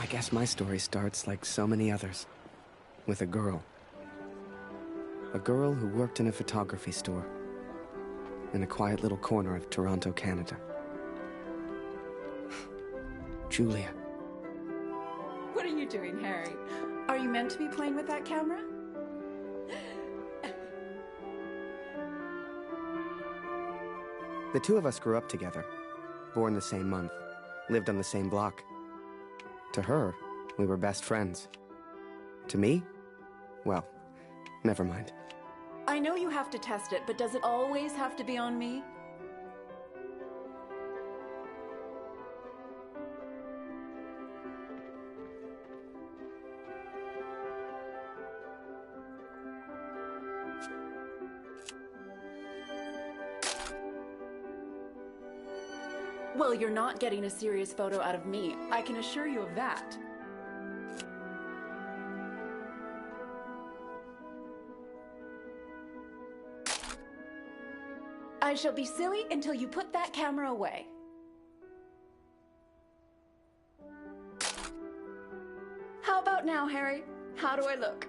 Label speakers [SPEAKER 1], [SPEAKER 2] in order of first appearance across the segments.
[SPEAKER 1] guess my story starts like so many others, with a girl. A girl who worked in a photography store in a quiet little corner of Toronto, Canada. Julia.
[SPEAKER 2] What are you doing, Harry? Are you meant to be playing with that camera?
[SPEAKER 1] The two of us grew up together, born the same month, lived on the same block. To her, we were best friends. To me, well, never mind.
[SPEAKER 2] I know you have to test it, but does it always have to be on me? Well, you're not getting a serious photo out of me. I can assure you of that. I shall be silly until you put that camera away. How about now, Harry? How do I look?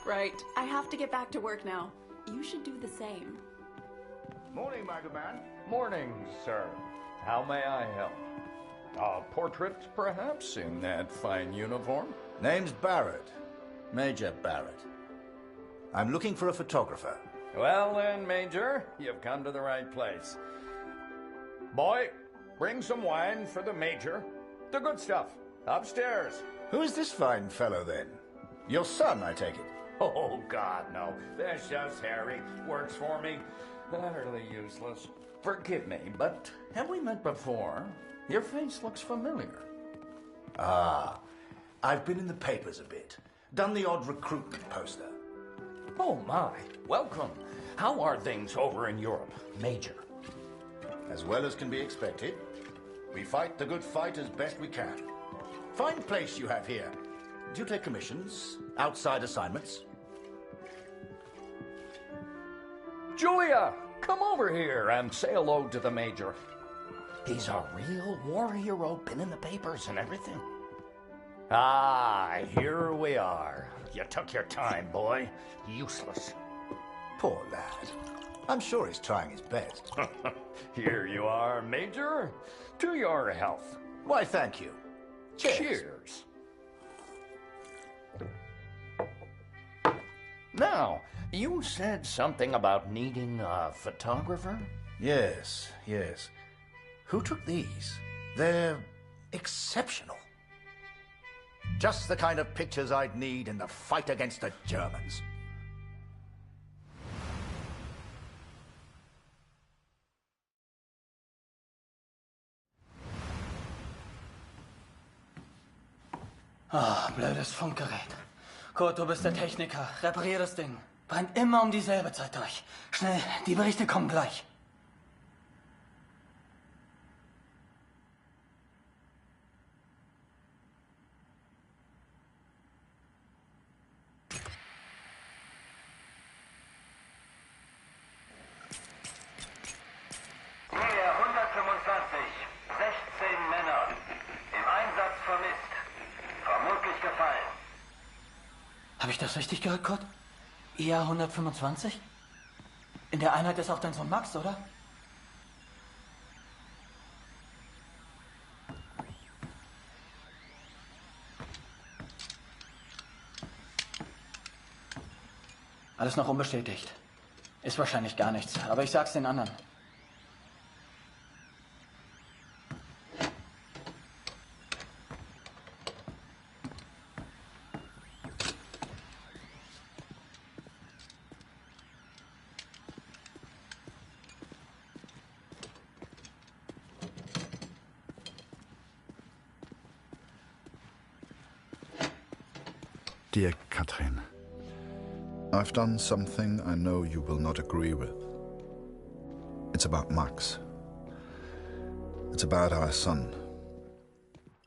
[SPEAKER 2] Right. I have to get back to work now. You should do the same.
[SPEAKER 3] Morning, Magaman.
[SPEAKER 4] Morning, sir. How may I help? A portrait, perhaps, in that fine uniform?
[SPEAKER 3] Name's Barrett. Major Barrett. I'm looking for a photographer.
[SPEAKER 4] Well then, Major, you've come to the right place. Boy, bring some wine for the Major. The good stuff. Upstairs.
[SPEAKER 3] Who is this fine fellow, then? Your son, I take it.
[SPEAKER 4] Oh, God, no. That's just Harry. Works for me. Utterly useless. Forgive me, but have we met before? Your face looks familiar.
[SPEAKER 3] Ah, I've been in the papers a bit. Done the odd recruitment poster.
[SPEAKER 4] Oh, my. Welcome. How are things over in Europe, Major?
[SPEAKER 3] As well as can be expected. We fight the good fight as best we can. Fine place you have here. Do you take commissions? Outside assignments?
[SPEAKER 4] Julia, come over here and say hello to the Major. He's a real war hero, been in the papers and everything. Ah, here we are. You took your time, boy. Useless.
[SPEAKER 3] Poor lad. I'm sure he's trying his best.
[SPEAKER 4] Here you are, Major. To your health.
[SPEAKER 3] Why, thank you. Cheers.
[SPEAKER 4] Cheers. Now, you said something about needing a photographer?
[SPEAKER 3] Yes, yes. Who took these? They're exceptional. Just the kind of pictures I'd need in the fight against the Germans.
[SPEAKER 5] Ah, blödes Funkgerät. Kurt, du bist der Techniker. Reparier das Ding. Brennt immer um dieselbe Zeit durch. Schnell, die Berichte kommen gleich.
[SPEAKER 6] Nähe 125, 16 Männer. Im Einsatz vermisst. Vermutlich gefallen.
[SPEAKER 5] Habe ich das richtig gehört, Kurt? IA 125? In der Einheit ist auch dein Sohn Max, oder? Alles noch unbestätigt. Ist wahrscheinlich gar nichts, aber ich sag's den anderen.
[SPEAKER 7] Dear Katrin, I've done something I know you will not agree with. It's It's about Max. It's about our son.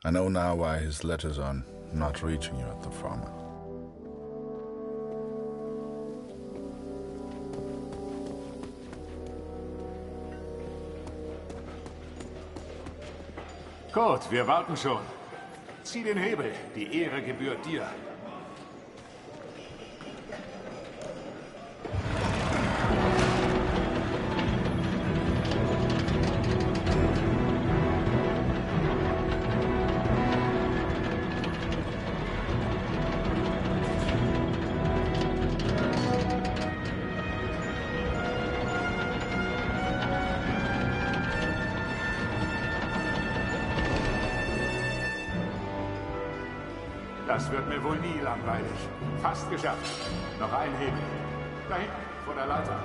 [SPEAKER 7] I know now why his letters are not reaching you at the farm.
[SPEAKER 8] Kurt, wir warten schon. Zieh den Hebel. Die Ehre gebührt dir. Das wird mir wohl nie langweilig. Fast geschafft. Noch ein Hebel. Da hinten, vor der Leiter.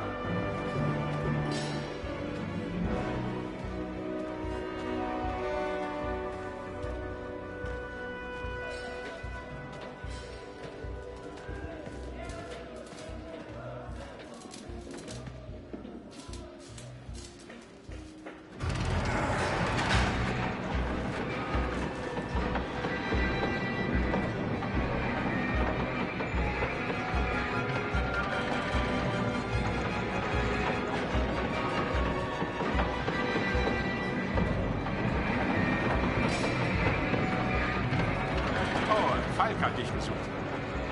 [SPEAKER 8] Hat dich gesucht.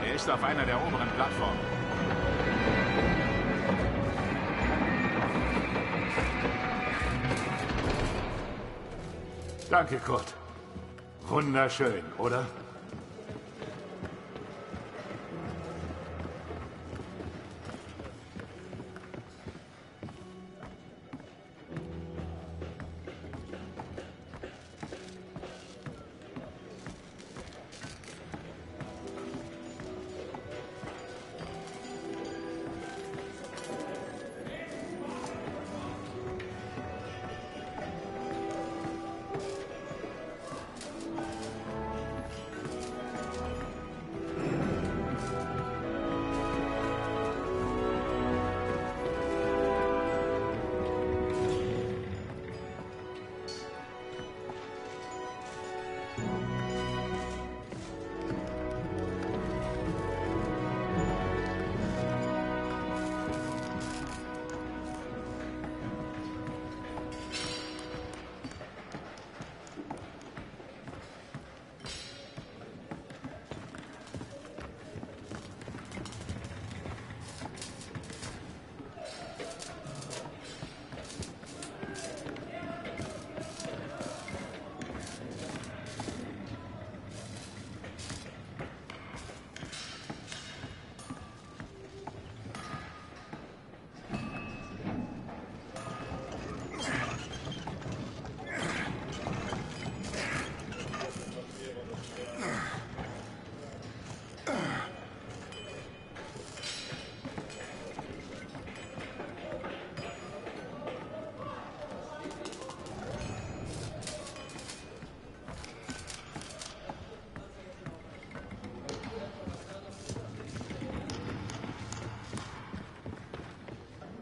[SPEAKER 8] Er ist auf einer der oberen Plattformen. Danke, Kurt. Wunderschön, oder?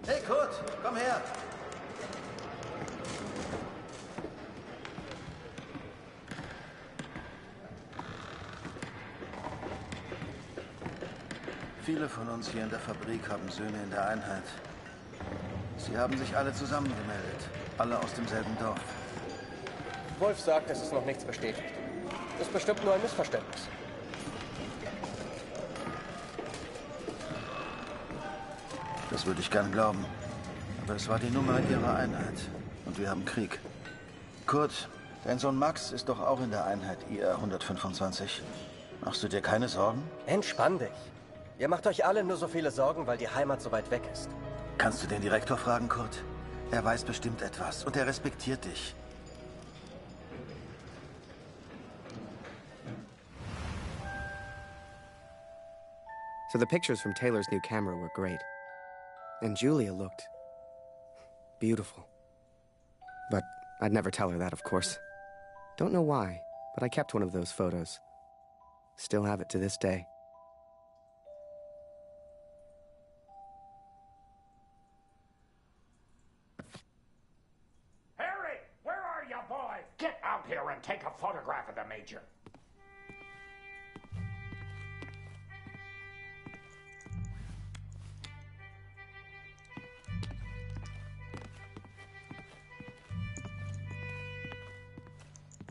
[SPEAKER 3] Hey Kurt, komm her! Viele von uns hier in der Fabrik haben Söhne in der Einheit. Sie haben sich alle zusammengemeldet. Alle aus demselben Dorf.
[SPEAKER 9] Wolf sagt, es ist noch nichts bestätigt. Ist bestimmt nur ein Missverständnis.
[SPEAKER 3] Das würde ich gern glauben. Aber es war die Nummer ihrer Einheit. Und wir haben Krieg. Kurt, dein Sohn Max ist doch auch in der Einheit IR 125. Machst du dir keine Sorgen?
[SPEAKER 9] Entspann dich. Ihr macht euch alle nur so viele Sorgen, weil die Heimat so weit weg ist.
[SPEAKER 3] Kannst du den Direktor fragen, Kurt? Er weiß bestimmt etwas und er respektiert dich.
[SPEAKER 1] So the pictures from Taylor's new camera were great. And Julia looked beautiful. But I'd never tell her that, of course. Don't know why, but I kept one of those photos. Still have it to this day.
[SPEAKER 4] and take a photograph of the Major.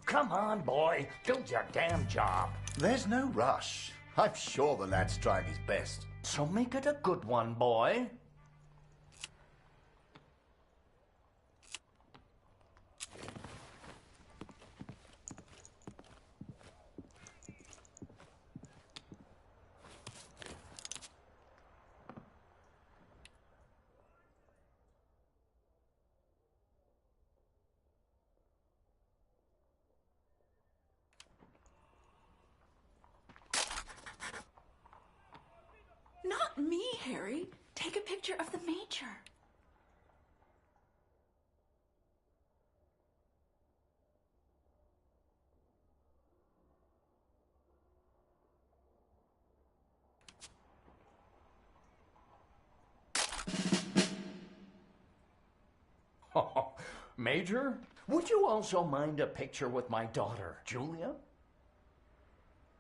[SPEAKER 4] Come on, boy. Do your damn job.
[SPEAKER 10] There's no rush. I'm sure the lad's trying his best.
[SPEAKER 4] So make it a good one, boy.
[SPEAKER 2] Not me, Harry. Take a picture of the Major.
[SPEAKER 4] Oh, Major, would you also mind a picture with my daughter, Julia?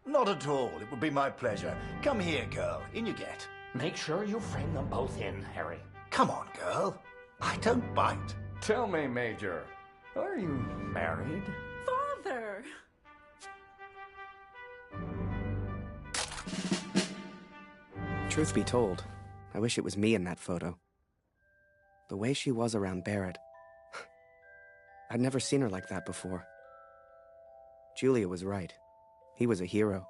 [SPEAKER 10] Not at all. It would be my pleasure. Come here, girl. In you get.
[SPEAKER 4] Make sure you frame them both in, Harry.
[SPEAKER 10] Come on, girl. I don't bite.
[SPEAKER 4] Tell me, Major, are you married?
[SPEAKER 2] Father!
[SPEAKER 1] Truth be told, I wish it was me in that photo. The way she was around Barrett. I'd never seen her like that before. Julia was right. He was a hero.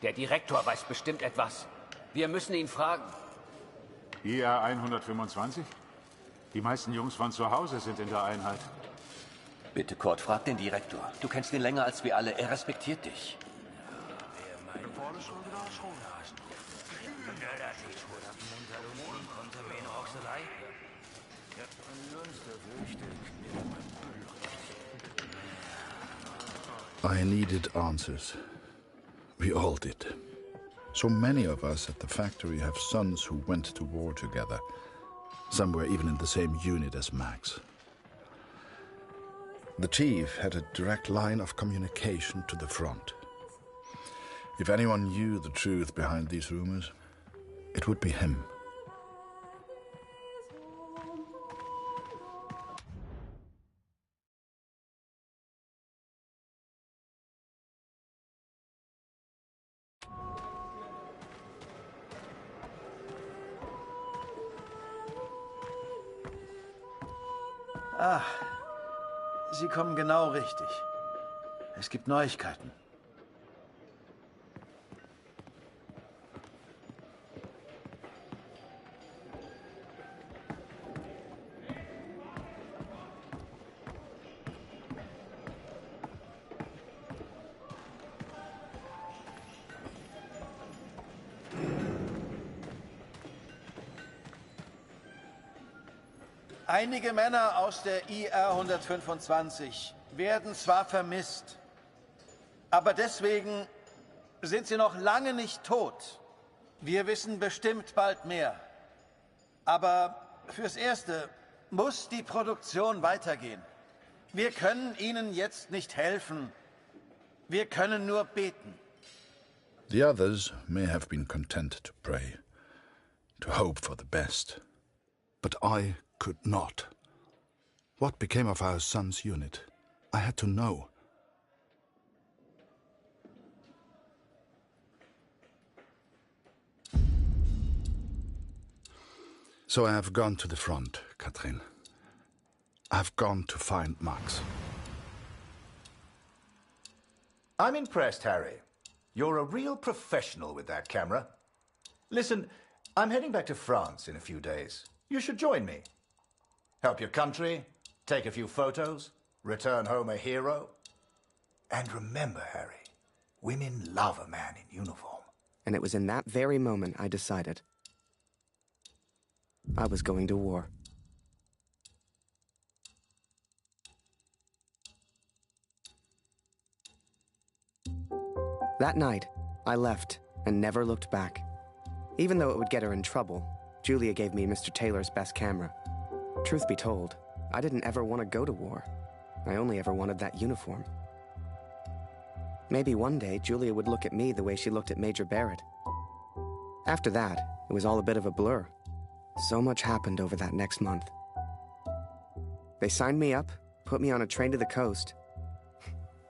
[SPEAKER 11] Der Direktor weiß bestimmt etwas. Wir müssen ihn fragen.
[SPEAKER 8] IR 125? Die meisten Jungs von zu Hause sind in der Einheit.
[SPEAKER 11] Bitte, Kurt, frag den Direktor. Du kennst ihn länger als wir alle. Er respektiert dich.
[SPEAKER 7] I needed answers. We all did. So many of us at the factory have sons who went to war together. Some were even in the same unit as Max. The chief had a direct line of communication to the front. If anyone knew the truth behind these rumors, it would be him.
[SPEAKER 3] Ah, Sie kommen genau richtig. Es gibt Neuigkeiten. Einige Männer aus der IR 125 werden zwar vermisst, aber deswegen sind sie noch lange nicht tot. Wir wissen bestimmt bald mehr. Aber fürs Erste muss die Produktion weitergehen. Wir können ihnen jetzt nicht helfen. Wir können nur beten.
[SPEAKER 7] The others may have been content to pray, to hope for the best. But I could not. What became of our son's unit? I had to know. So I have gone to the front, Katrin. I have gone to find Max.
[SPEAKER 10] I'm impressed, Harry. You're a real professional with that camera. Listen, I'm heading back to France in a few days. You should join me. Help your country, take a few photos, return home a hero. And remember, Harry, women love a man in uniform.
[SPEAKER 1] And it was in that very moment I decided I was going to war. That night, I left and never looked back. Even though it would get her in trouble, Julia gave me Mr. Taylor's best camera. Truth be told, I didn't ever want to go to war. I only ever wanted that uniform. Maybe one day Julia would look at me the way she looked at Major Barrett. After that, it was all a bit of a blur. So much happened over that next month. They signed me up, put me on a train to the coast.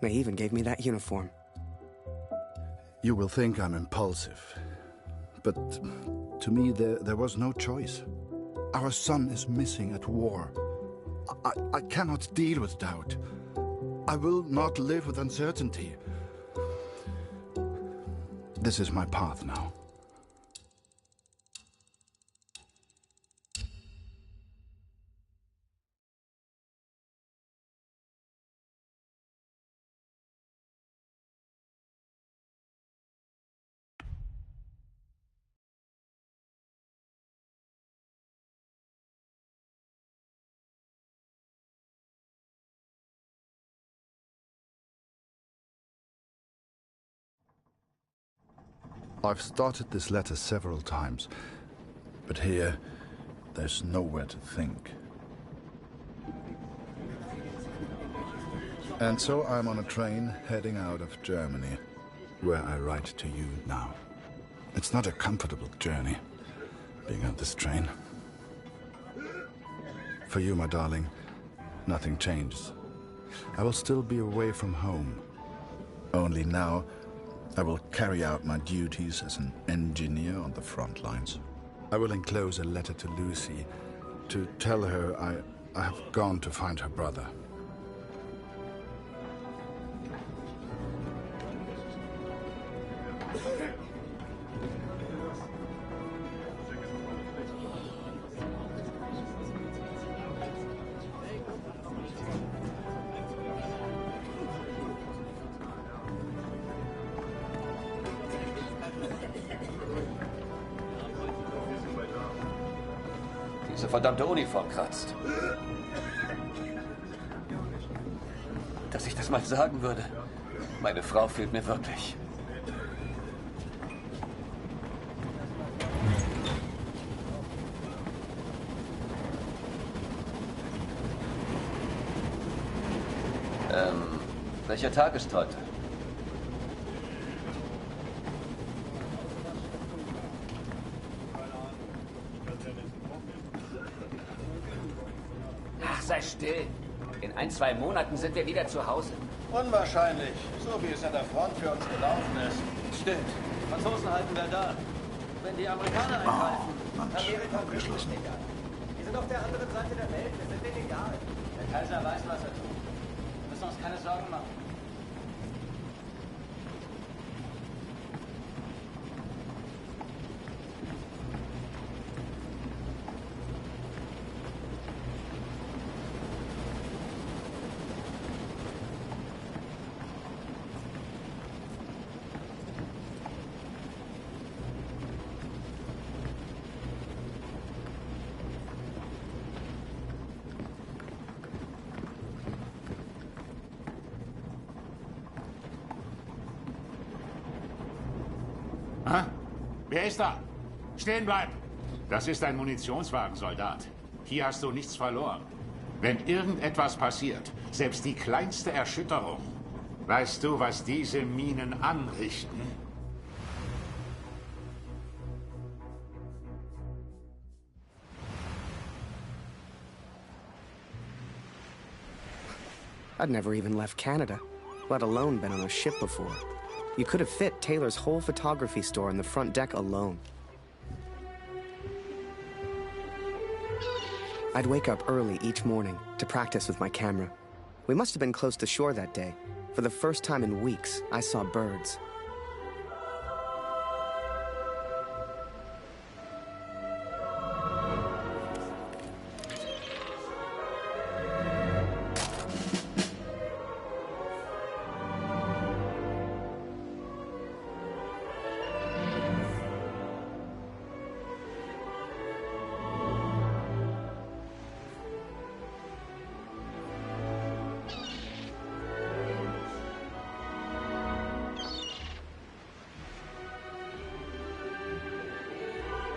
[SPEAKER 1] They even gave me that uniform.
[SPEAKER 7] You will think I'm impulsive, but to me there was no choice. Our son is missing at war. I cannot deal with doubt. I will not live with uncertainty. This is my path now. I've started this letter several times, but here, there's nowhere to think. And so I'm on a train heading out of Germany, where I write to you now. It's not a comfortable journey, being on this train. For you, my darling, nothing changes. I will still be away from home. Only now, I will carry out my duties as an engineer on the front lines. I will enclose a letter to Lucy to tell her I have gone to find her brother.
[SPEAKER 11] Diese verdammte Uniform kratzt. Dass ich das mal sagen würde. Meine Frau fehlt mir wirklich. Welcher Tag ist heute?
[SPEAKER 12] Ach, sei still. In 1-2 Monaten sind wir wieder zu Hause.
[SPEAKER 3] Unwahrscheinlich, so wie es an der Front für uns gelaufen ist.
[SPEAKER 5] Stimmt. Die Franzosen halten wir da. Wenn die Amerikaner eingreifen, Amerika
[SPEAKER 3] abgeschlossen.
[SPEAKER 5] Die sind auf der anderen Seite der Welt. Wir sind denen egal. Der Kaiser weiß, was er tut. Wir müssen uns keine Sorgen machen.
[SPEAKER 8] Wer ist da? Stehen bleiben! Das ist ein Munitionswagen, Soldat. Hier hast du nichts verloren. Wenn irgendetwas passiert, selbst die kleinste Erschütterung, weißt du, was diese Minen anrichten?
[SPEAKER 1] I'd never even left Canada, let alone been on a ship before. You could have fit Taylor's whole photography store on the front deck alone. I'd wake up early each morning to practice with my camera. We must have been close to shore that day. For the first time in weeks, I saw birds.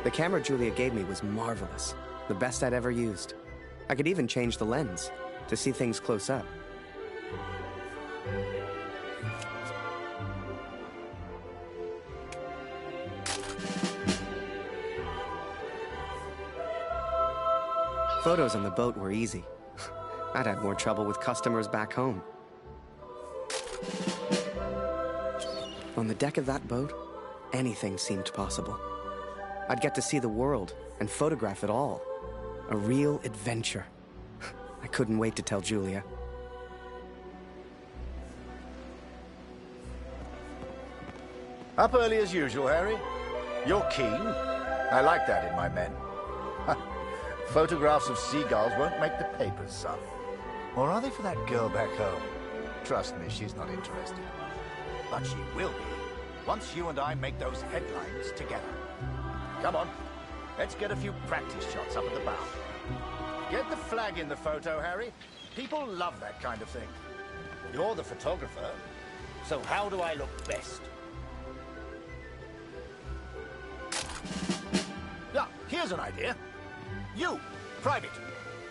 [SPEAKER 1] The camera Julia gave me was marvelous, the best I'd ever used. I could even change the lens to see things close up. Photos on the boat were easy. I'd had more trouble with customers back home. On the deck of that boat, anything seemed possible. I'd get to see the world and photograph it all. A real adventure. I couldn't wait to tell Julia.
[SPEAKER 10] Up early as usual, Harry. You're keen. I like that in my men. Photographs of seagulls won't make the papers, son. Or are they for that girl back home? Trust me, she's not interested. But she will be, once you and I make those headlines together. Come on, let's get a few practice shots up at the bow. Get the flag in the photo, Harry. People love that kind of thing.
[SPEAKER 13] You're the photographer, so how do I look best?
[SPEAKER 10] Yeah, here's an idea. You, Private,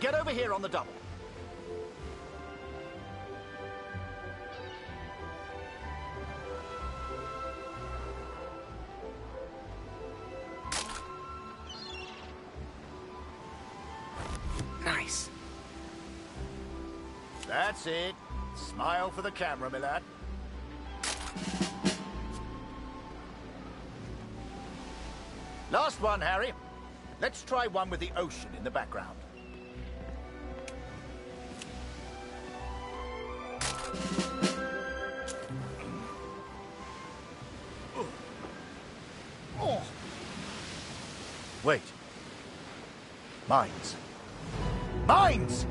[SPEAKER 10] get over here on the double.
[SPEAKER 1] Nice.
[SPEAKER 10] That's it. Smile for the camera, my lad. Last one, Harry. Let's try one with the ocean in the background. Oh. Wait. Mines. Mines!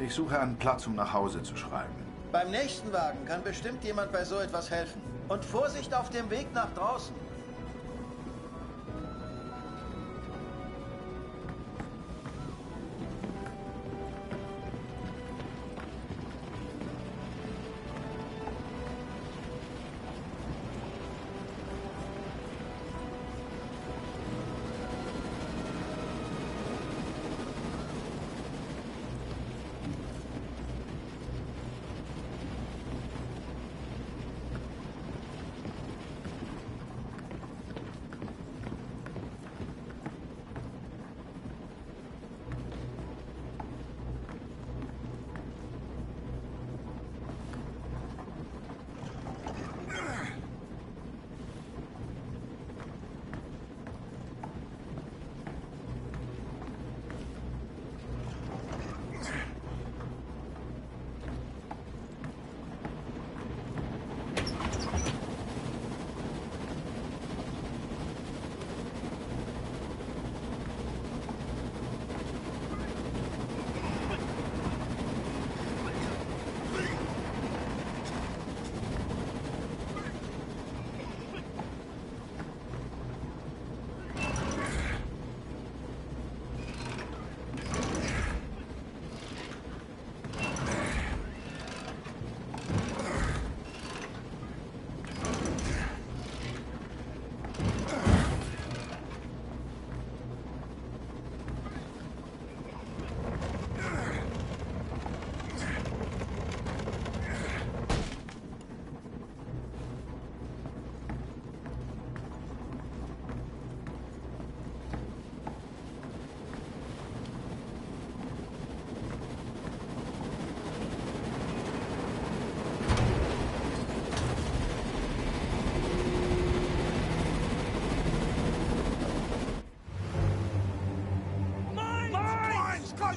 [SPEAKER 7] Ich suche einen Platz, um nach Hause zu schreiben.
[SPEAKER 3] Beim nächsten Wagen kann bestimmt jemand bei so etwas helfen. Und Vorsicht auf dem Weg nach draußen.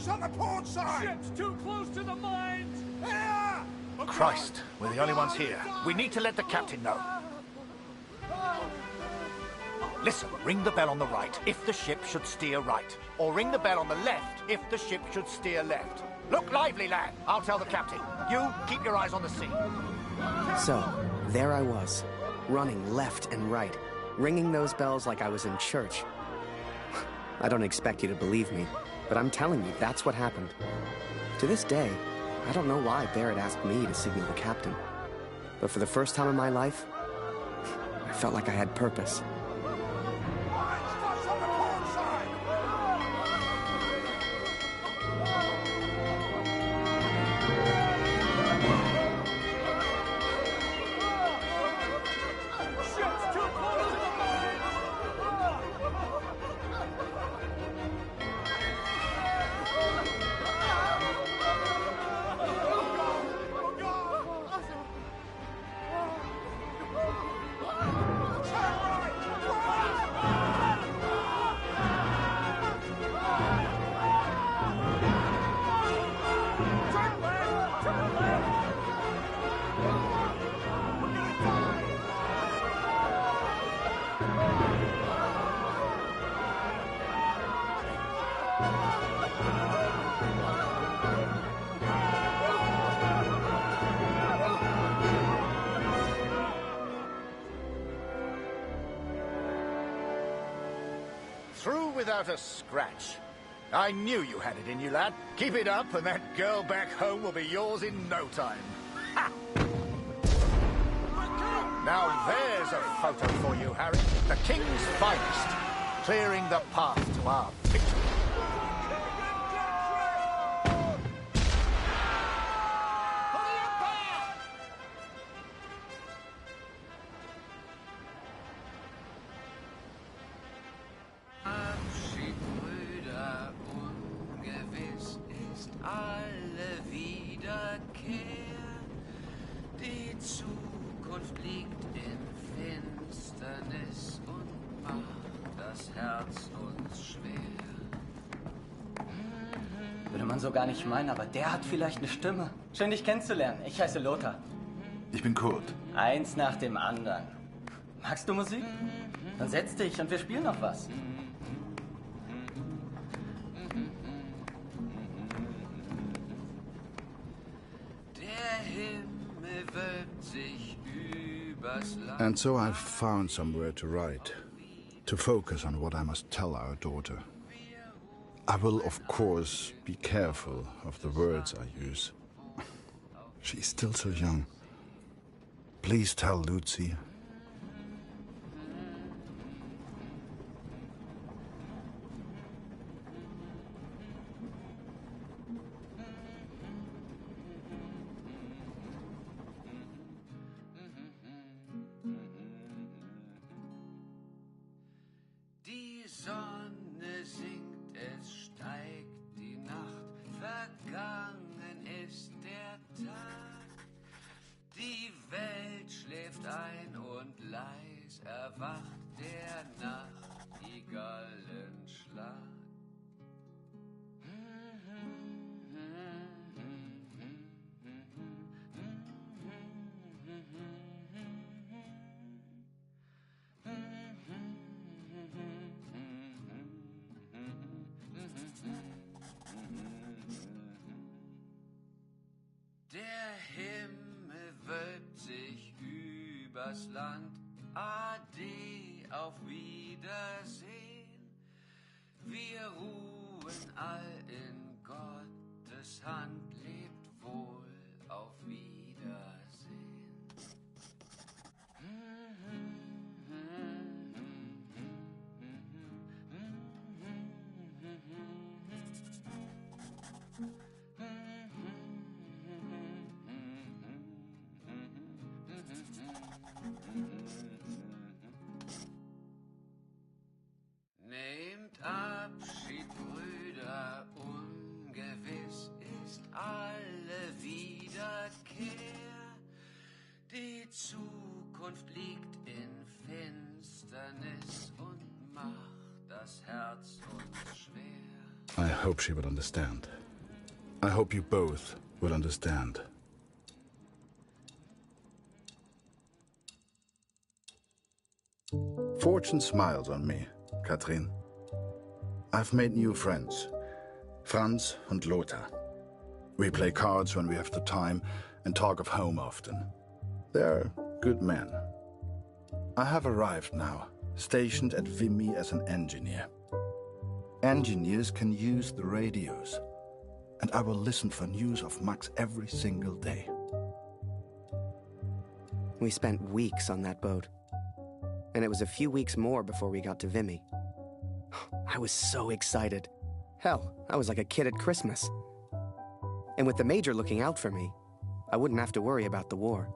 [SPEAKER 14] Close on the port side!
[SPEAKER 15] Ship's too close to the mines!
[SPEAKER 14] Here!
[SPEAKER 10] Christ, we're the only ones here. We need to let the captain know. Listen, ring the bell on the right if the ship should steer right. Or ring the bell on the left if the ship should steer left. Look lively, lad. I'll tell the captain. You, keep your eyes on the sea.
[SPEAKER 1] So, there I was, running left and right, ringing those bells like I was in church. I don't expect you to believe me, but I'm telling you, that's what happened. To this day, I don't know why Barrett asked me to signal the captain. But for the first time in my life, I felt like I had purpose.
[SPEAKER 10] Through without a scratch. I knew you had it in you, lad. Keep it up, and that girl back home will be yours in no time. Ha! Now there's a photo for you, Harry. The King's finest, clearing the path to our victory.
[SPEAKER 5] Würde man so gar nicht meinen, aber der hat vielleicht eine Stimme. Schön, dich kennenzulernen. Ich heiße Lothar.
[SPEAKER 7] Ich bin Kurt.
[SPEAKER 5] Eins nach dem anderen. Magst du Musik? Dann setz dich und wir spielen noch was.
[SPEAKER 14] Der Himmel wölbt sich übers Land.
[SPEAKER 7] And so I've found somewhere to write, to focus on what I must tell our daughter. I will, of course, be careful of the words I use. She's still so young. Please tell Lucy.
[SPEAKER 14] Die Sonne sinkt, es steigt die Nacht, vergangen ist der Tag. Die Welt schläft ein und leis erwacht der Nachtigallenschlag. Der Himmel wölbt sich übers Land. Ade, auf Wiedersehen. Wir ruhen all in Gottes Hand. Lebt wohl, auf Wiedersehen. Nehmt Abschied, Brüder, ungewiss ist alle Wiederkehr. Die Zukunft liegt in Finsternis und macht das Herz uns schwer.
[SPEAKER 7] I hope she will understand. I hope you both will understand. Fortune smiles on me, Katrin. I've made new friends, Franz and Lothar. We play cards when we have the time and talk of home often. They're good men. I have arrived now, stationed at Vimy as an engineer. Engineers can use the radios, and I will listen for news of Max every single day.
[SPEAKER 1] We spent weeks on that boat. And it was a few weeks more before we got to Vimy. I was so excited. Hell, I was like a kid at Christmas. And with the Major looking out for me, I wouldn't have to worry about the war.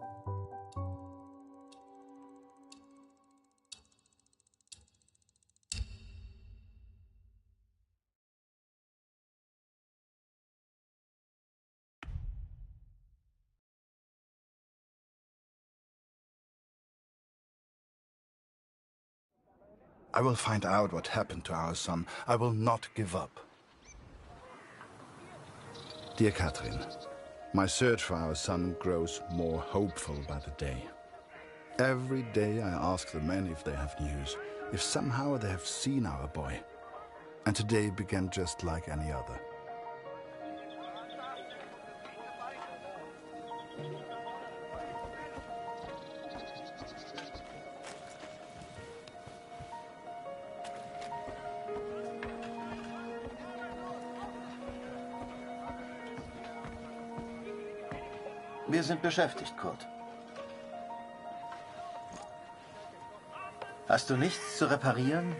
[SPEAKER 7] I will find out what happened to our son. I will not give up. Dear Catherine, my search for our son grows more hopeful by the day. Every day I ask the men if they have news, if somehow they have seen our boy. And today began just like any other.
[SPEAKER 3] Wir sind beschäftigt, Kurt. Hast du nichts zu reparieren?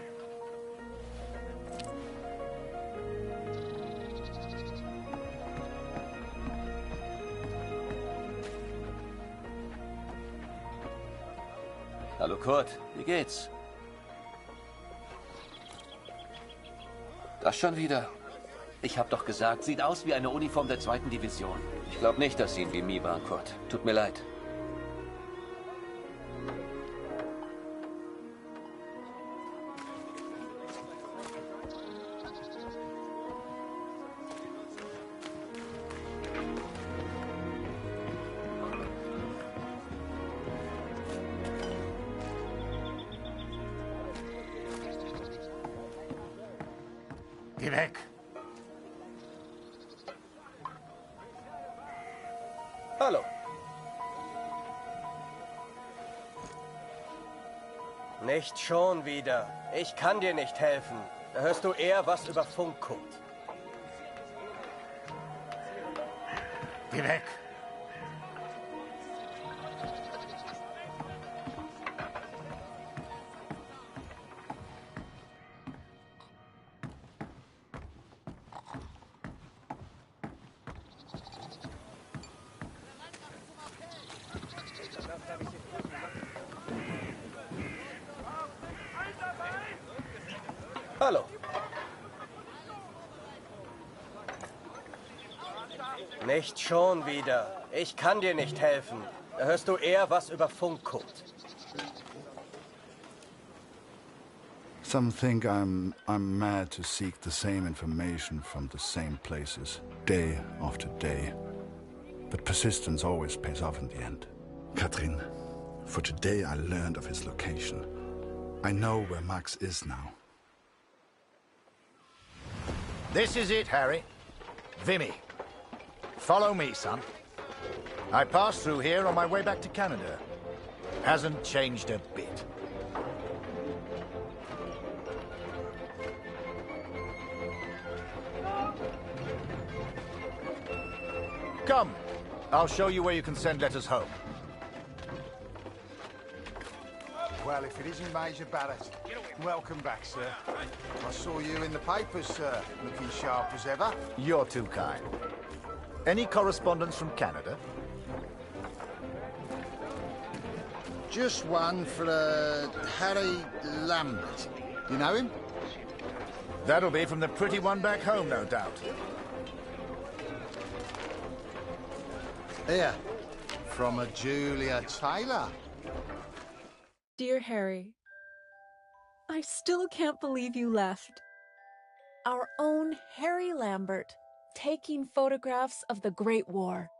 [SPEAKER 11] Hallo Kurt, wie geht's? Das schon wieder. Ich hab doch gesagt, sieht aus wie eine Uniform der 2. Division. Ich glaube nicht, dass Sie in Vimy waren, Kurt. Tut mir leid.
[SPEAKER 8] Geh weg!
[SPEAKER 9] Hallo. Nicht schon wieder. Ich kann dir nicht helfen. Da hörst du eher was über Funk, Kurt.
[SPEAKER 8] Geh weg!
[SPEAKER 9] Hallo. Nicht schon wieder. Ich kann dir nicht helfen. Da hörst du eher was über Funk, Kurt.
[SPEAKER 7] Some think I'm mad to seek the same information from the same places, day after day. But persistence always pays off in the end. Catherine, for today I learned of his location. I know where Max is now.
[SPEAKER 10] This is it, Harry. Vimy. Follow me, son. I passed through here on my way back to Canada. Hasn't changed a bit. Come. I'll show you where you can send letters home.
[SPEAKER 16] Well, if it isn't Major Barrett, welcome back, sir. I saw you in the papers, sir, looking sharp as ever.
[SPEAKER 10] You're too kind. Any correspondence from Canada?
[SPEAKER 16] Just one for Harry Lambert. You know him?
[SPEAKER 10] That'll be from the pretty one back home, no doubt.
[SPEAKER 16] Here, from a Julia Taylor.
[SPEAKER 17] Dear Harry, I still can't believe you left. Our own Harry Lambert, taking photographs of the Great War.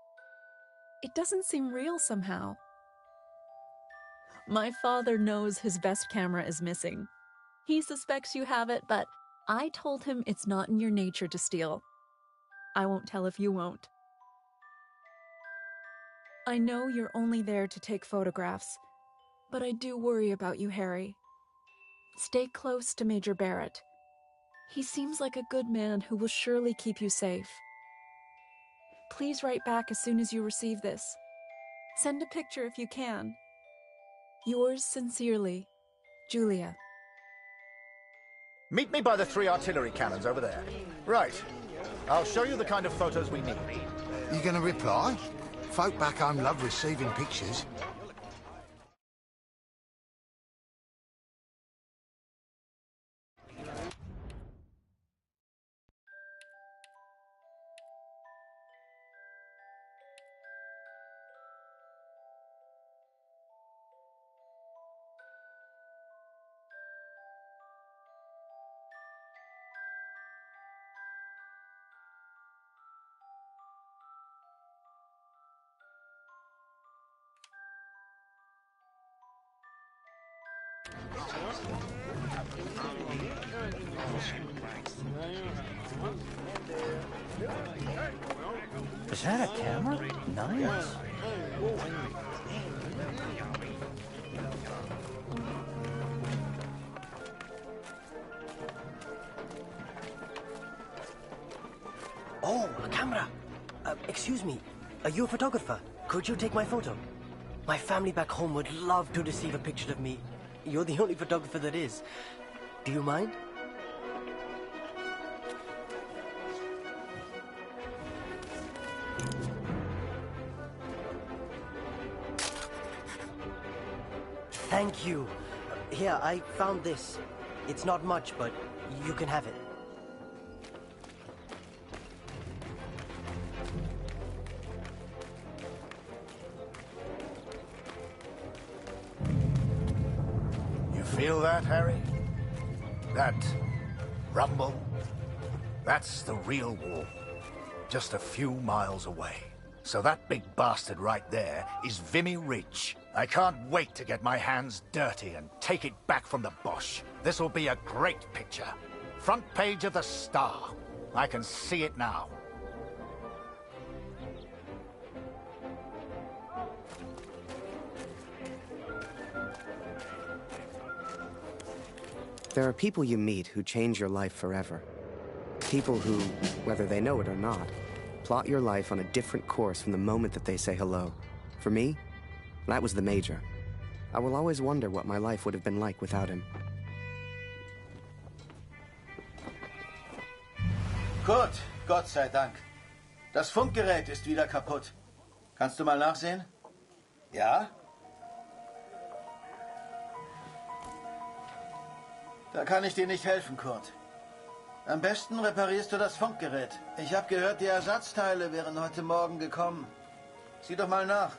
[SPEAKER 17] It doesn't seem real somehow. My father knows his best camera is missing. He suspects you have it, but I told him it's not in your nature to steal. I won't tell if you won't. I know you're only there to take photographs, but I do worry about you, Harry. Stay close to Major Barrett. He seems like a good man who will surely keep you safe. Please write back as soon as you receive this. Send a picture if you can. Yours sincerely, Julia.
[SPEAKER 10] Meet me by the 3 artillery cannons over there. Right. I'll show you the kind of photos we need.
[SPEAKER 16] You gonna reply? Folk back home love receiving pictures.
[SPEAKER 5] Is that a camera? Nice.
[SPEAKER 9] Oh, a camera. Excuse me. Are you a photographer? Could you take my photo? My family back home would love to receive a picture of me. You're the only photographer that is. Do you mind? Thank you. Here, I found this. It's not much, but you can have it.
[SPEAKER 10] You feel that, Harry? That rumble? That's the real war. Just a few miles away. So that big bastard right there is Vimy Ridge. I can't wait to get my hands dirty and take it back from the Bosch. This'll be a great picture. Front page of the Star. I can see it now.
[SPEAKER 1] There are people you meet who change your life forever. People who, whether they know it or not, plot your life on a different course from the moment that they say hello. For me, that was the Major. I will always wonder what my life would have been like without him.
[SPEAKER 3] Kurt, Gott sei Dank. Das Funkgerät ist wieder kaputt. Kannst du mal nachsehen? Ja? Da kann ich dir nicht helfen, Kurt. Am besten reparierst du das Funkgerät. Ich habe gehört, die Ersatzteile wären heute Morgen gekommen. Sieh doch mal nach.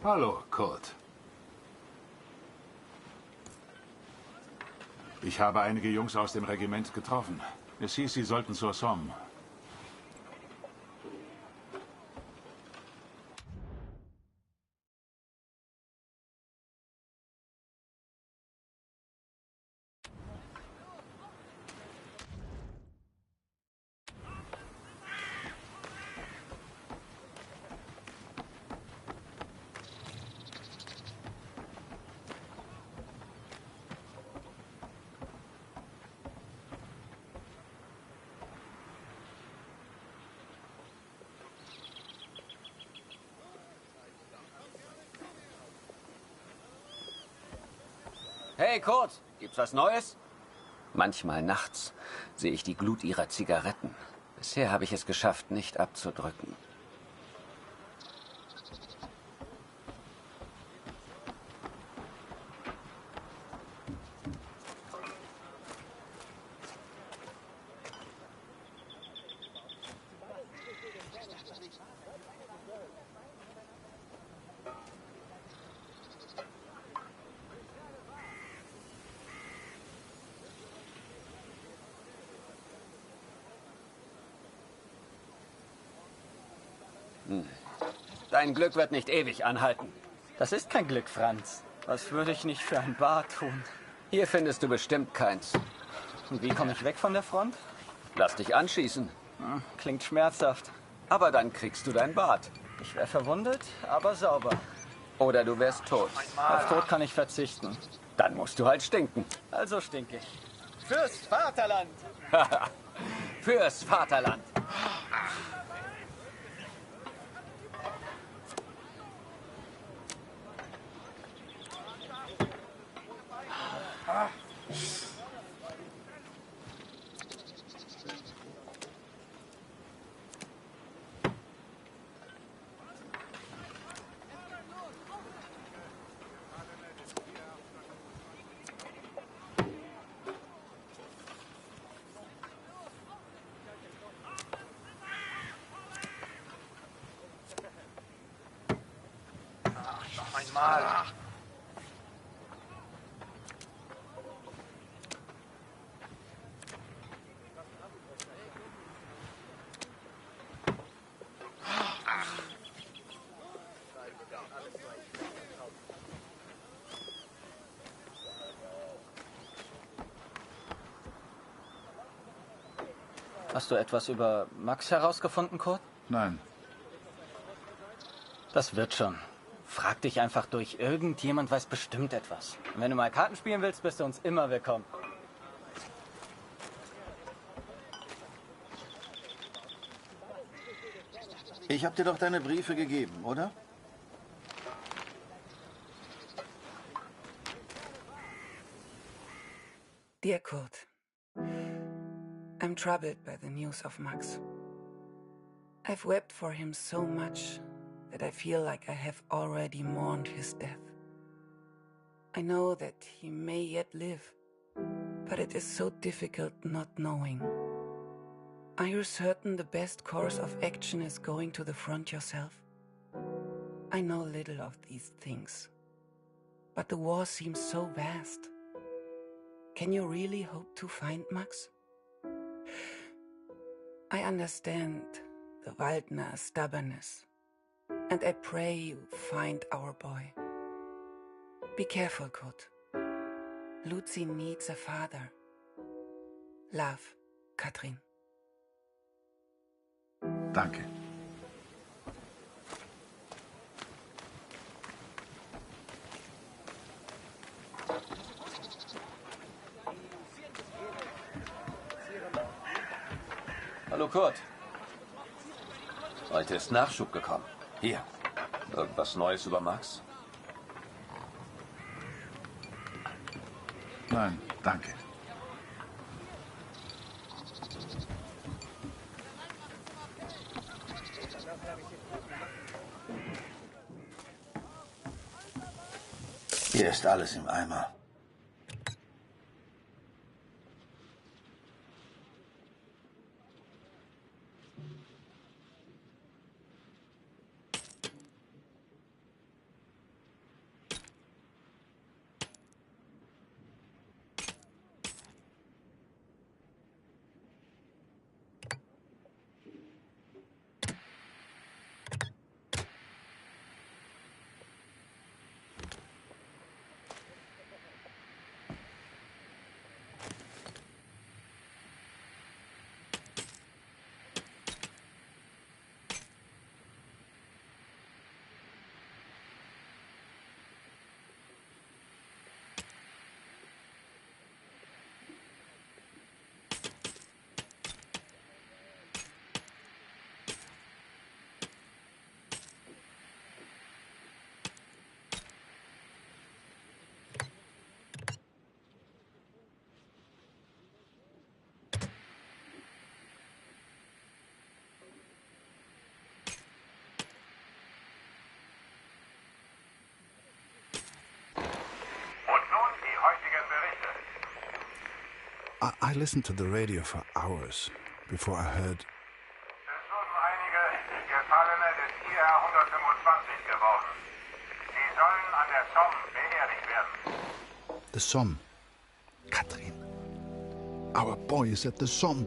[SPEAKER 8] Hallo, Kurt. Ich habe einige Jungs aus dem Regiment getroffen. Es hieß, sie sollten zur Somme.
[SPEAKER 12] Hey Kurt, gibt's was Neues? Manchmal nachts sehe ich die Glut ihrer Zigaretten. Bisher habe ich es geschafft, nicht abzudrücken. Dein Glück wird nicht ewig anhalten.
[SPEAKER 5] Das ist kein Glück, Franz. Was würde ich nicht für ein Bar tun?
[SPEAKER 12] Hier findest du bestimmt keins.
[SPEAKER 5] Und wie komme ich weg von der Front?
[SPEAKER 12] Lass dich anschießen.
[SPEAKER 5] Klingt schmerzhaft.
[SPEAKER 12] Aber dann kriegst du dein Bad.
[SPEAKER 5] Ich wäre verwundet, aber sauber.
[SPEAKER 12] Oder du wärst tot.
[SPEAKER 5] Auf Tod kann ich verzichten.
[SPEAKER 12] Dann musst du halt stinken.
[SPEAKER 5] Also stink ich. Fürs Vaterland!
[SPEAKER 12] Fürs Vaterland!
[SPEAKER 16] Einmal.
[SPEAKER 5] Hast du etwas über Max herausgefunden, Kurt?
[SPEAKER 7] Nein.
[SPEAKER 5] Das wird schon. Frag dich einfach durch. Irgendjemand weiß bestimmt etwas. Und wenn du mal Karten spielen willst, bist du uns immer willkommen.
[SPEAKER 3] Ich hab dir doch deine Briefe gegeben, oder?
[SPEAKER 18] Dear Kurt, I'm troubled by the news of Max. I've wept for him so much that I feel like I have already mourned his death. I know that he may yet live, but it is so difficult not knowing. Are you certain the best course of action is going to the front yourself? I know little of these things, but the war seems so vast. Can you really hope to find Max? I understand the Waldner stubbornness, and I pray you find our boy. Be careful, Kurt. Lucy needs a father. Love, Katrin.
[SPEAKER 7] Danke.
[SPEAKER 12] Hallo Kurt. Heute ist Nachschub gekommen. Hier. Irgendwas Neues über Max?
[SPEAKER 7] Nein, danke.
[SPEAKER 3] Hier ist alles im Eimer.
[SPEAKER 7] I listened to the radio for hours before I heard.
[SPEAKER 6] Es wurden einige Gefallene des IR 125 geworfen. Sie sollen an der Somme beerdigt werden.
[SPEAKER 7] The Somme. Katrin. Our boy is at the Somme.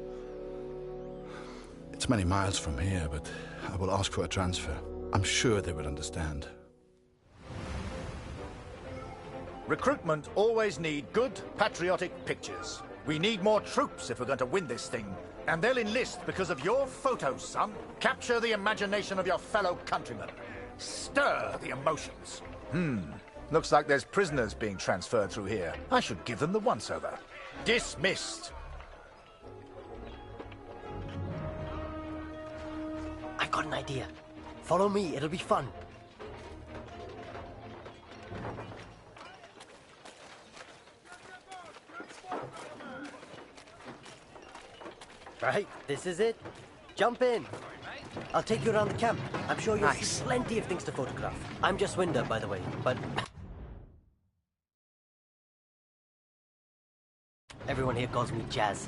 [SPEAKER 7] It's many miles from here, but I will ask for a transfer. I'm sure they will understand.
[SPEAKER 10] Recruitment always need good, patriotic pictures. We need more troops if we're going to win this thing. And they'll enlist because of your photos, son. Capture the imagination of your fellow countrymen. Stir the emotions. Looks like there's prisoners being transferred through here. I should give them the once-over. Dismissed.
[SPEAKER 9] I've got an idea. Follow me, it'll be fun. Right, this is it. Jump in. I'll take you around the camp. I'm sure you'll see plenty of things to photograph. I'm just Winder, by the way, but... everyone here calls me Jazz.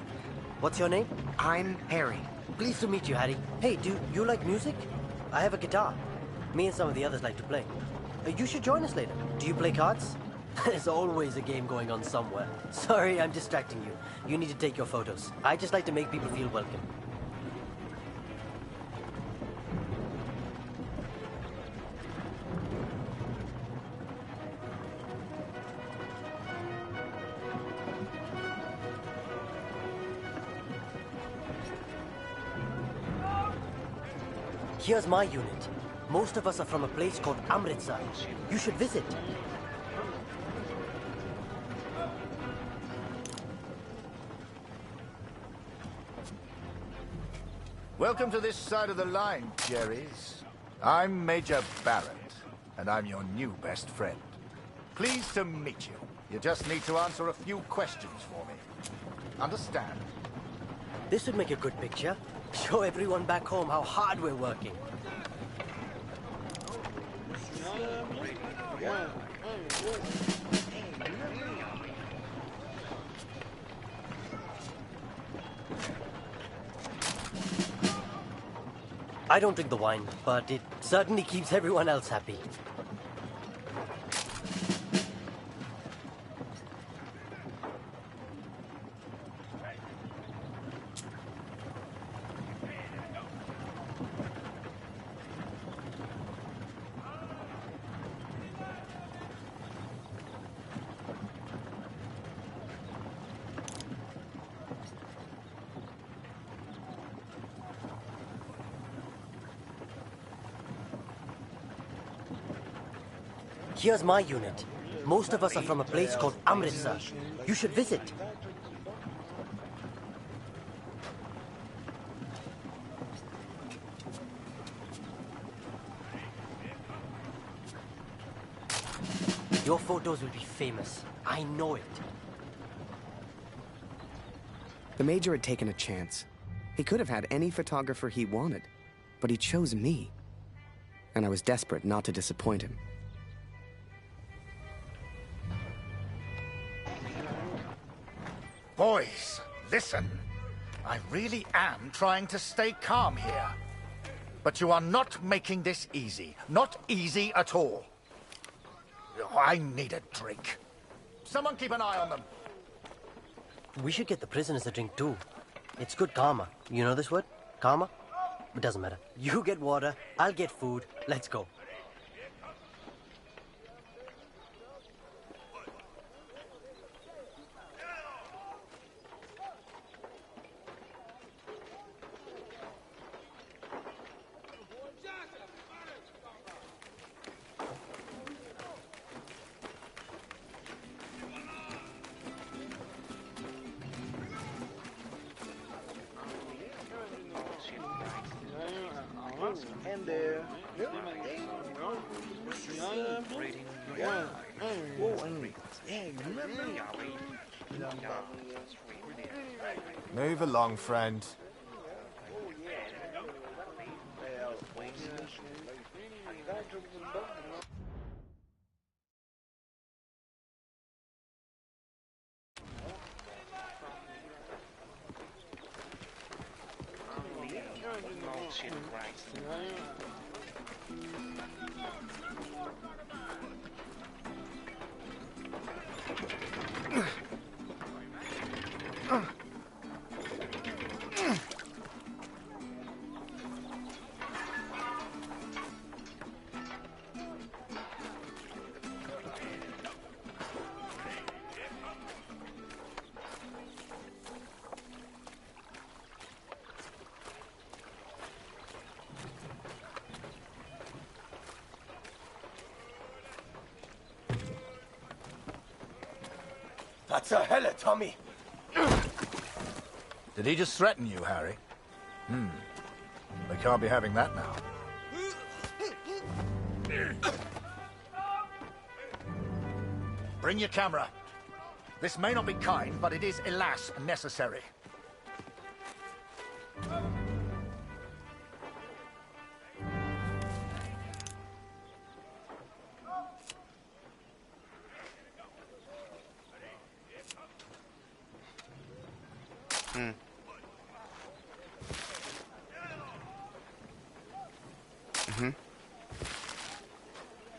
[SPEAKER 9] What's your name?
[SPEAKER 1] I'm Harry.
[SPEAKER 9] Pleased to meet you, Harry. Hey, do you like music? I have a guitar. Me and some of the others like to play. You should join us later. Do you play cards? There's always a game going on somewhere. Sorry, I'm distracting you. You need to take your photos. I just like to make people feel welcome. Here's my unit. Most of us are from a place called Amritsar. You should visit.
[SPEAKER 10] Welcome to this side of the line, Jerry's. I'm Major Barrett, and I'm your new best friend. Pleased to meet you. You just need to answer a few questions for me. Understand?
[SPEAKER 9] This would make a good picture. Show everyone back home how hard we're working. I don't drink the wine, but it certainly keeps everyone else happy. Here's my unit. Most of us are from a place called Amritsar. You should visit. Your photos will be famous. I know it.
[SPEAKER 1] The Major had taken a chance. He could have had any photographer he wanted, but he chose me. And I was desperate not to disappoint him.
[SPEAKER 10] Boys, listen. I really am trying to stay calm here. But you are not making this easy. Not easy at all. Oh, I need a drink. Someone keep an eye on them.
[SPEAKER 9] We should get the prisoners a drink too. It's good karma. You know this word? Karma? It doesn't matter. You get water, I'll get food. Let's go.
[SPEAKER 19] And there.
[SPEAKER 20] Move along, friend.
[SPEAKER 9] Was zur Hölle, Tommy?
[SPEAKER 10] Did he just threaten you, Harry? They can't be having that now. Bring your camera. This may not be kind, but it is, alas, necessary.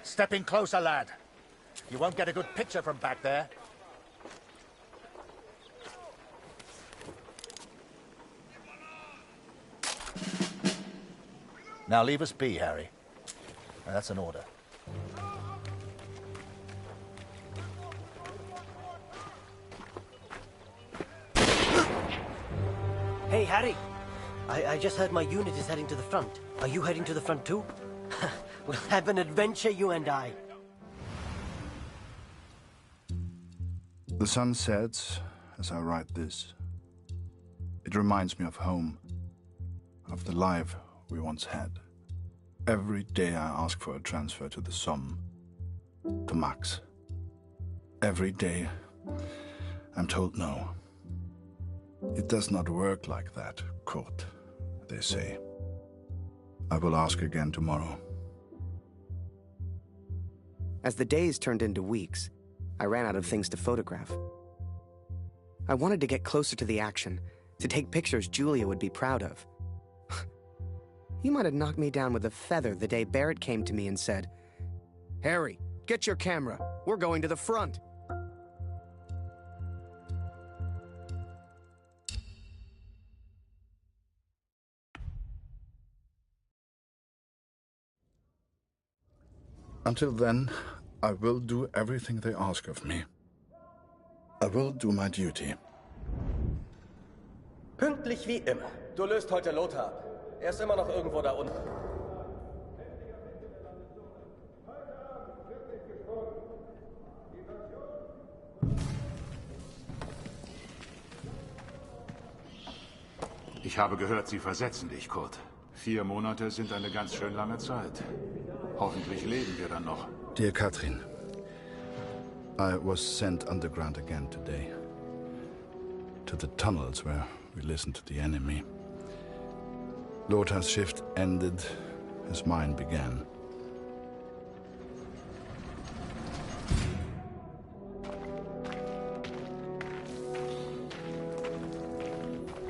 [SPEAKER 10] Step in closer, lad. You won't get a good picture from back there. Now leave us be, Harry. That's an order.
[SPEAKER 9] Hey, Harry. I just heard my unit is heading to the front. Are you heading to the front too? We'll have an adventure, you and I.
[SPEAKER 7] The sun sets as I write this. It reminds me of home, of the life we once had. Every day I ask for a transfer to the Somme, to Max. Every day I'm told no. It does not work like that, Kurt, they say. I will ask again tomorrow.
[SPEAKER 1] As the days turned into weeks, I ran out of things to photograph. I wanted to get closer to the action, to take pictures Julia would be proud of. You might have knocked me down with a feather the day Barrett came to me and said, "Harry, get your camera. We're going to the front."
[SPEAKER 7] Until then, I will do everything they ask of me. I will do my duty.
[SPEAKER 9] Pünktlich wie immer. Du löst heute Lothar ab. Er ist immer noch irgendwo da unten.
[SPEAKER 8] Ich habe gehört, Sie versetzen dich, Kurt. 4 Monate sind eine ganz schön lange Zeit. Hoffentlich leben wir dann noch.
[SPEAKER 7] Dear Katrin, I was sent underground again today. To the tunnels where we listened to the enemy. Lothar's shift ended as mine began.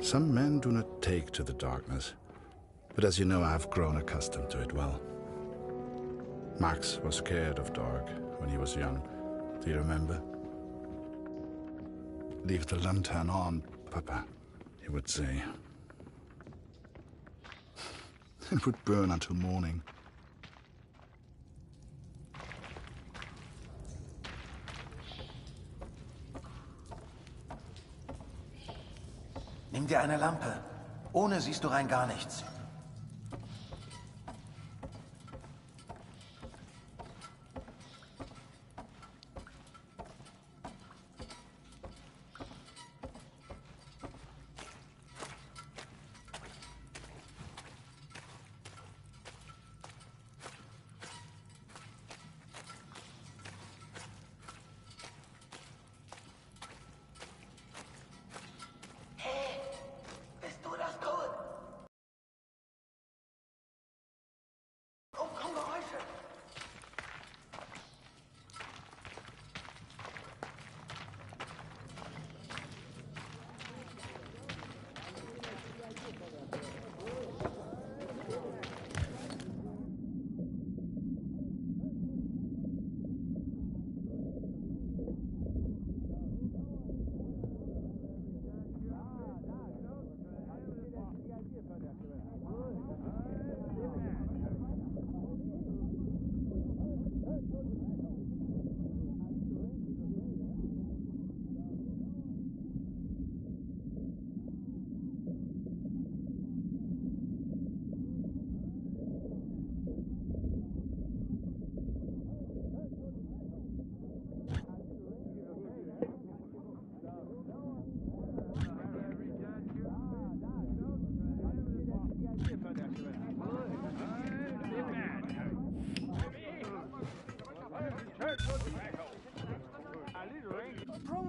[SPEAKER 7] Some men do not take to the darkness, but as you know, I have grown accustomed to it well. Max was scared of dark when he was young. Do you remember? Leave the lantern on, Papa, he would say. It would burn until morning.
[SPEAKER 3] Nimm dir eine Lampe. Ohne siehst du rein gar nichts.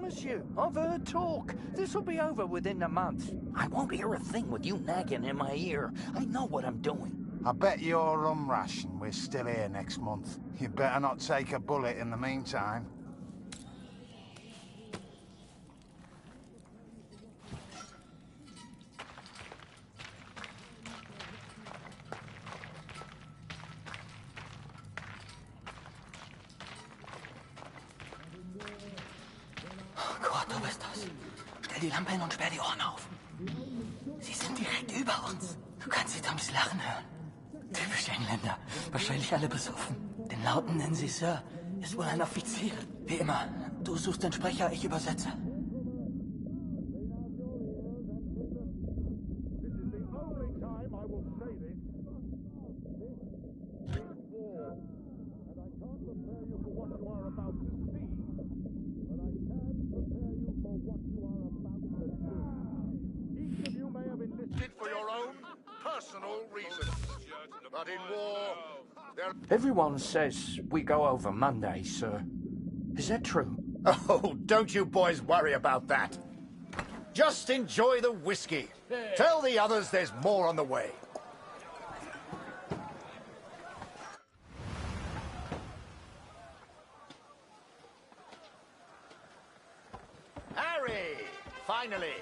[SPEAKER 4] promise you. I've heard talk. This'll be over within a month. I won't hear a thing with you nagging in my ear. I know what I'm doing.
[SPEAKER 16] I bet your rum ration we're still here next month. You better not take a bullet in the meantime.
[SPEAKER 5] Gott, du bist das. Stell die Lampe hin und sperr die Ohren auf. Sie sind direkt über uns. Du kannst sie Toms Lachen hören. Typisch Engländer. Wahrscheinlich alle besoffen. Den Lauten nennen sie Sir. Ist wohl ein Offizier. Wie immer. Du suchst den Sprecher, ich übersetze.
[SPEAKER 6] For your own personal reasons. But in war, there...
[SPEAKER 4] Everyone says we go over Monday, sir. Is that true?
[SPEAKER 10] Oh, don't you boys worry about that. Just enjoy the whiskey. Tell the others there's more on the way. Harry! Finally!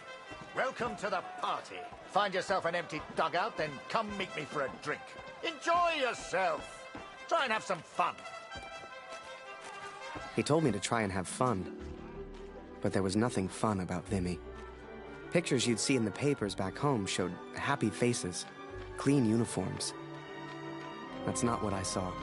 [SPEAKER 10] Welcome to the party. Find yourself an empty dugout, then come meet me for a drink. Enjoy yourself. Try and have some fun.
[SPEAKER 1] He told me to try and have fun. But there was nothing fun about Vimy. Pictures you'd see in the papers back home showed happy faces, clean uniforms. That's not what I saw.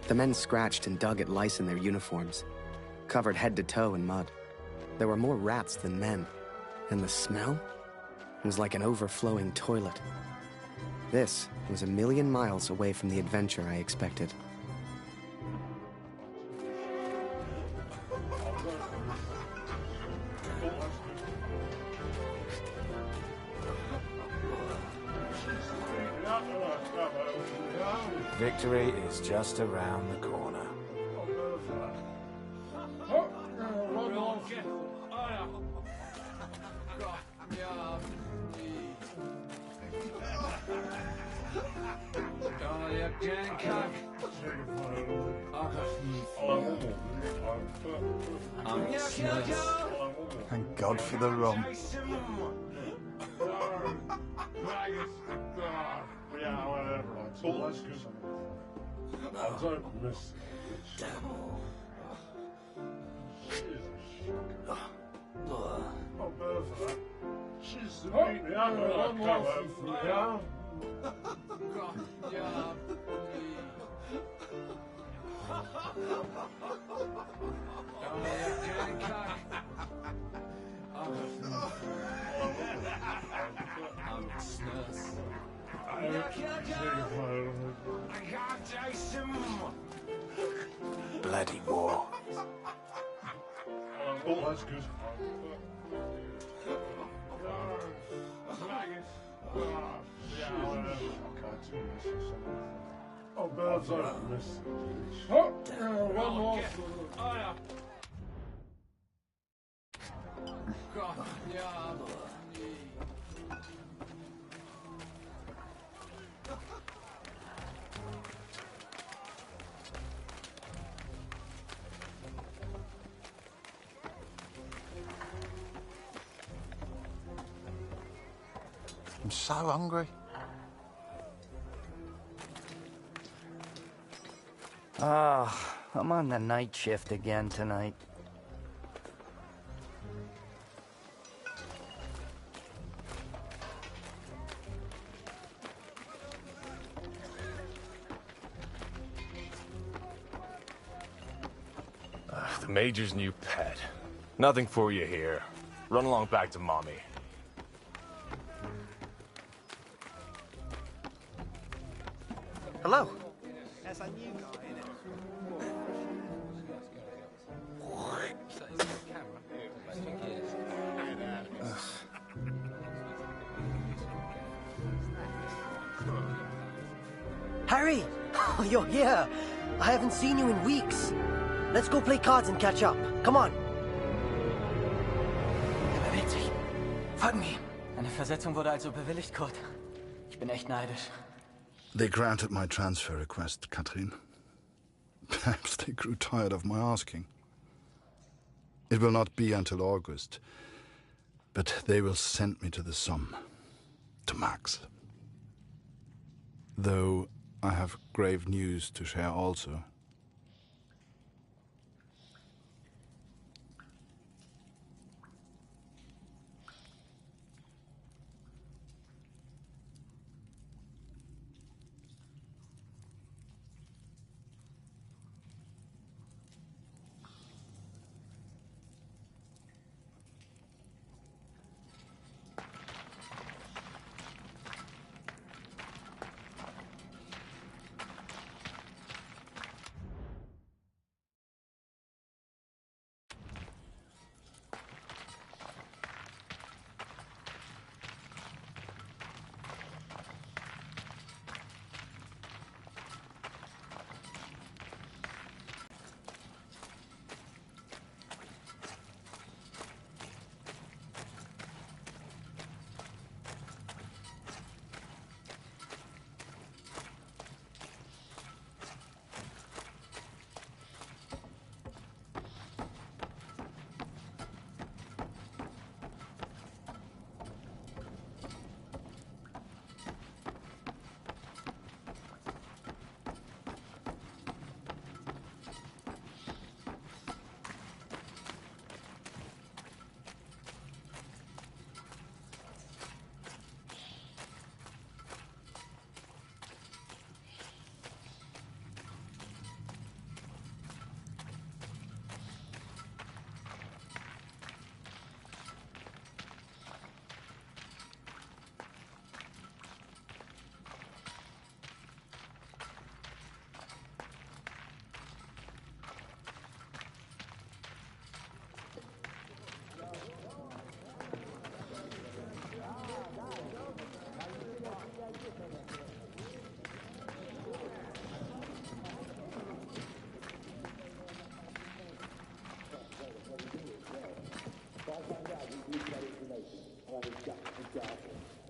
[SPEAKER 1] The men scratched and dug at lice in their uniforms, covered head to toe in mud. There were more rats than men, and the smell was like an overflowing toilet. This was a million miles away from the adventure I expected.
[SPEAKER 20] Victory is just around the corner.
[SPEAKER 16] Thank God for the rum.
[SPEAKER 20] Bloody war.
[SPEAKER 6] Oh, that's good. Oh, birds are miss. Oh, one more. Oh, yeah.
[SPEAKER 16] I'm so hungry.
[SPEAKER 4] I'm on the night shift again tonight.
[SPEAKER 20] The Major's new pet. Nothing for you here. Run along back to Mommy.
[SPEAKER 9] Hello. Harry! Oh, you're here! I haven't seen you in weeks. Let's go play cards and catch up. Come on.
[SPEAKER 5] Er bewegt sich. Folgen wir ihm. Eine Versetzung wurde also bewilligt, Kurt. Ich bin echt neidisch.
[SPEAKER 7] They granted my transfer request, Katrin. Perhaps they grew tired of my asking. It will not be until August, but they will send me to the Somme, to Max. Though I have grave news to share also.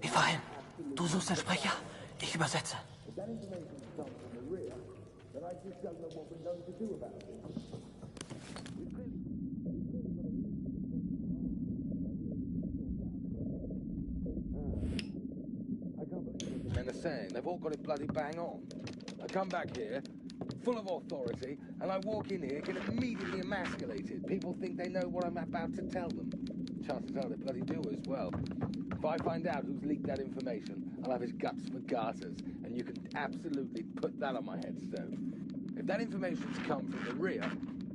[SPEAKER 5] Wie vorhin. Du suchst den Sprecher, ich übersetze.
[SPEAKER 19] Men are saying they've all got it bloody bang on. I come back here, full of authority, and I walk in here, get immediately emasculated. People think they know what I'm about to tell them. Chances are they bloody do as well. If I find out who's leaked that information, I'll have his guts for garters, and you can absolutely put that on my headstone. If that information's come from the rear,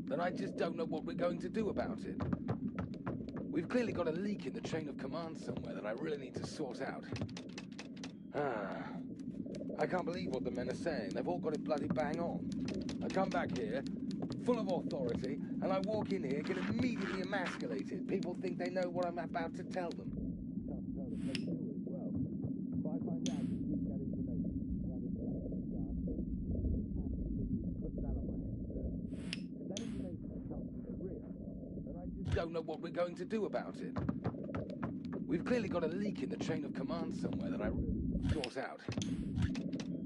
[SPEAKER 19] then I just don't know what we're going to do about it. We've clearly got a leak in the chain of command somewhere that I really need to sort out. I can't believe what the men are saying. They've all got it bloody bang on. I come back here, full of authority, and I walk in here, get immediately emasculated. People think they know what I'm about to tell them. Don't know what we're going to do about it. We've clearly got a leak in the chain of command somewhere that I really sort out.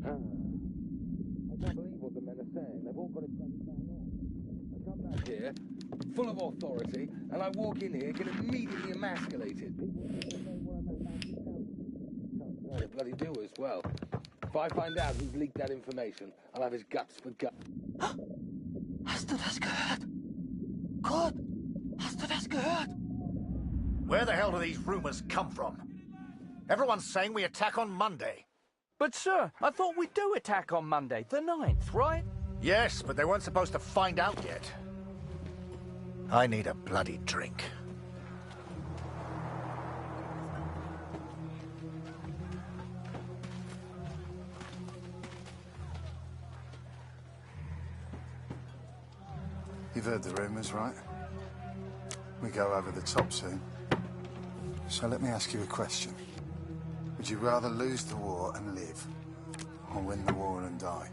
[SPEAKER 19] I can't believe what the men are saying. They've all got it bloody bang on. I come back here, full of authority, and I walk in here, get immediately emasculated. People think they know what I'm about to tell them. They bloody do as well. If I find out who's leaked that information, I'll have his guts for gut.
[SPEAKER 5] Hast du das gehört? Kurt, hast du das gehört?
[SPEAKER 10] Where the hell do these rumors come from? Everyone's saying we attack on Monday.
[SPEAKER 15] But, sir, I thought we do attack on Monday, the 9th, right?
[SPEAKER 10] Yes, but they weren't supposed to find out yet. I need a bloody drink.
[SPEAKER 16] You've heard the rumors, right? We go over the top soon. So let me ask you a question. Would you rather lose the war and live, or win the war and die?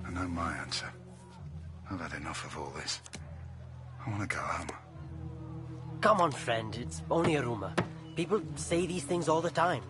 [SPEAKER 16] I know my answer. I've had enough of all this. I want to go home.
[SPEAKER 9] Come on, friend. It's only a rumor. People say these things all the time.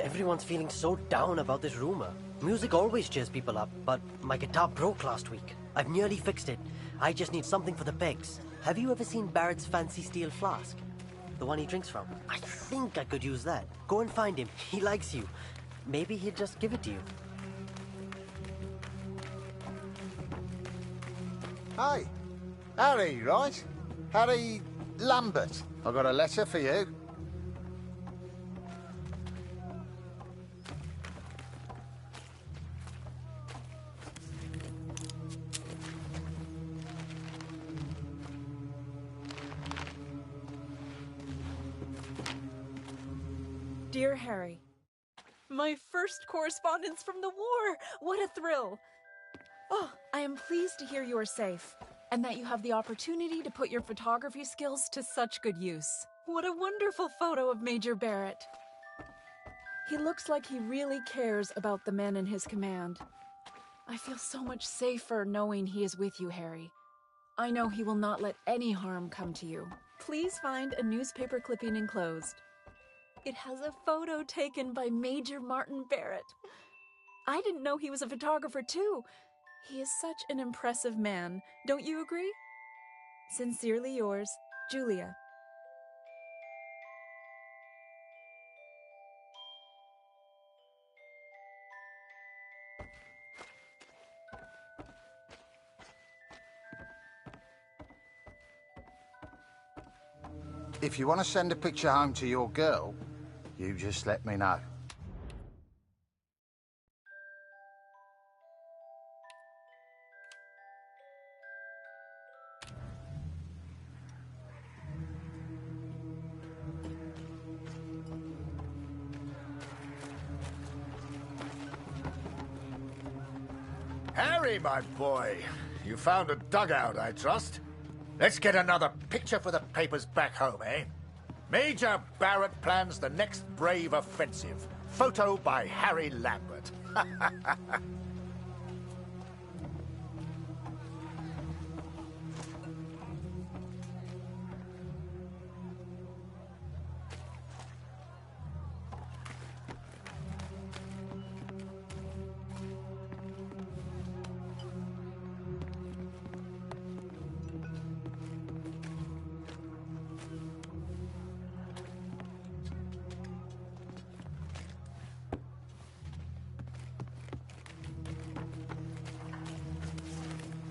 [SPEAKER 9] Everyone's feeling so down about this rumor. Music always cheers people up, but my guitar broke last week. I've nearly fixed it. I just need something for the pegs. Have you ever seen Barrett's fancy steel flask? The one he drinks from? I think I could use that. Go and find him. He likes you. Maybe he'll just give it to you.
[SPEAKER 16] Hey, Harry, right? Harry Lambert. I got a letter for you.
[SPEAKER 17] Dear Harry, my first correspondence from the war! What a thrill! Oh, I am pleased to hear you are safe, and that you have the opportunity to put your photography skills to such good use. What a wonderful photo of Major Barrett. He looks like he really cares about the men in his command. I feel so much safer knowing he is with you, Harry. I know he will not let any harm come to you. Please find a newspaper clipping enclosed. It has a photo taken by Major Martin Barrett. I didn't know he was a photographer too. He is such an impressive man. Don't you agree? Sincerely yours, Julia.
[SPEAKER 16] If you want to send a picture home to your girl, you just let me know.
[SPEAKER 10] Harry, my boy, you found a dugout, I trust. Let's get another picture for the papers back home, eh? Major Barrett plans the next brave offensive. Photo by Harry Lambert.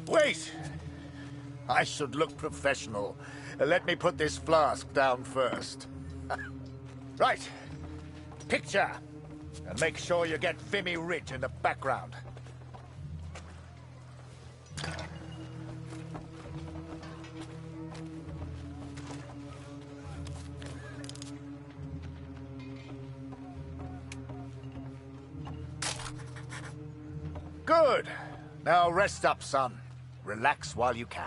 [SPEAKER 10] Wait! I should look professional. Let me put this flask down first. Right. Picture. And make sure you get Vimy Ridge in the background. Good. Now rest up, son. Relax while you can.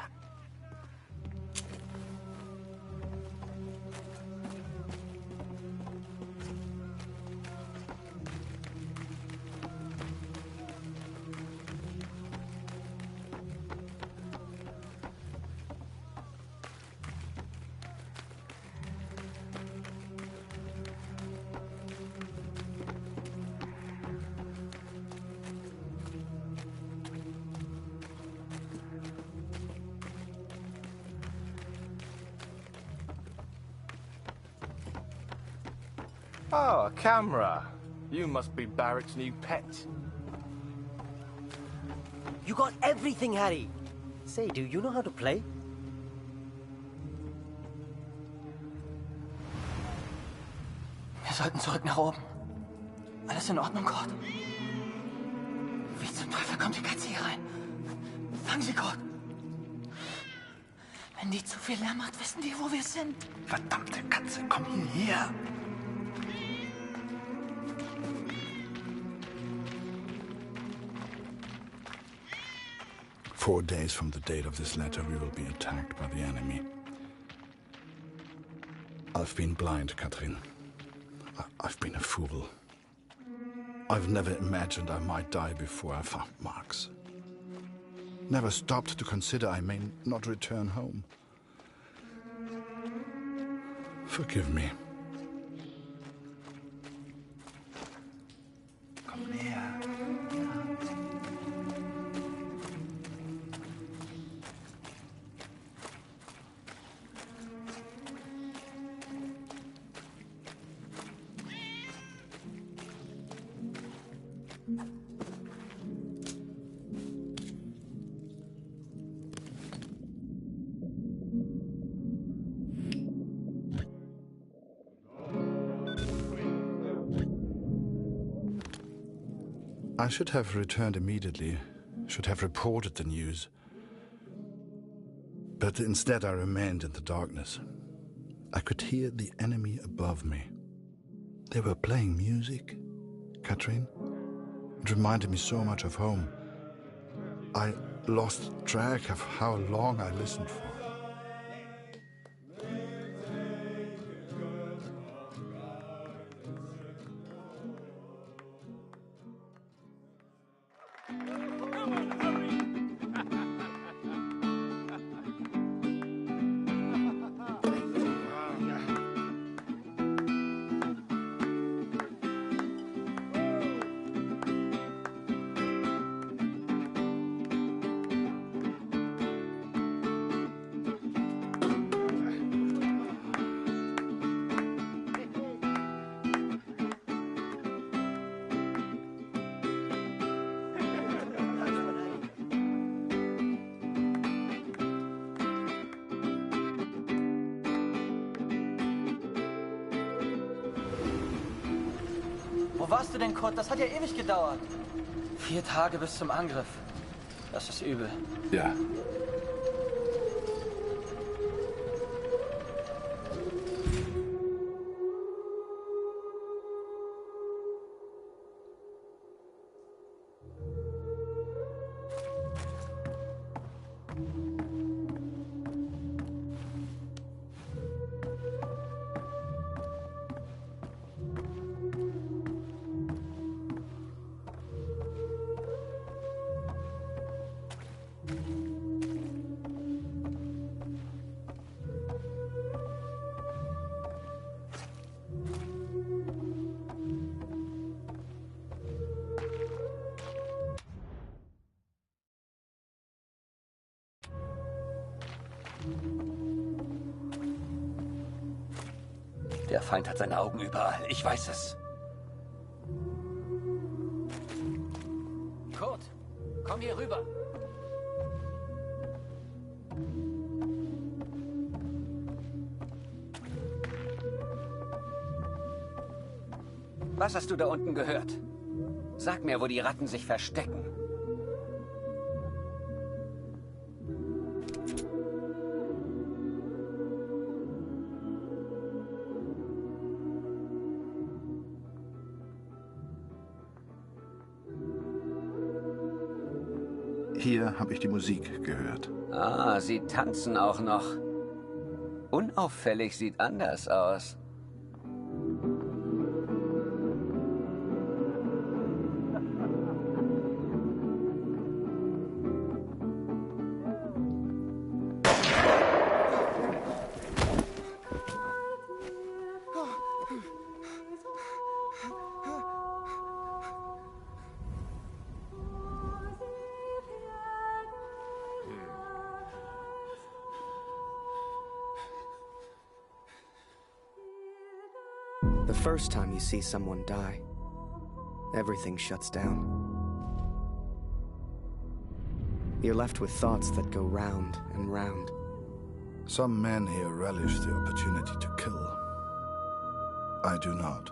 [SPEAKER 20] Oh, a camera. You must be Barrett's new pet.
[SPEAKER 9] You got everything, Harry. Say, do you know how to play?
[SPEAKER 5] Wir sollten zurück nach oben. Alles in Ordnung, Kurt? Wie zum Teufel kommt die Katze hier rein? Fangen Sie, Kurt! Wenn die zu viel Lärm macht, wissen die, wo wir sind.
[SPEAKER 10] Verdammte Katze, komm hierher!
[SPEAKER 7] 4 days from the date of this letter, we will be attacked by the enemy. I've been blind, Katrin. I've been a fool. I've never imagined I might die before I found Max. Never stopped to consider I may not return home. Forgive me.
[SPEAKER 10] Komm näher.
[SPEAKER 7] I should have returned immediately, should have reported the news. But instead I remained in the darkness. I could hear the enemy above me. They were playing music, Katrin. It reminded me so much of home. I lost track of how long I listened for.
[SPEAKER 9] Wo warst du denn, Kurt? Das hat ja ewig gedauert. 4 Tage bis zum Angriff. Das ist übel.
[SPEAKER 7] Ja.
[SPEAKER 12] Der Feind hat seine Augen überall. Ich weiß es.
[SPEAKER 5] Kurt, komm hier rüber.
[SPEAKER 12] Was hast du da unten gehört? Sag mir, wo die Ratten sich verstecken.
[SPEAKER 7] Hier habe ich die Musik gehört.
[SPEAKER 12] Ah, sie tanzen auch noch. Unauffällig sieht anders aus.
[SPEAKER 1] The first time you see someone die, everything shuts down. You're left with thoughts that go round and round.
[SPEAKER 7] Some men here relish the opportunity to kill. I do not.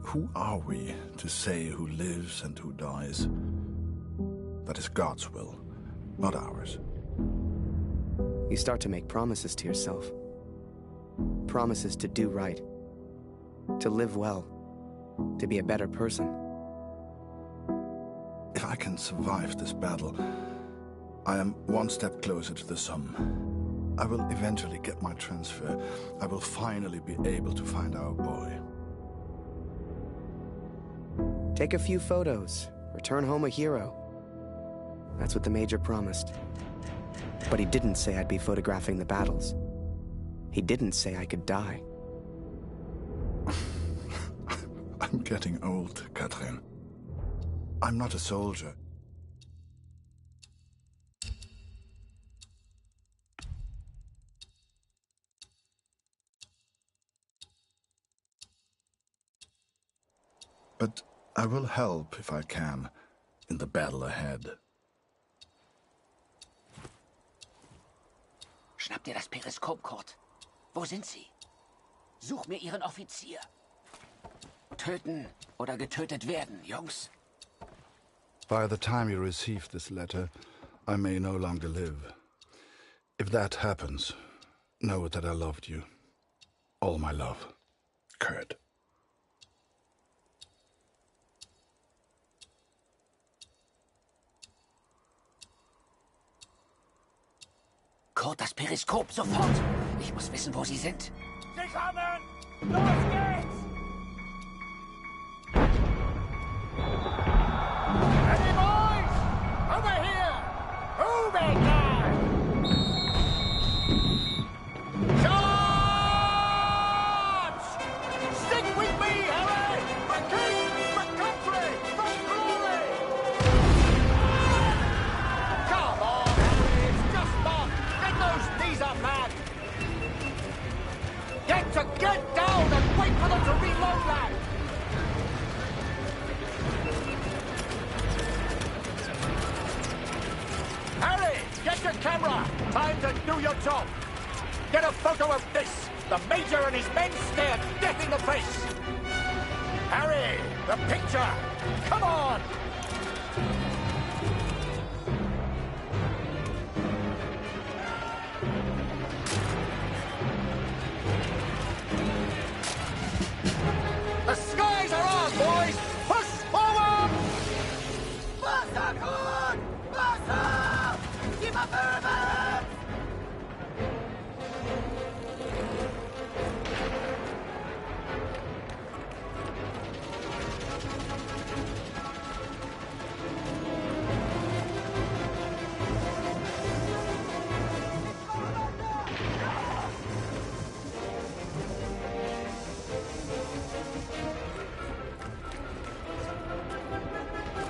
[SPEAKER 7] Who are we to say who lives and who dies? That is God's will, not ours.
[SPEAKER 1] You start to make promises to yourself. Promises to do right. To live well. To be a better person.
[SPEAKER 7] If I can survive this battle, I am one step closer to the Somme. I will eventually get my transfer. I will finally be able to find our boy.
[SPEAKER 1] Take a few photos. Return home a hero. That's what the Major promised. But he didn't say I'd be photographing the battles. He didn't say I could die.
[SPEAKER 7] I'm getting old, Catherine. I'm not a soldier. But I will help if I can in the battle ahead.
[SPEAKER 12] Schnapp dir das Periskop, Kurt. Wo sind sie? Such mir ihren Offizier. Töten oder getötet werden, Jungs.
[SPEAKER 7] By the time you receive this letter, I may no longer live. If that happens, know that I loved you. All my love. Kurt.
[SPEAKER 12] Kurt, das Periskop, sofort! Ich muss wissen, wo sie sind.
[SPEAKER 13] Sie kommen! Los geht's! Ready, boys! Over here! Move it now! Charge! Stick with me, Harry! For king, for country, for glory! Come on, Harry, it's just fun! Get those knees up, man! Get down and wait for them to reload, lad! Harry, get your camera! Time to do your job! Get a photo of this! The Major and his men stare death in the face! Harry, the picture! Come on! The skies are ours, boys! Push forward!
[SPEAKER 5] Wasser, Kurt! Wasser! Gib mal Böbel!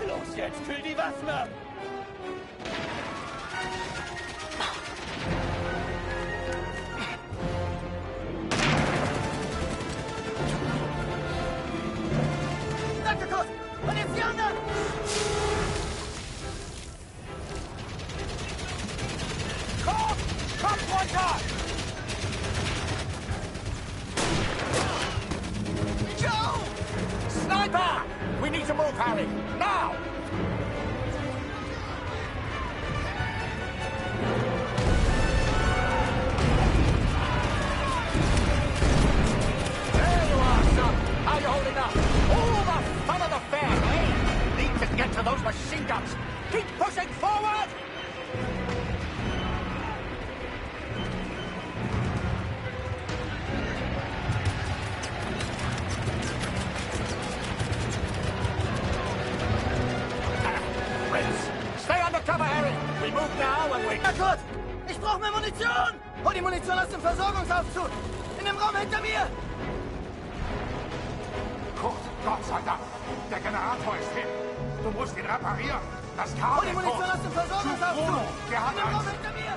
[SPEAKER 13] Los jetzt, kühl die Waffen ab!
[SPEAKER 5] Danke, Kurt! Und jetzt die anderen!
[SPEAKER 13] Kurt! Kopf runter!
[SPEAKER 5] Joe!
[SPEAKER 13] Sniper! We need to move, Harry! Now! There you are, son! How you holding up? All the fun of the fair, eh? Need to get to those machine guns! Keep pushing forward! Stay under cover, Harry! We move now and we...
[SPEAKER 5] Ja, Kurt! Ich brauche mehr Munition! Hol die Munition aus dem Versorgungsaufzug! In dem Raum hinter mir!
[SPEAKER 6] Kurt, Gott sei Dank. Der Generator ist hin. Du musst ihn reparieren. Das
[SPEAKER 5] Hol
[SPEAKER 6] Kabel,
[SPEAKER 5] die Munition
[SPEAKER 6] Kurt.
[SPEAKER 5] aus dem Versorgungsaufzug!
[SPEAKER 6] Bruno, der hat
[SPEAKER 5] In dem Raum
[SPEAKER 6] eins.
[SPEAKER 5] hinter mir!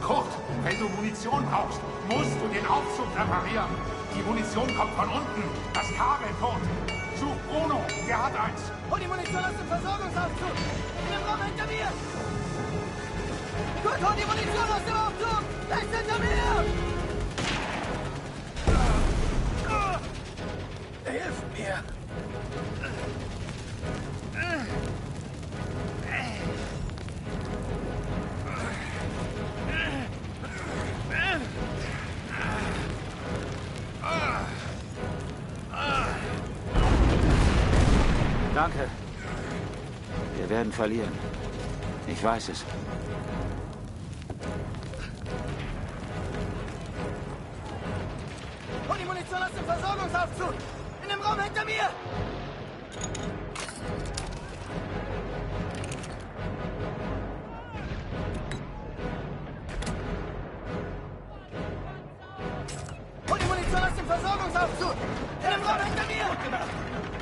[SPEAKER 6] Kurt, wenn du Munition brauchst, musst du den Aufzug reparieren. Die Munition kommt von unten. Das Kabel, Kurt. Such Bruno, der hat eins.
[SPEAKER 5] Hol die Munition aus dem Versorgungsaufzug! In dem Raum hinter mir! Kurt, hol die Munition aus dem Aufzug! Rechts hinter mir!
[SPEAKER 3] Danke. Wir werden verlieren. Ich weiß es.
[SPEAKER 5] Hol die Munition aus dem Versorgungsaufzug! In dem Raum hinter mir! Hol die Munition aus dem Versorgungsaufzug! In dem Raum hinter mir! Gut gemacht!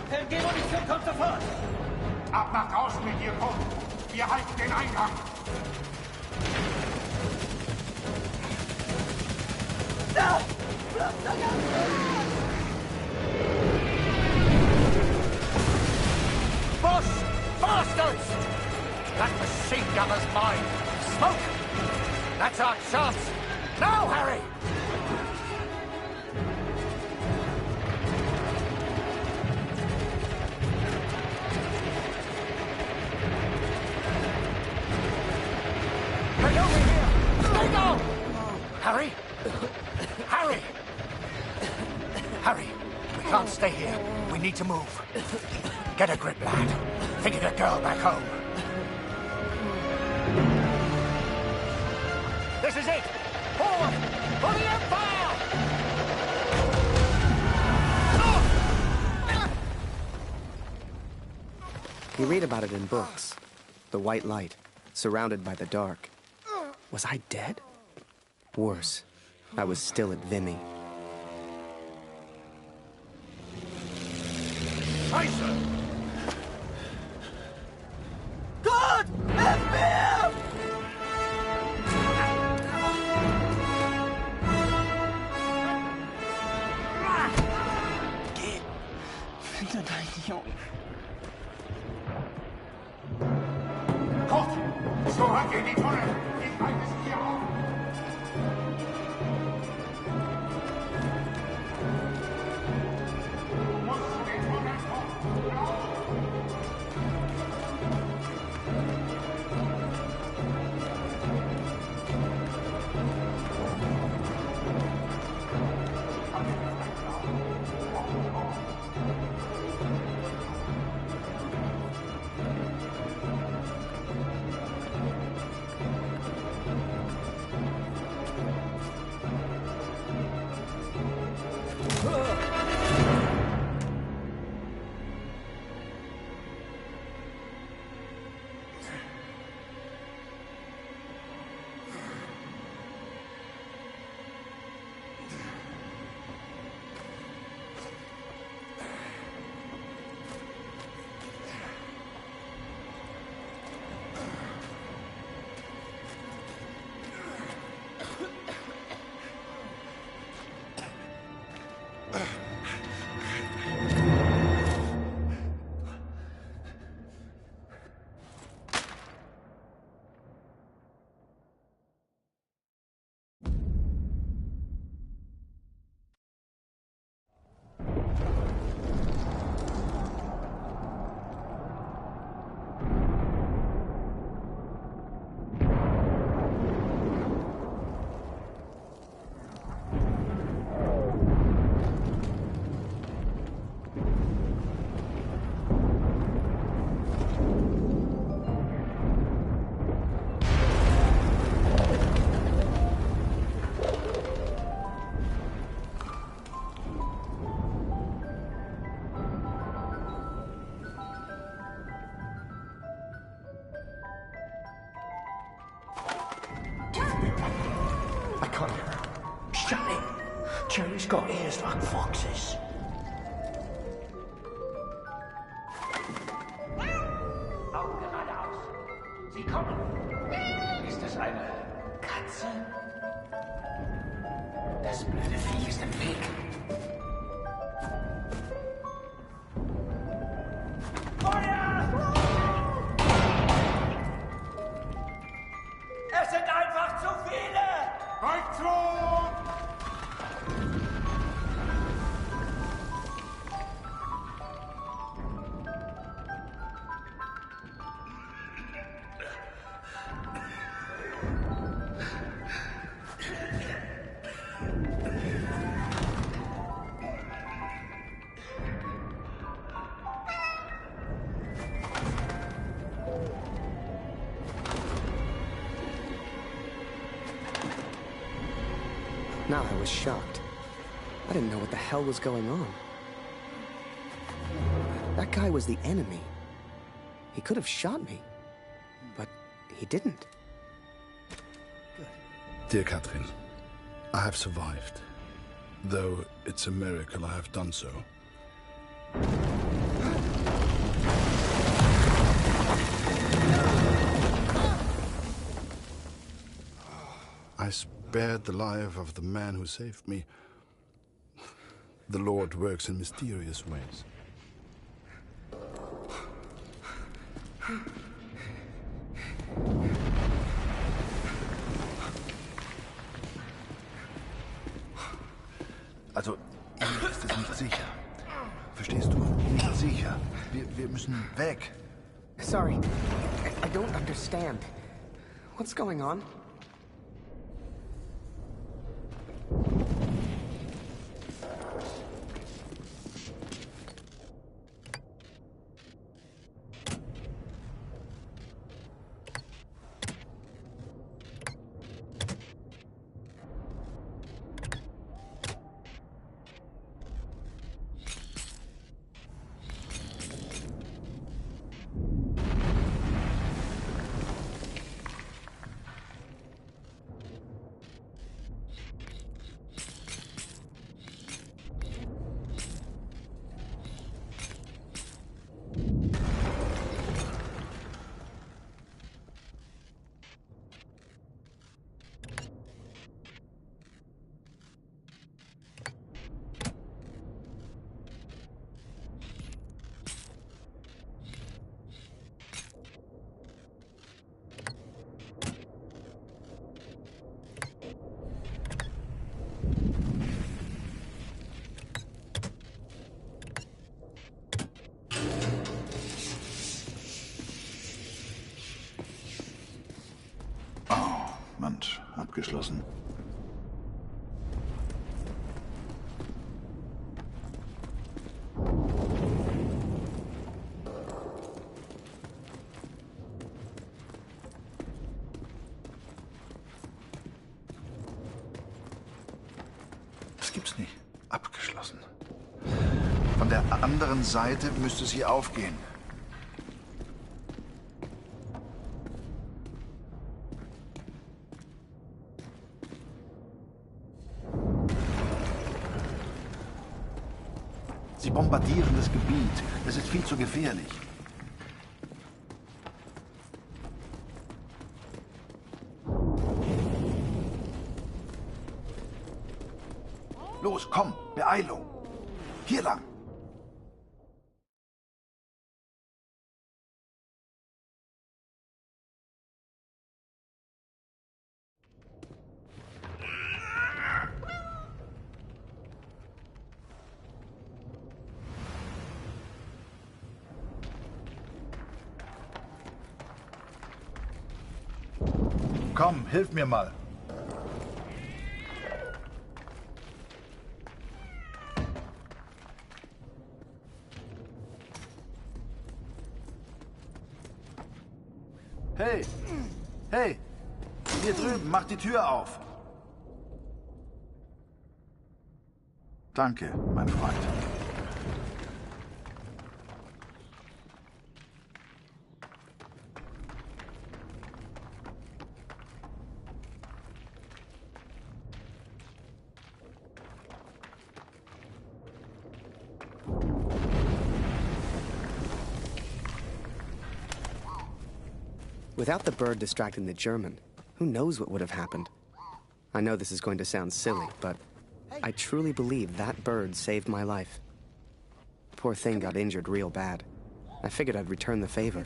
[SPEAKER 5] LG-Munition kommt sofort!
[SPEAKER 6] Ab nach draußen mit dir, Kurt. Wir halten den Eingang.
[SPEAKER 5] Da!
[SPEAKER 13] Boss! Bastards! That machine gunner's mine! Smoke! That's our chance! Now, Harry! Get over here! Stay down! Harry? Harry! Harry, we can't stay here. We need to move. Get a grip, lad. Think of the girl back home. This is it! Forward! For the Empire!
[SPEAKER 1] You read about it in books. The white light, surrounded by the dark. Was I dead? Worse, I was still at Vimy.
[SPEAKER 13] Scheiße!
[SPEAKER 5] Gott! FBI! Geh! Finde deinen Jungen.
[SPEAKER 6] Kurt! Zurück in die Tunnel! Ich halte es hier auf! Du musst zu den Tunneln kommen! Raus!
[SPEAKER 13] I can't hear her. Shut it! Jerry's got ears like foxes.
[SPEAKER 4] Augen geradeaus. Sie kommen. Ist es eine Katze? Das blöde Vieh ist im Weg.
[SPEAKER 5] Es sind einfach zu viele!
[SPEAKER 6] Rückzug!
[SPEAKER 1] Now I was shocked. I didn't know what the hell was going on. That guy was the enemy. He could have shot me, but he didn't.
[SPEAKER 7] Dear Catherine, I have survived. Though it's a miracle I have done so. I spared the life of the man who saved me. The Lord works in mysterious ways.
[SPEAKER 16] Also, eigentlich ist es nicht sicher. Verstehst du? Nicht sicher. Wir müssen weg.
[SPEAKER 1] Sorry, I don't understand. What's going on?
[SPEAKER 16] Mensch, abgeschlossen. Das gibt's nicht. Abgeschlossen. Von der anderen Seite müsste sie aufgehen. Sie bombardieren das Gebiet. Es ist viel zu gefährlich. Los, komm, Beeilung. Hier lang. Komm, hilf mir mal. Hey! Hey! Hier drüben, mach die Tür auf! Danke, mein Freund.
[SPEAKER 1] Without the bird distracting the German, who knows what would have happened? I know this is going to sound silly, but I truly believe that bird saved my life. Poor thing got injured real bad. I figured I'd return the favor.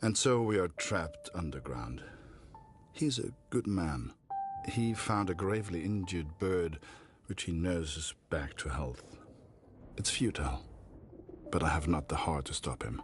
[SPEAKER 7] And so we are trapped underground. He's a good man. He found a gravely injured bird, which he nurses back to health. It's futile, but I have not the heart to stop him.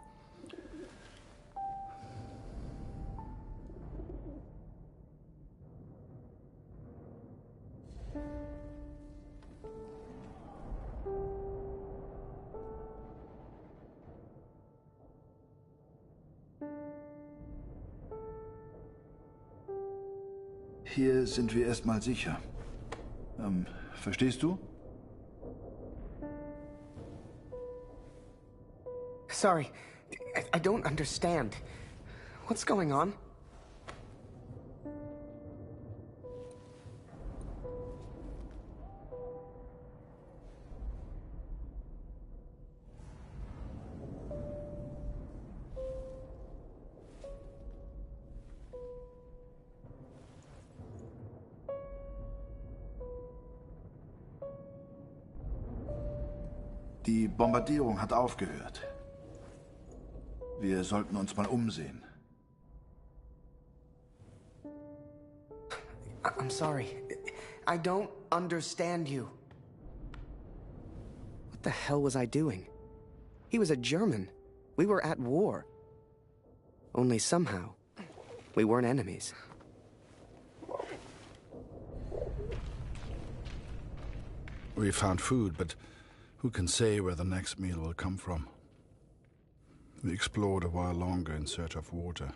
[SPEAKER 7] Hier sind wir erstmal sicher. Verstehst du?
[SPEAKER 1] Sorry, I don't understand. What's going on?
[SPEAKER 7] Die Bombardierung hat aufgehört. Wir sollten uns mal umsehen.
[SPEAKER 1] I'm sorry. I don't understand you. What the hell was I doing? He was a German. We were at war. Only somehow, we weren't enemies.
[SPEAKER 7] We found food, but who can say where the next meal will come from? We explored a while longer in search of water.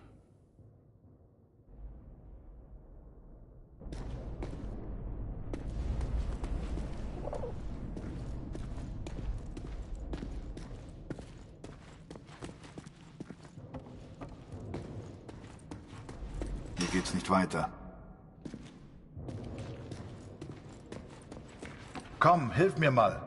[SPEAKER 7] Hier geht's nicht weiter. Komm, hilf mir mal.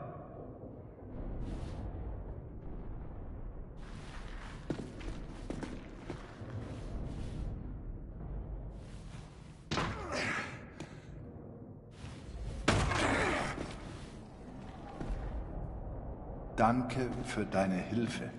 [SPEAKER 7] Danke für deine Hilfe.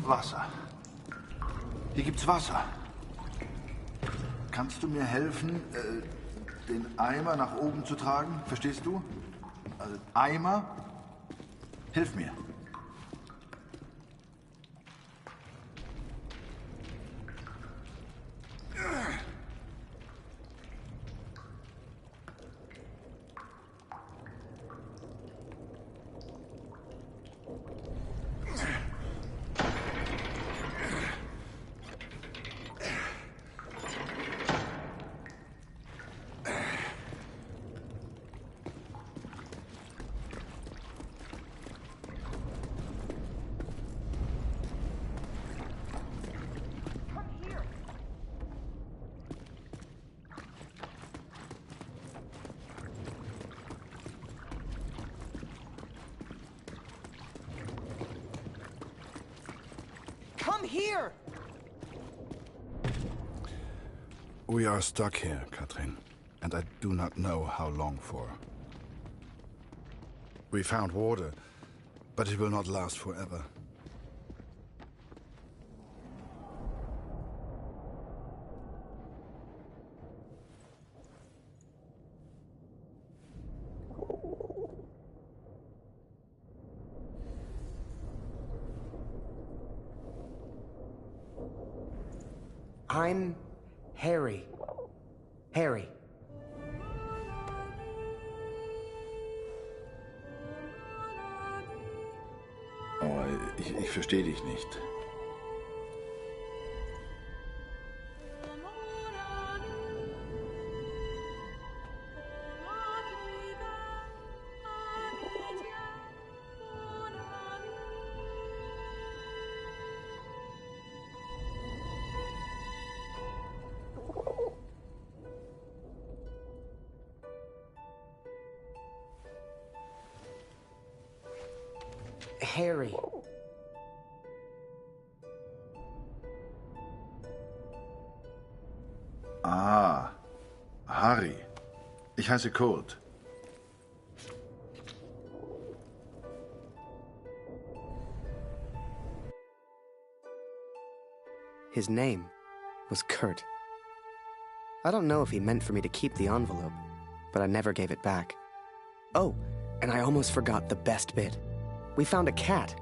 [SPEAKER 7] Wasser. Hier gibt's Wasser. Kannst du mir helfen, den Eimer nach oben zu tragen? Verstehst du? Also Eimer? Hilf mir.
[SPEAKER 1] Come here!
[SPEAKER 7] We are stuck here, Katrin, and I do not know how long for. We found water, but it will not last forever.
[SPEAKER 1] I'm Harry. Harry.
[SPEAKER 7] Oh, ich verstehe dich nicht.
[SPEAKER 1] Harry.
[SPEAKER 7] Ah, Harry. Ich heiße Kurt.
[SPEAKER 1] His name was Kurt. I don't know if he meant for me to keep the envelope, but I never gave it back. Oh, and I almost forgot the best bit. We found a cat.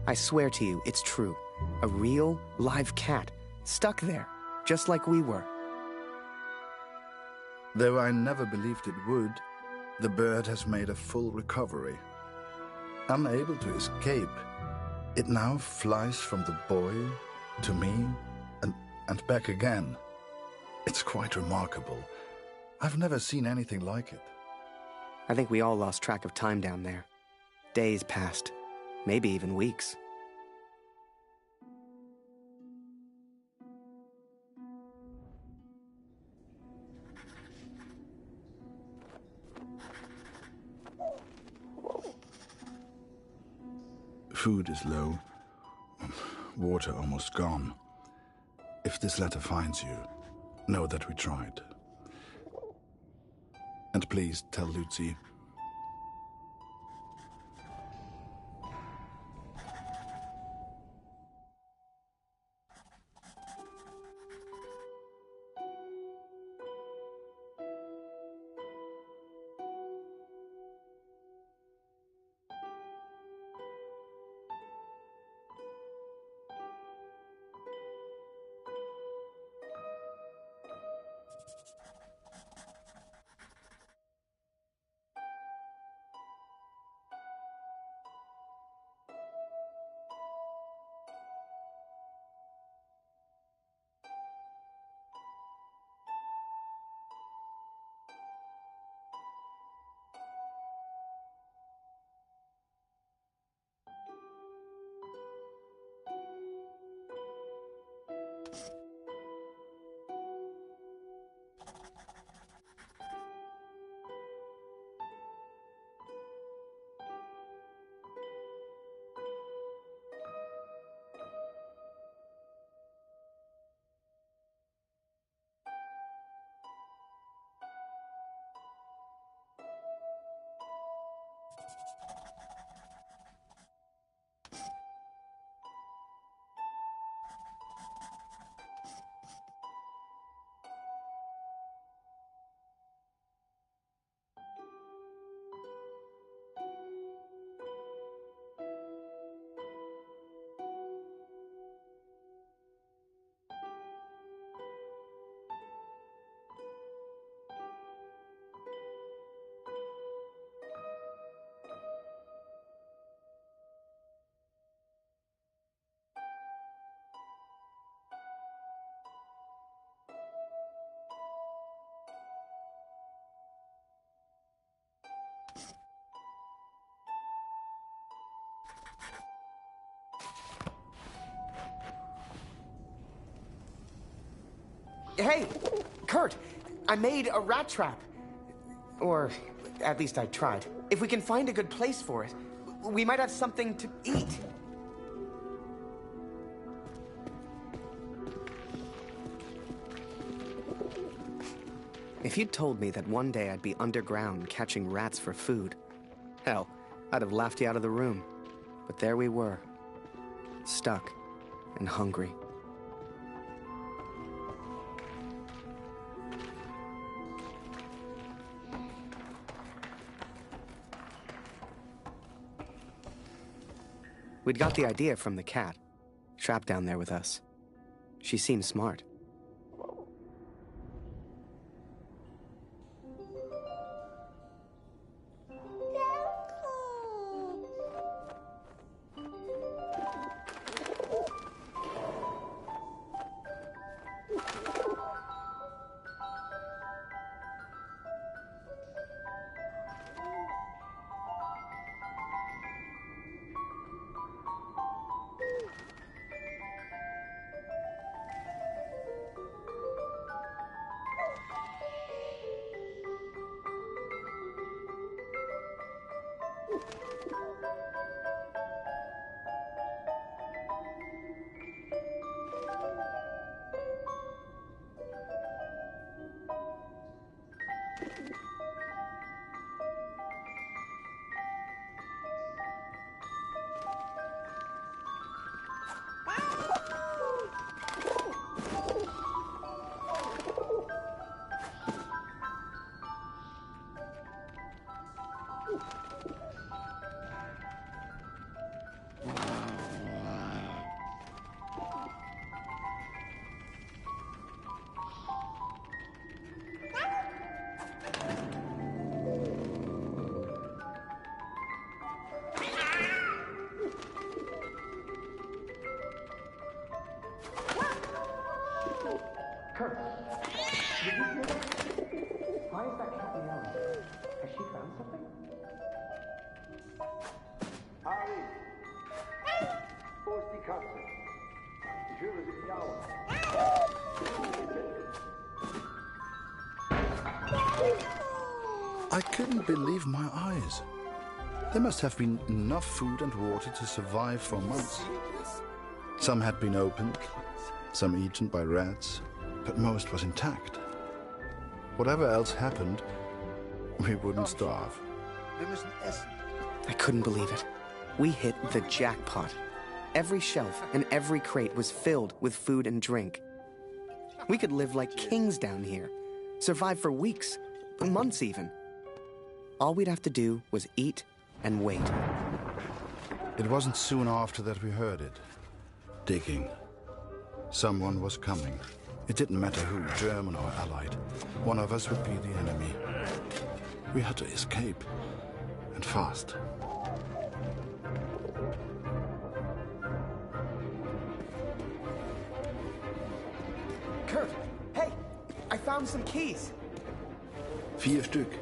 [SPEAKER 1] I swear to you, it's true. A real, live cat, stuck there, just like we were.
[SPEAKER 7] Though I never believed it would, the bird has made a full recovery. Unable to escape, it now flies from the boy to me and back again. It's quite remarkable. I've never seen anything like it.
[SPEAKER 1] I think we all lost track of time down there. Days passed, maybe even weeks.
[SPEAKER 7] Food is low, water almost gone. If this letter finds you, know that we tried. And please tell Lucy.
[SPEAKER 1] Hey, Kurt, I made a rat trap. Or, at least I tried. If we can find a good place for it, we might have something to eat. If you'd told me that one day I'd be underground catching rats for food, hell, I'd have laughed you out of the room. But there we were, stuck and hungry. We'd got the idea from the cat, trapped down there with us. She seemed smart.
[SPEAKER 19] Why is that cat meowing? Has she found something? Harry! Wo ist die Katze? Ich höre sie miauen.
[SPEAKER 7] I couldn't believe my eyes. There must have been enough food and water to survive for months. Some had been opened, some eaten by rats, but most was intact. Whatever else happened, we wouldn't starve.
[SPEAKER 1] I couldn't believe it. We hit the jackpot. Every shelf and every crate was filled with food and drink. We could live like kings down here, survive for weeks, months even. All we'd have to do was eat and wait.
[SPEAKER 7] It wasn't soon after that we heard it. Digging. Someone was coming. It didn't matter who, German or Allied. One of us would be the enemy. We had to escape. And fast.
[SPEAKER 1] Kurt, hey! I found some keys.
[SPEAKER 3] 4 Stück.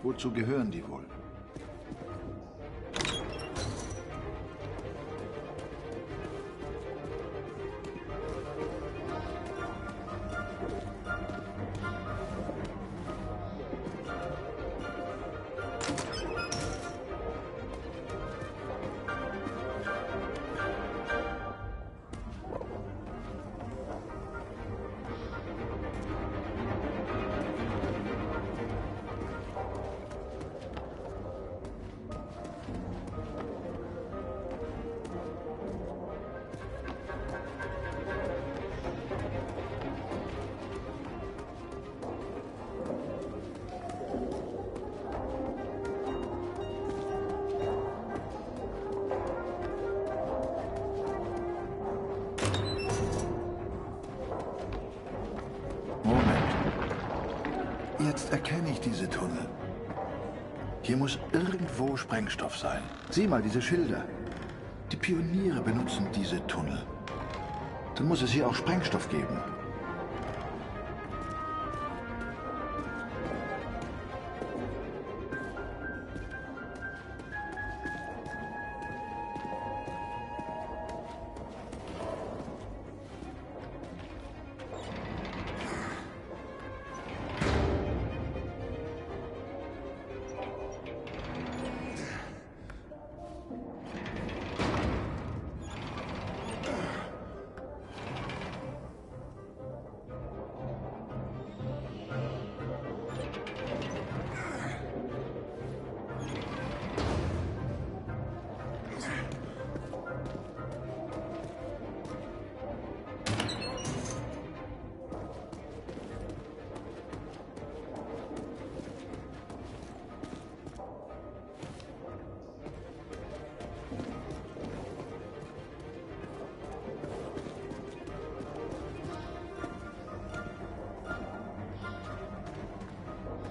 [SPEAKER 3] Wozu gehören die wohl? Jetzt erkenne ich diese Tunnel. Hier muss irgendwo Sprengstoff sein. Sieh mal diese Schilder. Die Pioniere benutzen diese Tunnel. Dann muss es hier auch Sprengstoff geben.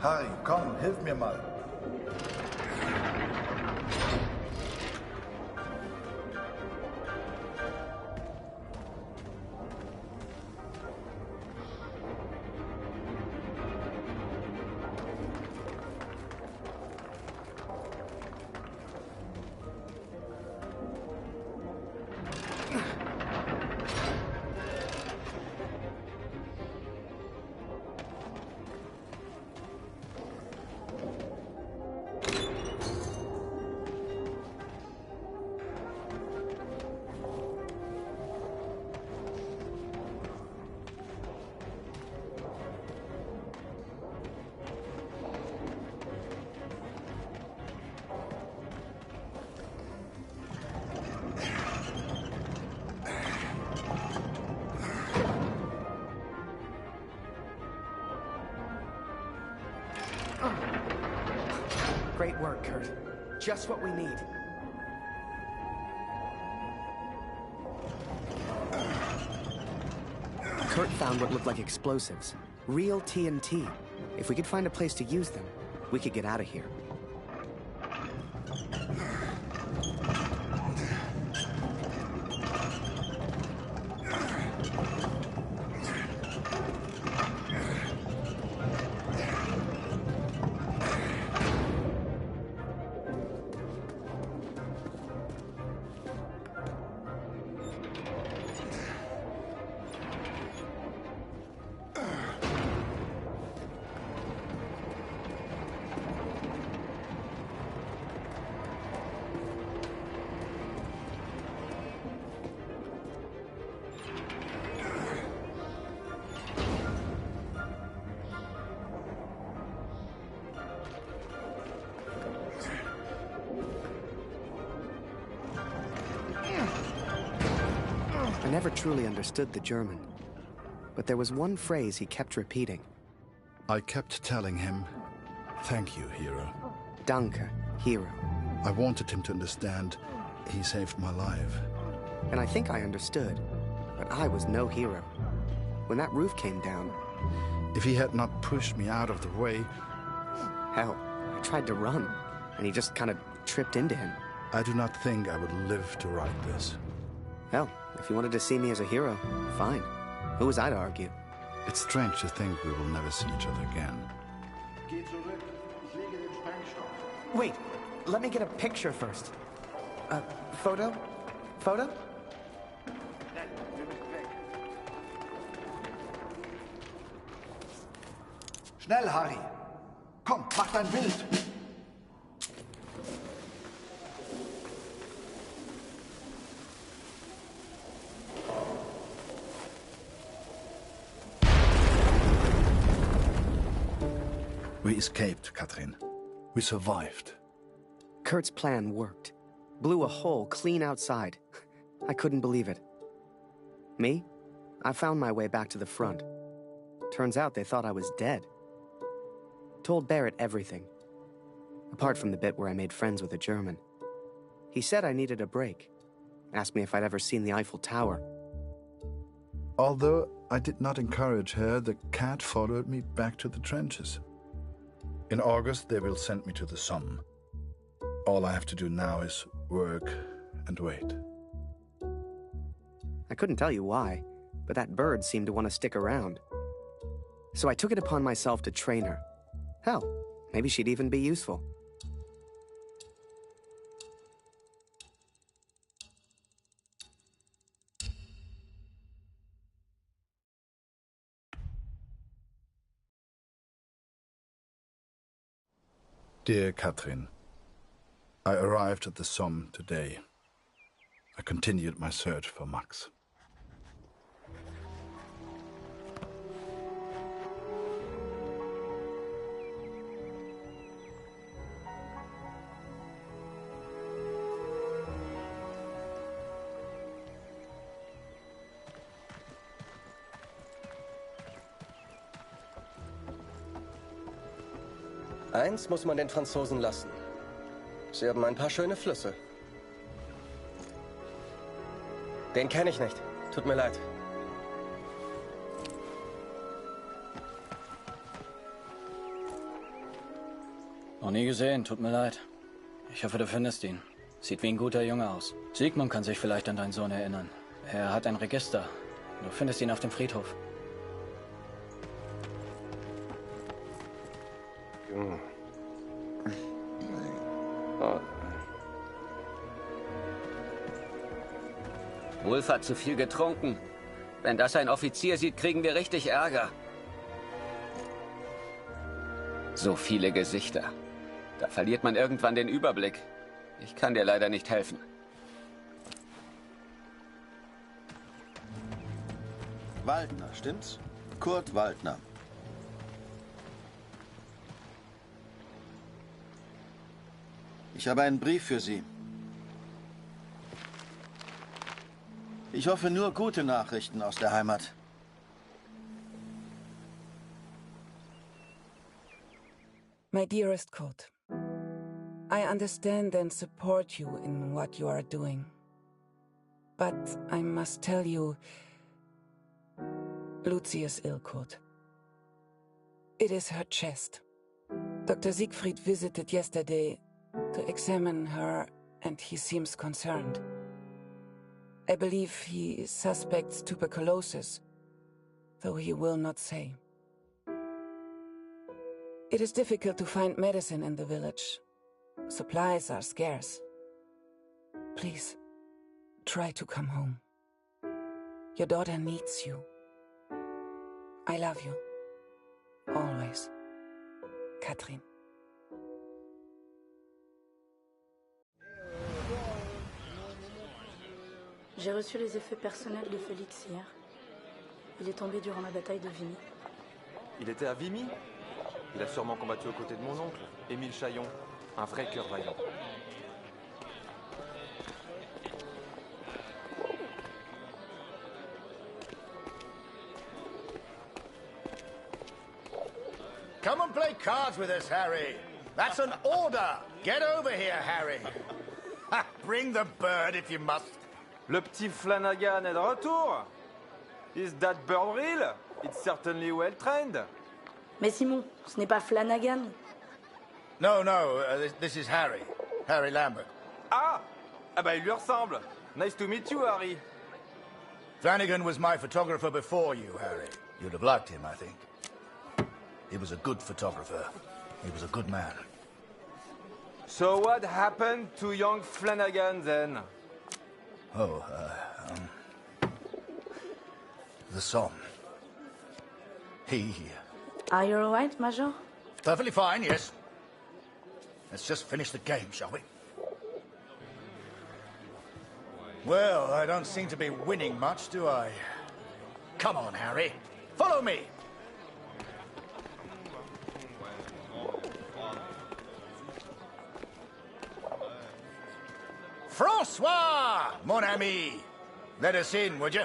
[SPEAKER 3] Harry, komm, hilf mir mal.
[SPEAKER 1] Great work, Kurt. Just what we need. Kurt found what looked like explosives. Real TNT. If we could find a place to use them, we could get out of here. I never truly understood the German, but there was one phrase he kept repeating.
[SPEAKER 7] I kept telling him, "Thank you, hero."
[SPEAKER 1] Danke, hero.
[SPEAKER 7] I wanted him to understand he saved my life.
[SPEAKER 1] And I think I understood, but I was no hero. When that roof came down...
[SPEAKER 7] If he had not pushed me out of the way...
[SPEAKER 1] Hell, I tried to run, and he just kind of tripped into him.
[SPEAKER 7] I do not think I would live to write this.
[SPEAKER 1] Hell, if you wanted to see me as a hero, fine. Who was I to argue?
[SPEAKER 7] It's strange to think we will never see each other again.
[SPEAKER 21] Wait, let me get a picture first. Photo? Photo?
[SPEAKER 10] Schnell, Harry! Komm, mach dein Bild!
[SPEAKER 7] We escaped, Katrin. We survived.
[SPEAKER 1] Kurt's plan worked. Blew a hole clean outside. I couldn't believe it. Me? I found my way back to the front. Turns out they thought I was dead. Told Barrett everything. Apart from the bit where I made friends with a German. He said I needed a break. Asked me if I'd ever seen the Eiffel Tower.
[SPEAKER 7] Although I did not encourage her, the cat followed me back to the trenches. In August, they will send me to the Somme. All I have to do now is work and wait.
[SPEAKER 1] I couldn't tell you why, but that bird seemed to want to stick around. So I took it upon myself to train her. Hell, maybe she'd even be useful.
[SPEAKER 7] Dear Katrin, I arrived at the Somme today. I continued my search for Max.
[SPEAKER 9] Eins muss man den Franzosen lassen. Sie haben ein paar schöne Flüsse. Den kenne ich nicht. Tut mir leid.
[SPEAKER 5] Noch nie gesehen, tut mir leid. Ich hoffe, du findest ihn. Sieht wie ein guter Junge aus. Sigmund kann sich vielleicht an deinen Sohn erinnern. Er hat ein Register. Du findest ihn auf dem Friedhof.
[SPEAKER 12] Wolf hat zu viel getrunken. Wenn das ein Offizier sieht, kriegen wir richtig Ärger. So viele Gesichter. Da verliert man irgendwann den Überblick. Ich kann dir leider nicht helfen.
[SPEAKER 3] Waldner, stimmt's? Kurt Waldner. Ich habe einen Brief für Sie. Ich hoffe nur gute Nachrichten aus der Heimat.
[SPEAKER 18] My dearest Kurt, I understand and support you in what you are doing. But I must tell you, Lucy is ill, Kurt. It is her chest. Dr. Siegfried visited yesterday to examine her, and he seems concerned. I believe he suspects tuberculosis, though he will not say. It is difficult to find medicine in the village. Supplies are scarce. Please, try to come home. Your daughter needs you. I love you. Always. Katrin.
[SPEAKER 22] J'ai reçu les effets personnels de Félix hier. Il est tombé durant la bataille de Vimy.
[SPEAKER 23] Il était à Vimy? Il a sûrement combattu aux côtés de mon oncle, Émile Chaillon, un vrai cœur vaillant.
[SPEAKER 10] Come and play cards with us, Harry. That's an order. Get over here, Harry. Ha, bring the bird if you must.
[SPEAKER 23] Le petit Flanagan est de retour. Is that bird real? It's certainly well trained.
[SPEAKER 22] Mais Simon, ce n'est pas Flanagan.
[SPEAKER 10] No, this is Harry. Harry Lambert.
[SPEAKER 23] Ah! Ah bah il lui ressemble. Nice to meet you, Harry.
[SPEAKER 10] Flanagan was my photographer before you, Harry. You'd have liked him, I think. He was a good photographer. He was a good man.
[SPEAKER 23] So what happened to young Flanagan then?
[SPEAKER 10] Oh, the Somme. He...
[SPEAKER 22] Are you alright, Major?
[SPEAKER 10] Perfectly fine, yes. Let's just finish the game, shall we? Well, I don't seem to be winning much, do I? Come on, Harry. Follow me. François, mon ami. Let us in, would you?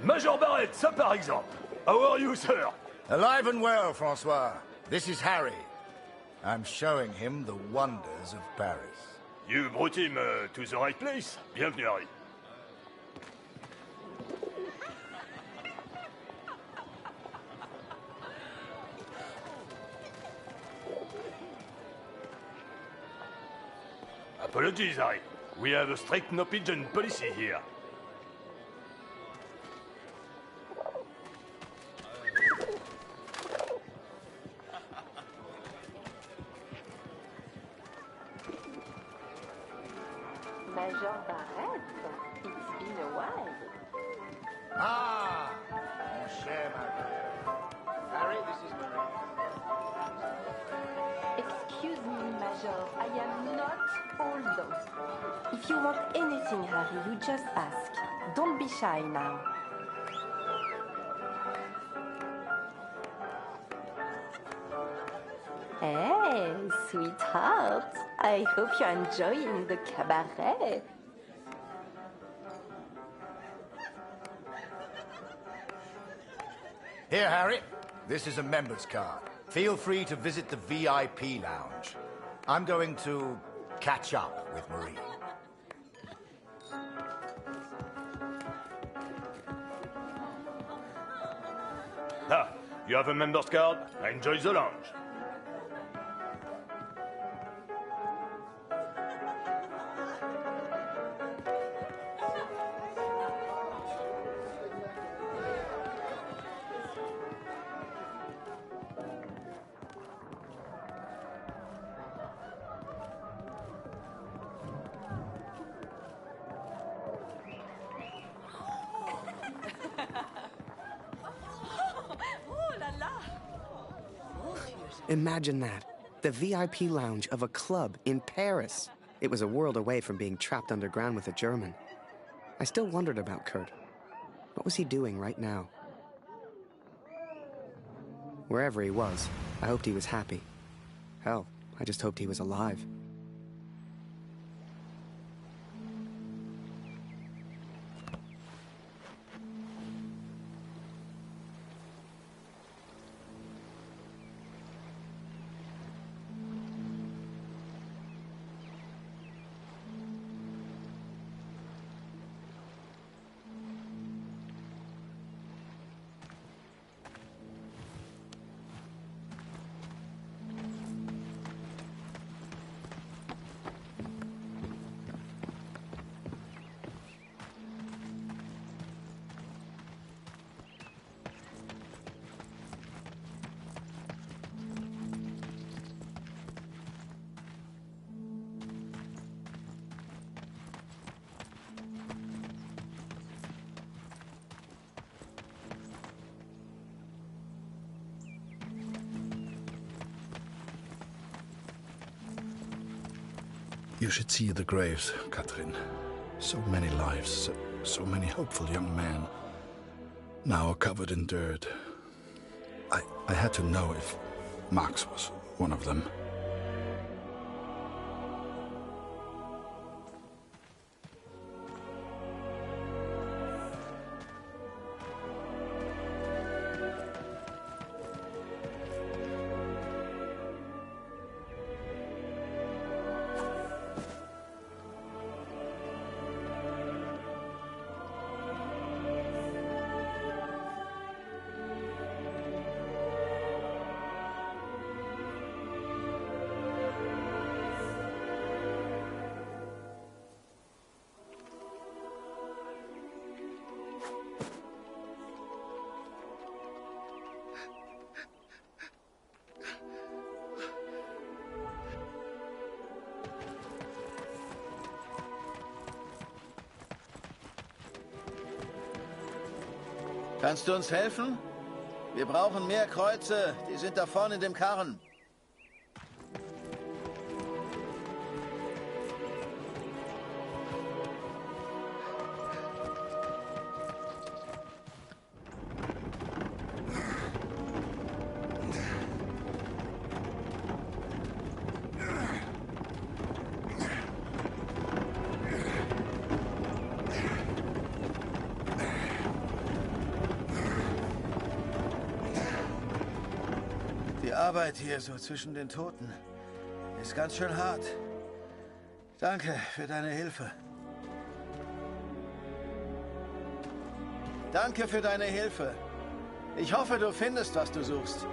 [SPEAKER 2] Major Barrett, ça par exemple. How are you, sir?
[SPEAKER 10] Alive and well, François. This is Harry. I'm showing him the wonders of Paris.
[SPEAKER 2] You brought him to the right place. Bienvenue, Harry. Apologies, Harry. We have a strict no-pigeon policy here.
[SPEAKER 11] Major Barrett, it's been a while.
[SPEAKER 10] Ah, mon cher Marie. Harry, this is Marie.
[SPEAKER 11] Excuse me, Major, I am not old. If you want anything, Harry, you just ask. Don't be shy now. Hey, sweetheart. I hope you're enjoying the cabaret.
[SPEAKER 10] Here, Harry. This is a member's card. Feel free to visit the VIP lounge. I'm going to catch up with Marie.
[SPEAKER 2] Ah, you have a member's card? Enjoy the lounge.
[SPEAKER 1] Imagine that. The VIP lounge of a club in Paris. It was a world away from being trapped underground with a German. I still wondered about Kurt. What was he doing right now? Wherever he was, I hoped he was happy. Hell, I just hoped he was alive.
[SPEAKER 7] You should see the graves, Catherine. So many lives, so many hopeful young men, now covered in dirt. I had to know if Max was one of them.
[SPEAKER 3] Kannst du uns helfen? Wir brauchen mehr Kreuze. Die sind da vorne in dem Karren. Die Arbeit hier so zwischen den Toten ist ganz schön hart. Danke für deine Hilfe. Danke für deine Hilfe. Ich hoffe, du findest, was du suchst.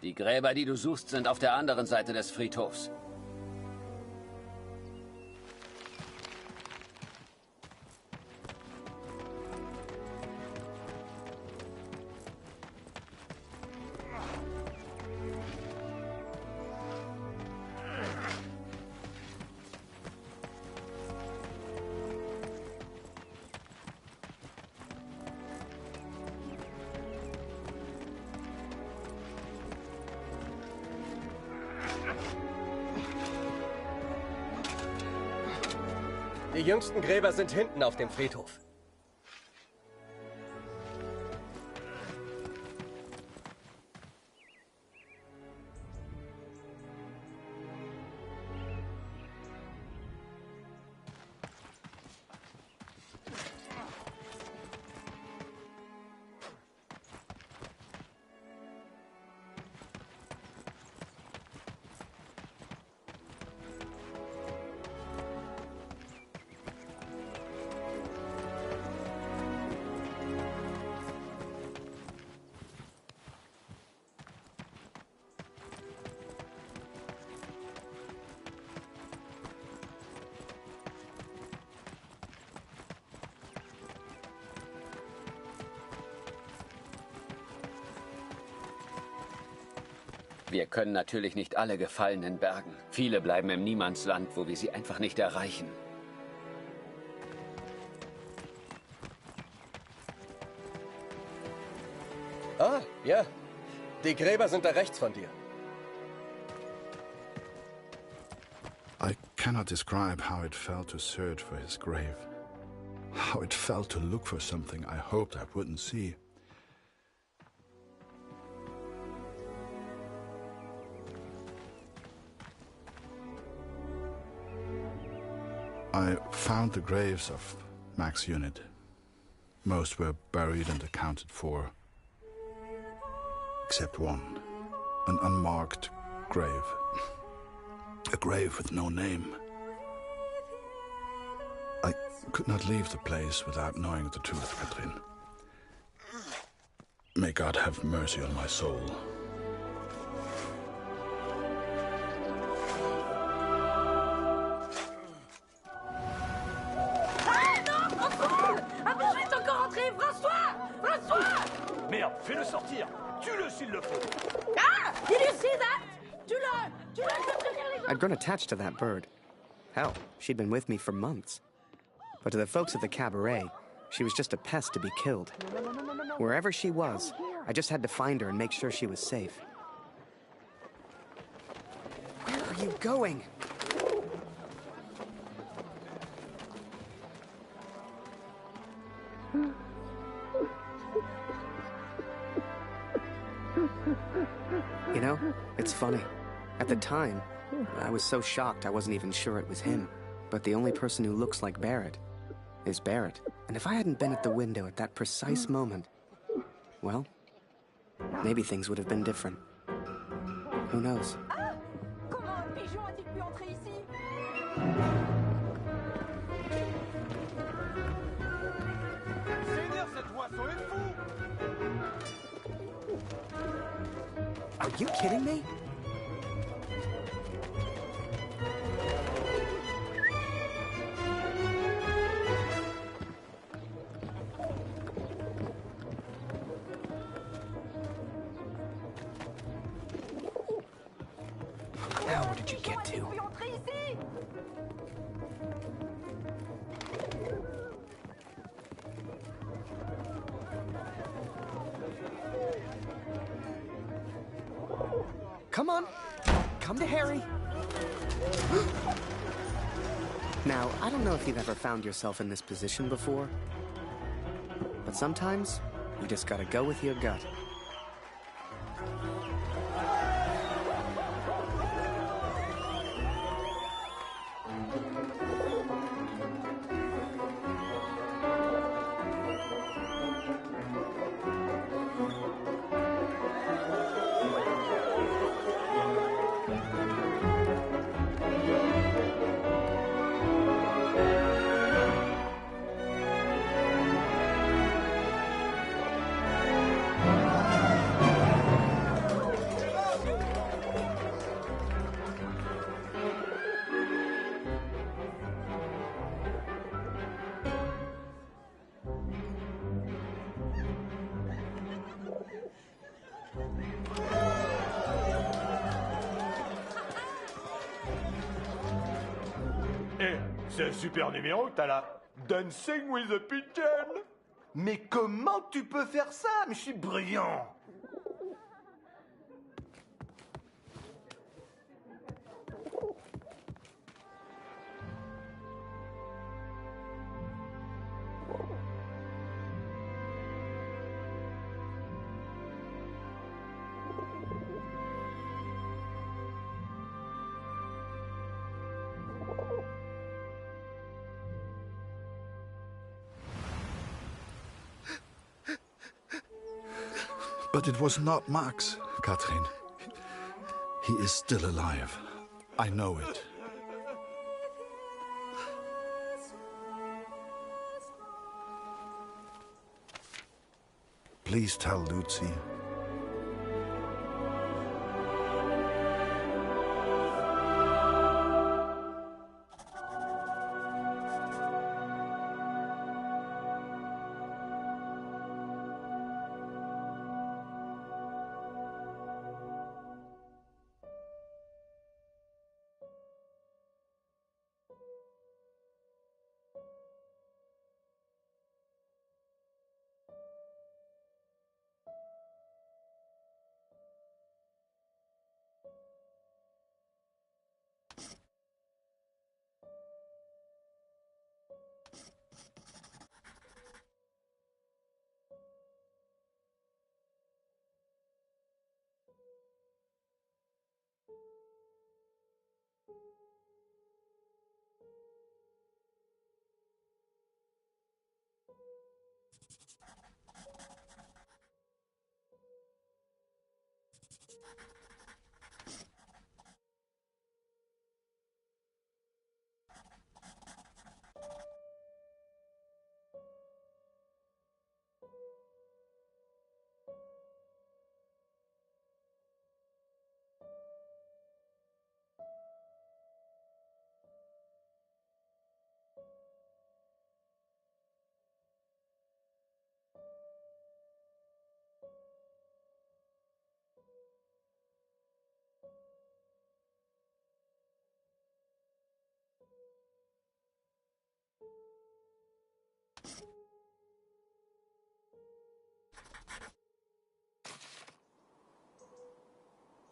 [SPEAKER 12] Die Gräber, die du suchst, sind auf der anderen Seite des Friedhofs.
[SPEAKER 8] Die jüngsten Gräber sind hinten auf dem Friedhof.
[SPEAKER 12] Wir können natürlich nicht alle Gefallenen bergen. Viele bleiben im Niemandsland, wo wir sie einfach nicht erreichen.
[SPEAKER 8] Ah, ja. Die Gräber sind da rechts von dir.
[SPEAKER 7] I cannot describe how it felt to search for his grave. How it felt to look for something I hoped I wouldn't see. I found the graves of Mac's unit. Most were buried and accounted for, except one, an unmarked grave. A grave with no name. I could not leave the place without knowing the truth, Catherine. May God have mercy on my soul.
[SPEAKER 2] Merde, fais-le sortir. Tue-le s'il le faut.
[SPEAKER 22] Ah! Did you see that? Tue-le!
[SPEAKER 1] I'd grown attached to that bird. Hell, she'd been with me for months. But to the folks at the cabaret, she was just a pest to be killed. Wherever she was, I just had to find her and make sure she was safe. Where are you going? You know, it's funny. At the time, I was so shocked I wasn't even sure it was him. But the only person who looks like Barrett is Barrett. And if I hadn't been at the window at that precise moment, well, maybe things would have been different. Who knows?
[SPEAKER 22] Comment un pigeon a-t-il pu entrer ici?
[SPEAKER 16] Seigneur, cet oiseau est fou!
[SPEAKER 1] Are you kidding me? Now where did you get to? Come on, come to Harry. Now, I don't know if you've ever found yourself in this position before, but sometimes you just gotta go with your gut.
[SPEAKER 2] Eh, c'est un super numéro que t'as là. Dancing with a Pigeon.
[SPEAKER 10] Mais comment tu peux faire ça? Mais je suis brillant.
[SPEAKER 7] But it was not Max, Katrin. He is still alive. I know it. Please tell Lucy.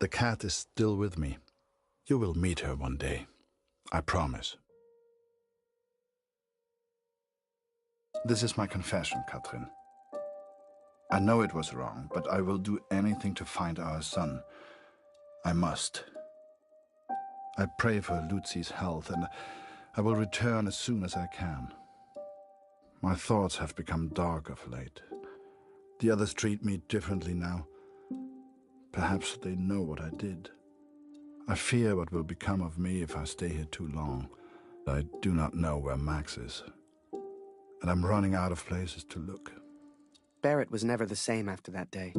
[SPEAKER 7] The cat is still with me. You will meet her one day. I promise. This is my confession, Katrin. I know it was wrong, but I will do anything to find our son. I must. I pray for Lucy's health, and I will return as soon as I can. My thoughts have become dark of late. The others treat me differently now. Perhaps they know what I did. I fear what will become of me if I stay here too long. I do not know where Max is, and I'm running out of places to look.
[SPEAKER 1] Barrett was never the same after that day.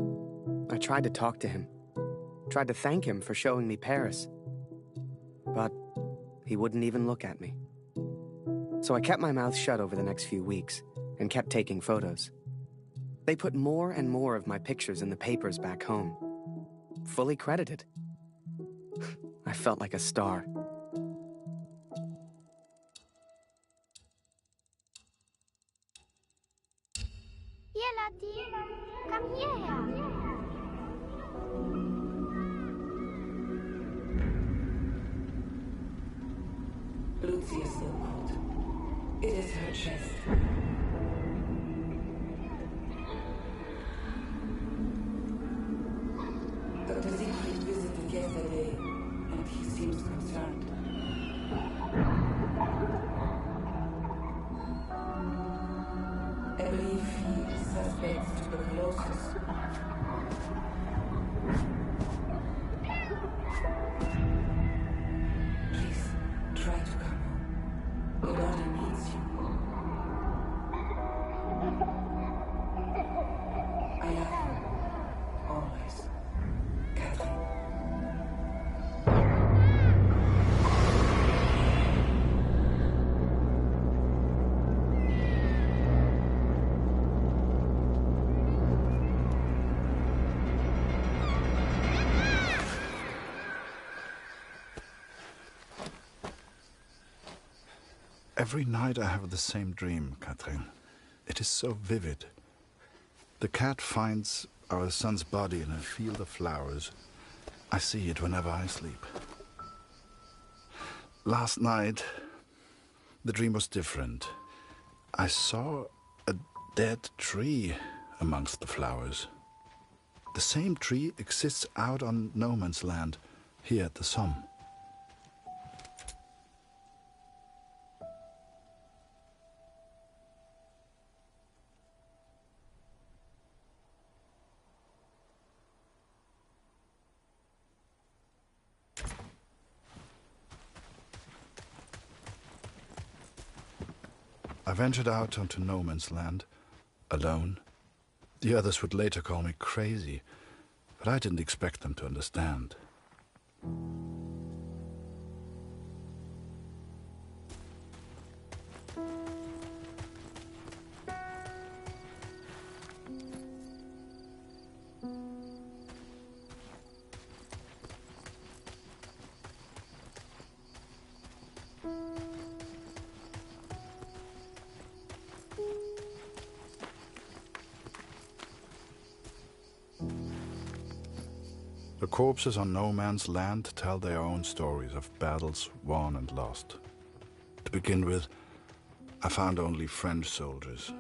[SPEAKER 1] I tried to talk to him, tried to thank him for showing me Paris, but he wouldn't even look at me. So I kept my mouth shut over the next few weeks and kept taking photos. They put more and more of my pictures in the papers back home. Fully credited. I felt like a star.
[SPEAKER 14] Here, Lottie. Come here.
[SPEAKER 18] Lucy is so cold. It is her chest. Dr. Siegfried visited yesterday, and he seems concerned. I believe he suspects tuberculosis. Please, try to come home. Your daughter needs you. I love you. Always. Katrin.
[SPEAKER 7] Every night I have the same dream, Catherine. It is so vivid. The cat finds our son's body in a field of flowers. I see it whenever I sleep. Last night, the dream was different. I saw a dead tree amongst the flowers. The same tree exists out on no man's land, here at the Somme. I ventured out onto no man's land, alone. The others would later call me crazy, but I didn't expect them to understand. The corpses on no man's land tell their own stories of battles won and lost. To begin with, I found only French soldiers.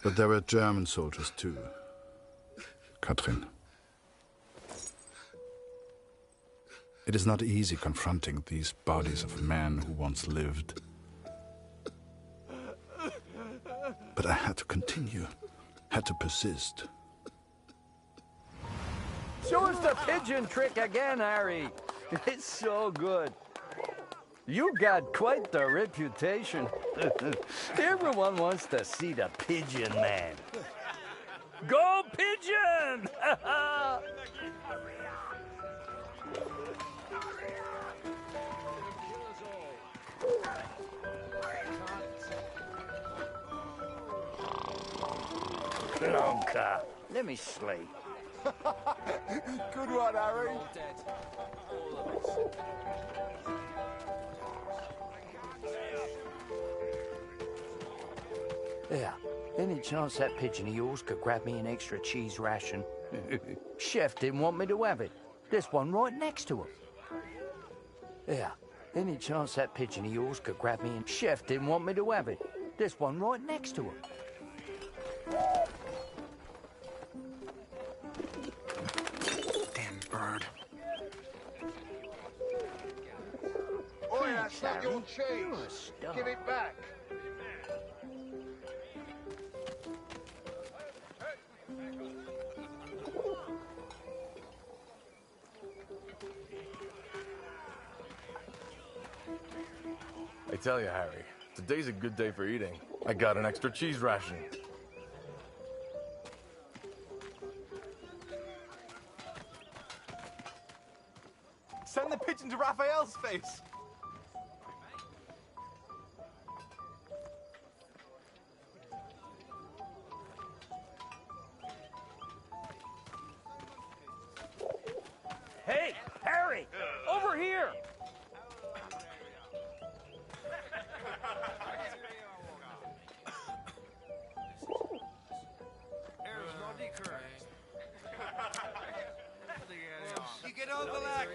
[SPEAKER 7] But there were German soldiers too, Katrin. It is not easy confronting these bodies of men who once lived. But I had to continue, had to persist.
[SPEAKER 4] Show us the pigeon trick again, Harry. It's so good. You got quite the reputation. Everyone wants to see the Pigeon Man. Go Pigeon! Plonker, let me sleep.
[SPEAKER 16] Good one, Harry.
[SPEAKER 4] Yeah, any chance that pigeon of yours could grab me an extra cheese ration? Chef didn't want me to have it. There's one right next to him. Yeah, any chance that pigeon of yours could grab me and Chef didn't want me to have it. There's one right next to him.
[SPEAKER 5] Damn bird.
[SPEAKER 16] Oh, that's not your cheese. Give it back.
[SPEAKER 23] I tell you, Harry, today's a good day for eating. I got an extra cheese ration. Send the pigeon to Raphael's face.
[SPEAKER 4] Hey, Harry, over here!
[SPEAKER 5] You get over that.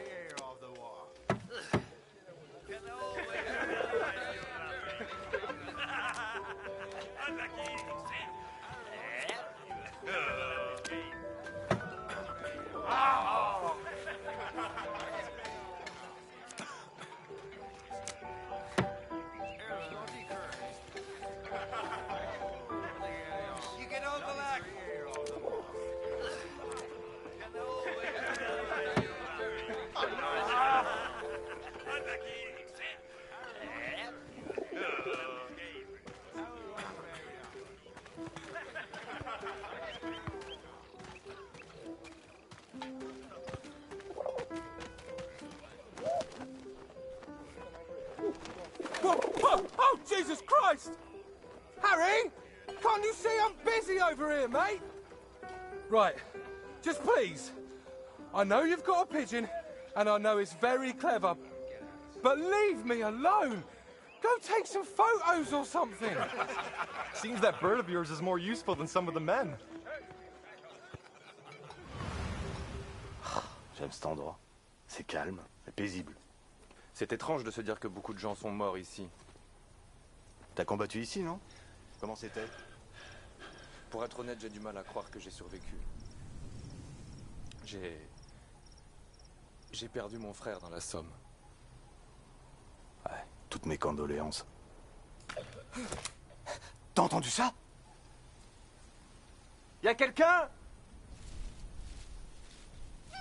[SPEAKER 19] Jesus Christ! Harry! Can't you see I'm busy over here, mate? Right. Just please. I know you've got a pigeon, and I know it's very clever, but leave me alone. Go take some photos or something.
[SPEAKER 23] Seems that bird of yours is more useful than some of the men.
[SPEAKER 2] J'aime cet endroit. C'est calme et paisible.
[SPEAKER 23] C'est étrange de se dire que beaucoup de gens sont morts ici.
[SPEAKER 2] T'as combattu ici, non? Comment c'était?
[SPEAKER 23] Pour être honnête, j'ai du mal à croire que j'ai survécu. J'ai perdu mon frère dans la Somme.
[SPEAKER 2] Ouais, toutes mes condoléances. T'as entendu ça?
[SPEAKER 23] Y a quelqu'un?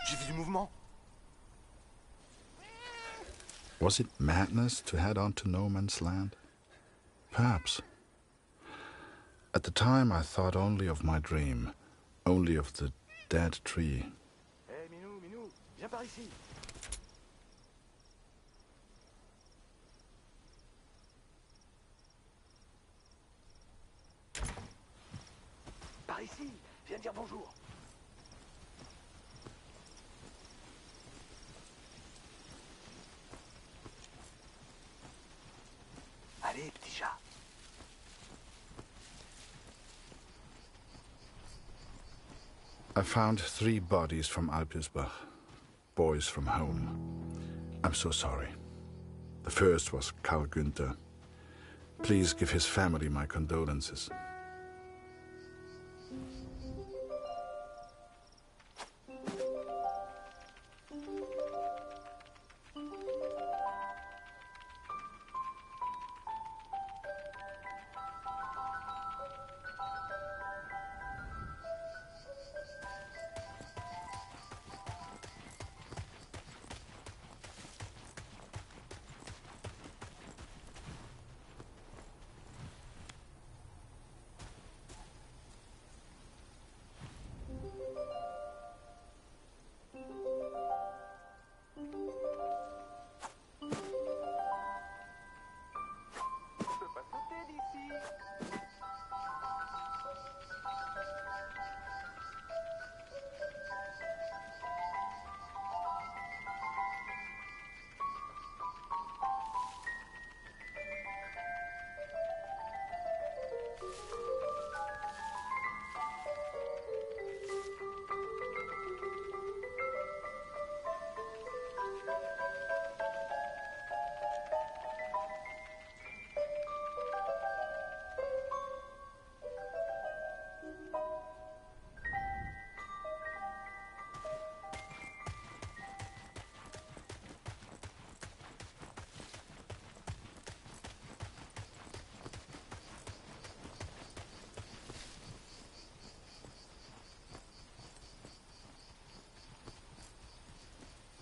[SPEAKER 2] J'ai vu du mouvement.
[SPEAKER 7] Was it madness to head on to no man's land? Perhaps. At the time I thought only of my dream, only of the dead tree.
[SPEAKER 2] Hé, Minou, viens par ici. Par ici, viens dire bonjour. Allez, petit chat.
[SPEAKER 7] I found 3 bodies from Alpirsbach, boys from home. I'm so sorry. The first was Karl Günther. Please give his family my condolences.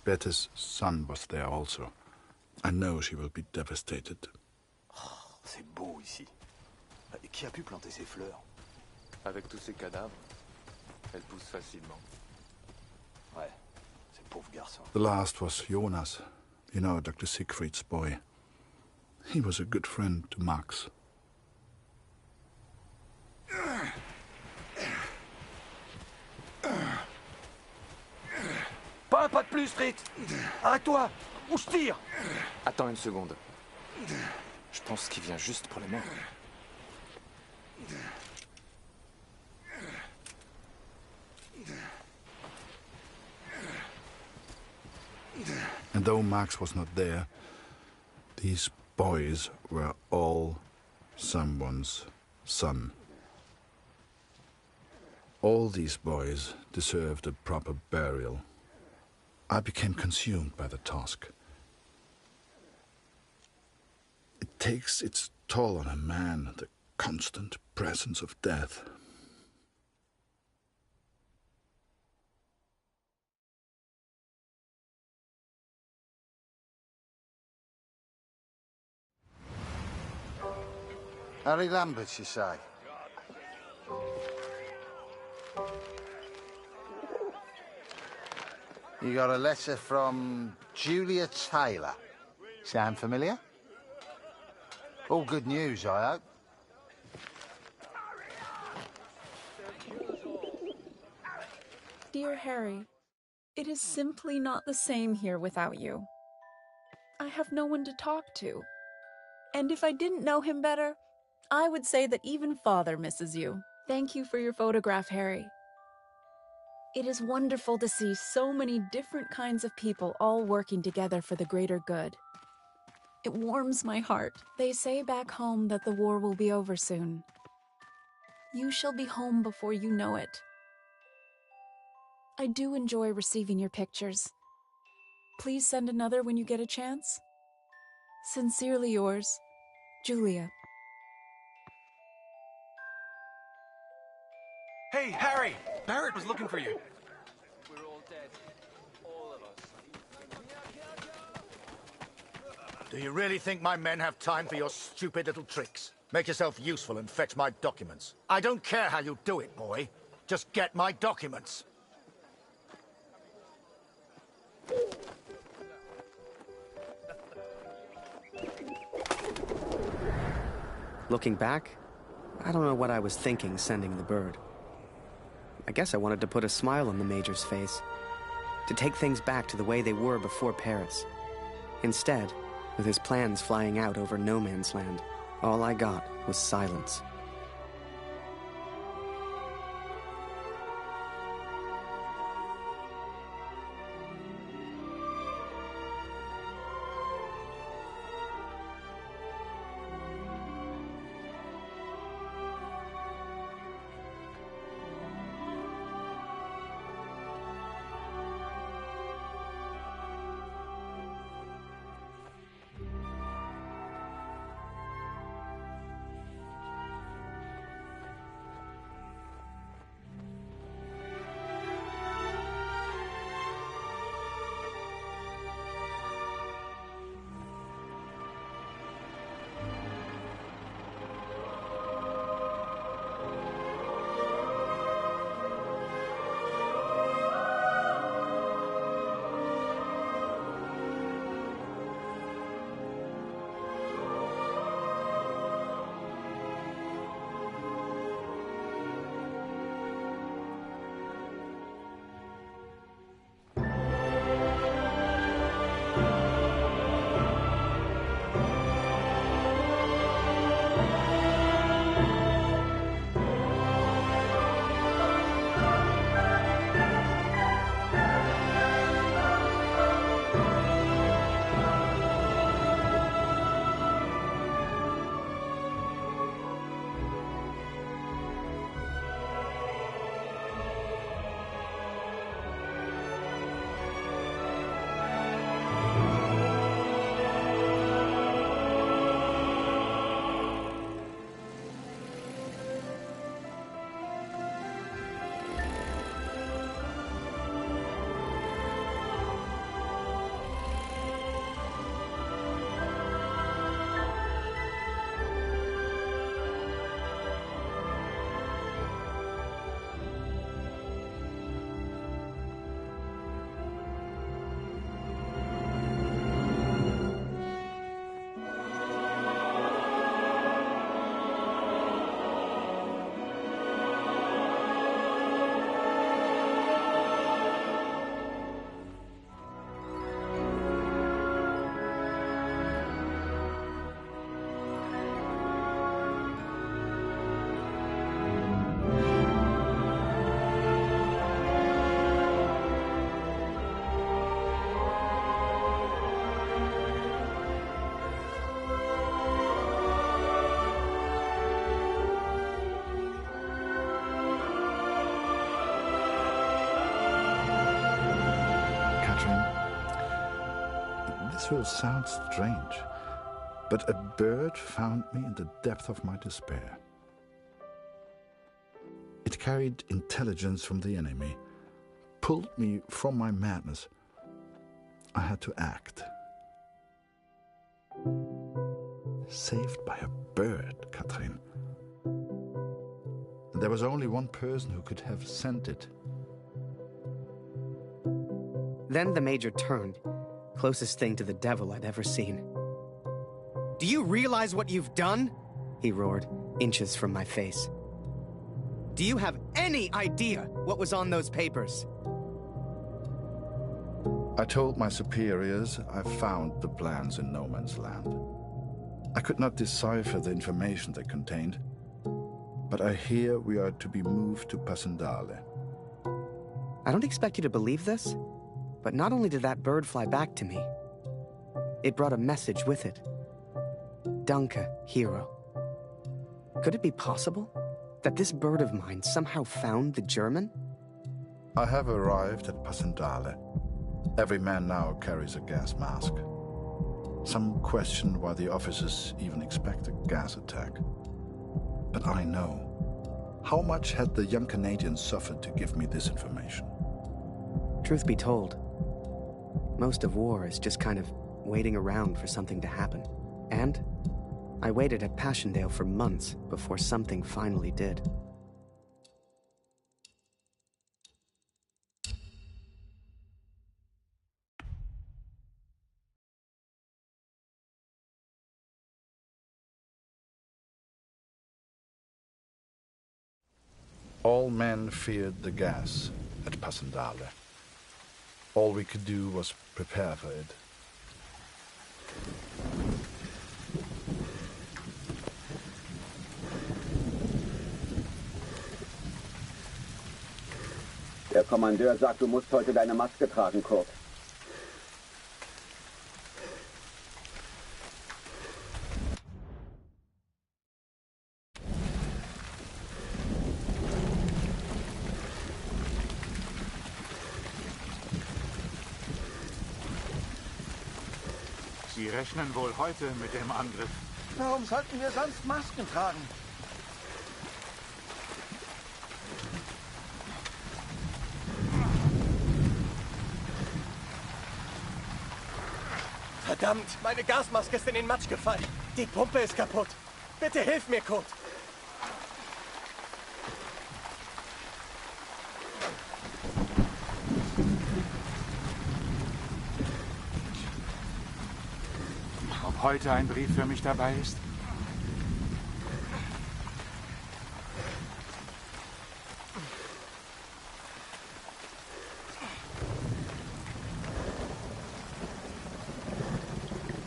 [SPEAKER 7] Bette's son was there also. I know she will be devastated.
[SPEAKER 2] Oh, c'est beau ici. Et qui a pu planter ces fleurs?
[SPEAKER 23] Avec tous ces cadavres, elles poussent facilement.
[SPEAKER 2] Ouais, c'est pauvre garçon.
[SPEAKER 7] The last was Jonas, you know, Dr. Siegfried's boy. He was a good friend to Max.
[SPEAKER 23] Pas un pas de plus, Fritz! Arrête-toi! Ou je tire! Attends une seconde. Je pense qu'il vient juste pour les morts.
[SPEAKER 7] And though Max was not there, these boys were all someone's son. All these boys deserved a proper burial. I became consumed by the task. It takes its toll on a man, the constant presence of death.
[SPEAKER 16] Harry Lambert, you say? You got a letter from Julia Taylor. Sound familiar? All good news, I hope.
[SPEAKER 15] Dear Harry, it is simply not the same here without you. I have no one to talk to. And if I didn't know him better, I would say that even Father misses you. Thank you for your photograph, Harry. It is wonderful to see so many different kinds of people all working together for the greater good. It warms my heart. They say back home that the war will be over soon. You shall be home before you know it. I do enjoy receiving your pictures. Please send another when you get a chance. Sincerely yours, Julia.
[SPEAKER 23] Hey, Harry! Barrett was looking for you.
[SPEAKER 17] We're all dead. All of us.
[SPEAKER 10] Do you really think my men have time for your stupid little tricks? Make yourself useful and fetch my documents. I don't care how you do it, boy. Just get my documents.
[SPEAKER 1] Looking back, I don't know what I was thinking sending the bird. I guess I wanted to put a smile on the Major's face, to take things back to the way they were before Paris. Instead, with his plans flying out over no man's land, all I got was silence.
[SPEAKER 7] This will sound strange, but a bird found me in the depth of my despair. It carried intelligence from the enemy, pulled me from my madness. I had to act. Saved by a bird, Katrin. There was only one person who could have sent it.
[SPEAKER 1] Then the Major turned, closest thing to the devil I'd ever seen. Do you realize what you've done? He roared, inches from my face. Do you have any idea what was on those papers?
[SPEAKER 7] I told my superiors I found the plans in no man's land. I could not decipher the information they contained, but I hear we are to be moved to Passendale.
[SPEAKER 1] I don't expect you to believe this, but not only did that bird fly back to me, it brought a message with it. Danke, hero. Could it be possible that this bird of mine somehow found the German?
[SPEAKER 7] I have arrived at Passendale. Every man now carries a gas mask. Some question why the officers even expect a gas attack. But I know. How much had the young Canadian suffered to give me this information?
[SPEAKER 1] Truth be told, most of war is just kind of waiting around for something to happen. And I waited at Passchendaele for months before something finally did.
[SPEAKER 7] All men feared the gas at Passendale. All we could do was prepare for it.
[SPEAKER 6] Der Kommandeur sagt, du musst heute deine Maske tragen, Kurt.
[SPEAKER 16] Sie rechnen wohl heute mit dem Angriff.
[SPEAKER 3] Warum sollten wir sonst Masken tragen?
[SPEAKER 9] Verdammt, meine Gasmaske ist in den Matsch gefallen. Die Pumpe ist kaputt. Bitte hilf mir, Kurt.
[SPEAKER 16] Ob heute ein Brief für mich dabei ist?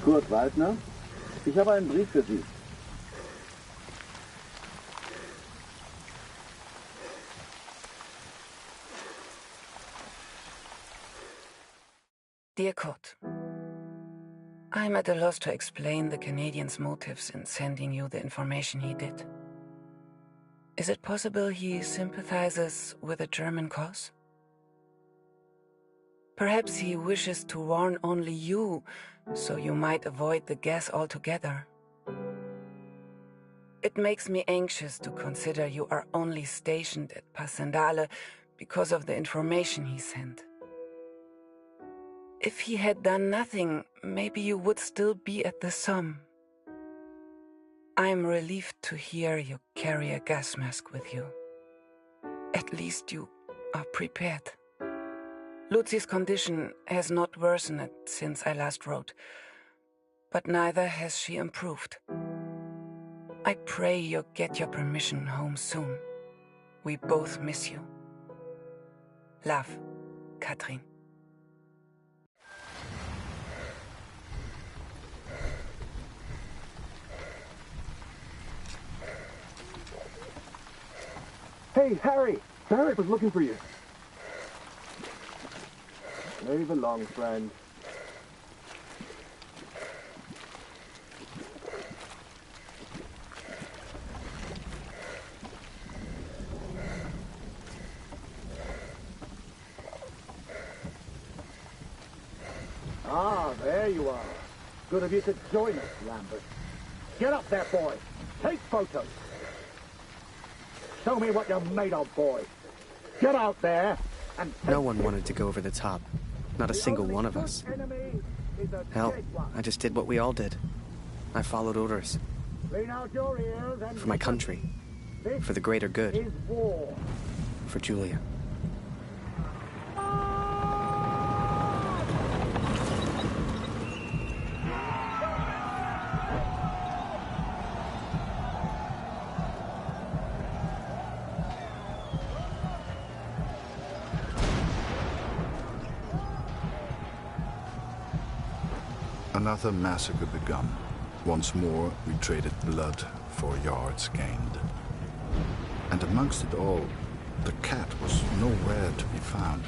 [SPEAKER 6] Kurt Waldner, ich habe einen Brief für Sie.
[SPEAKER 18] Dear Kurt, I'm at a loss to explain the Canadian's motives in sending you the information he did. Is it possible he sympathizes with the German cause? Perhaps he wishes to warn only you, so you might avoid the gas altogether. It makes me anxious to consider you are only stationed at Passendale because of the information he sent. If he had done nothing, maybe you would still be at the Somme. I am relieved to hear you carry a gas mask with you. At least you are prepared. Lucy's condition has not worsened since I last wrote, but neither has she improved. I pray you'll get your permission home soon. We both miss you. Love, Katrin.
[SPEAKER 13] Hey, Harry! Barrett was looking for you. Move along, friend. Ah, there you are. Good of you to join us, Lambert. Get up there, boy. Take photos. Show me what you're made of, boy. Get out there and...
[SPEAKER 1] No one wanted to go over the top. Not a single one of us. Hell, I just did what we all did. I followed orders. For my country. For the greater good. For Julia.
[SPEAKER 7] Another massacre begun. Once more, we traded blood for yards gained. And amongst it all, the cat was nowhere to be found.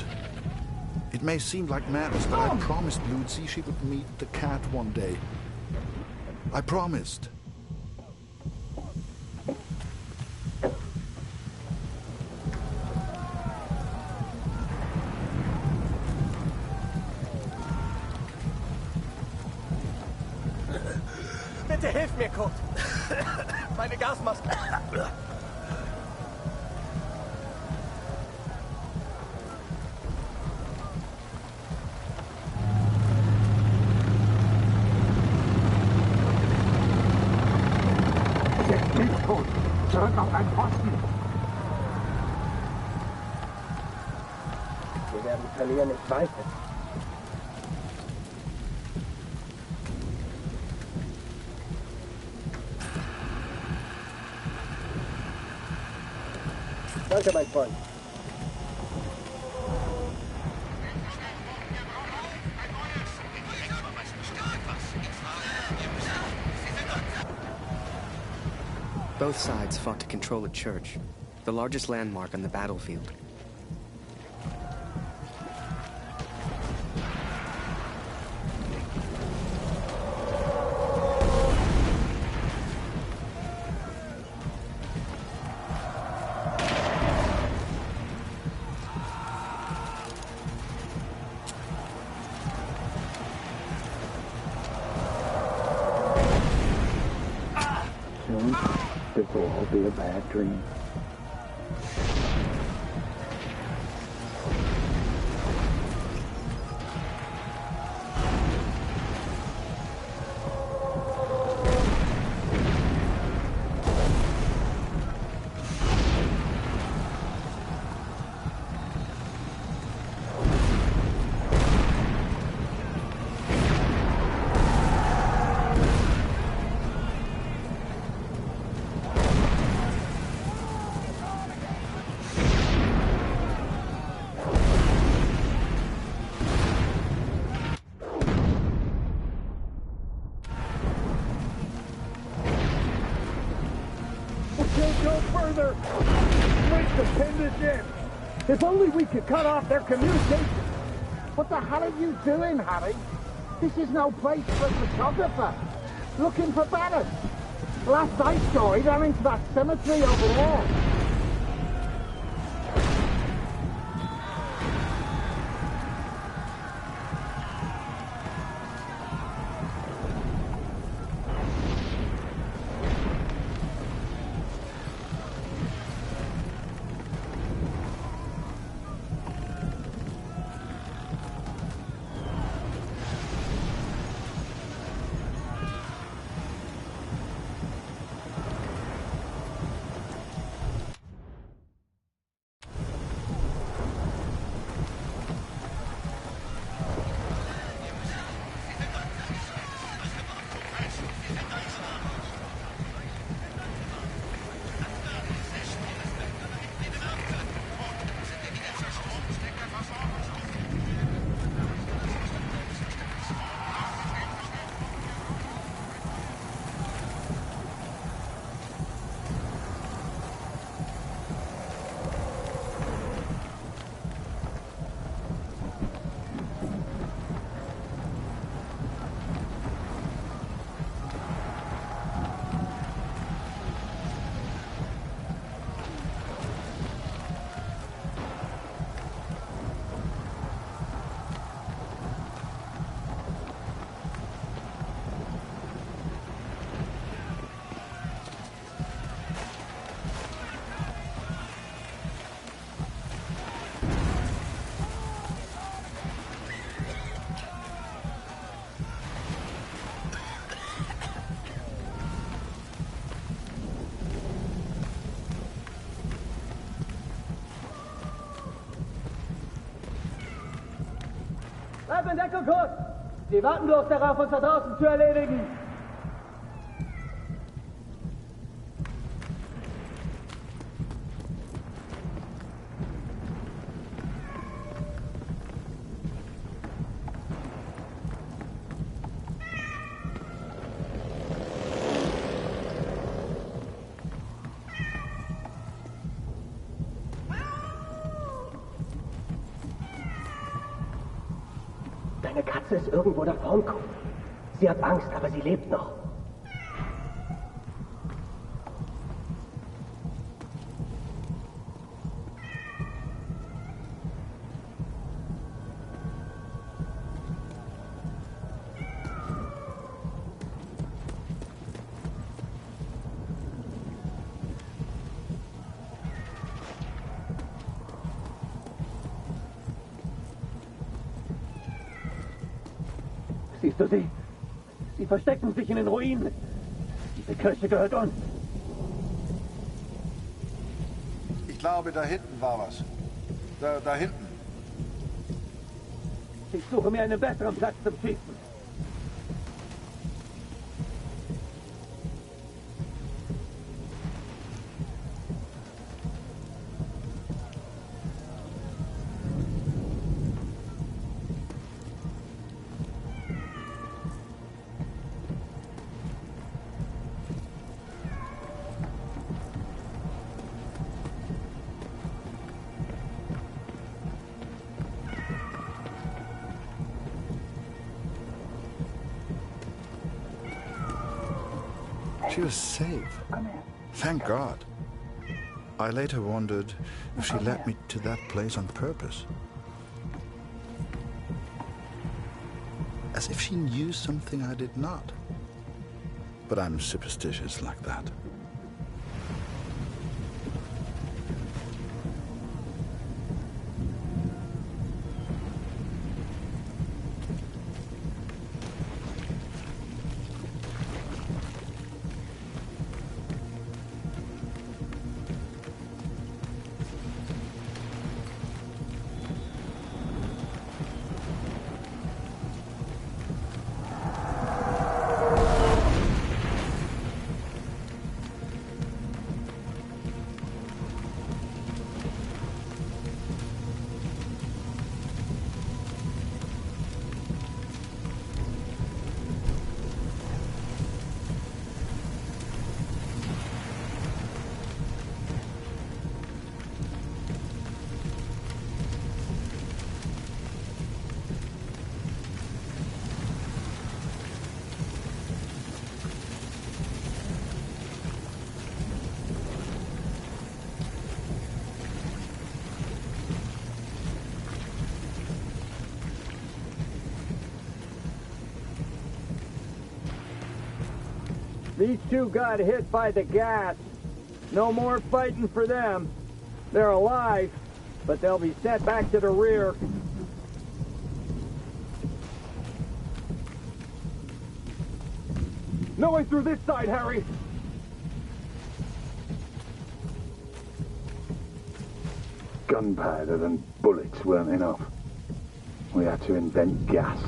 [SPEAKER 7] It may seem like madness, but I promised Lucy she would meet the cat one day. I promised.
[SPEAKER 9] Bitte hilf mir, Kurt. Meine Gasmaske.
[SPEAKER 13] Jetzt nicht, Kurt. Zurück auf deinen Posten.
[SPEAKER 9] Wir werden verlieren, ich weiß es. Danke, mein Freund.
[SPEAKER 1] Both sides fought to control a church, the largest landmark on the battlefield.
[SPEAKER 13] This will all be a bad dream. Further! Wait to pin this in! If only we could cut off their communication! What the hell are you doing, Harry? This is no place for a photographer! Looking for Barrett! Last I saw, he ran into that cemetery over there!
[SPEAKER 11] Bleib in Deckung, Kurt! Sie warten bloß darauf, uns da draußen zu erledigen! Meine Katze ist irgendwo davonkommen. Sie hat Angst, aber sie lebt noch. Siehst du sie? Sie verstecken sich in den Ruinen. Diese Kirche gehört uns.
[SPEAKER 16] Ich glaube, da hinten war was. Da hinten.
[SPEAKER 11] Ich suche mir einen besseren Platz zum Schießen.
[SPEAKER 7] She was safe. Thank God. I later wondered if she led me to that place on purpose. As if she knew something I did not. But I'm superstitious like that.
[SPEAKER 13] These two got hit by the gas. No more fighting for them. They're alive, but they'll be sent back to the rear. No way through this side, Harry!
[SPEAKER 12] Gunpowder and bullets weren't enough. We had to invent gas.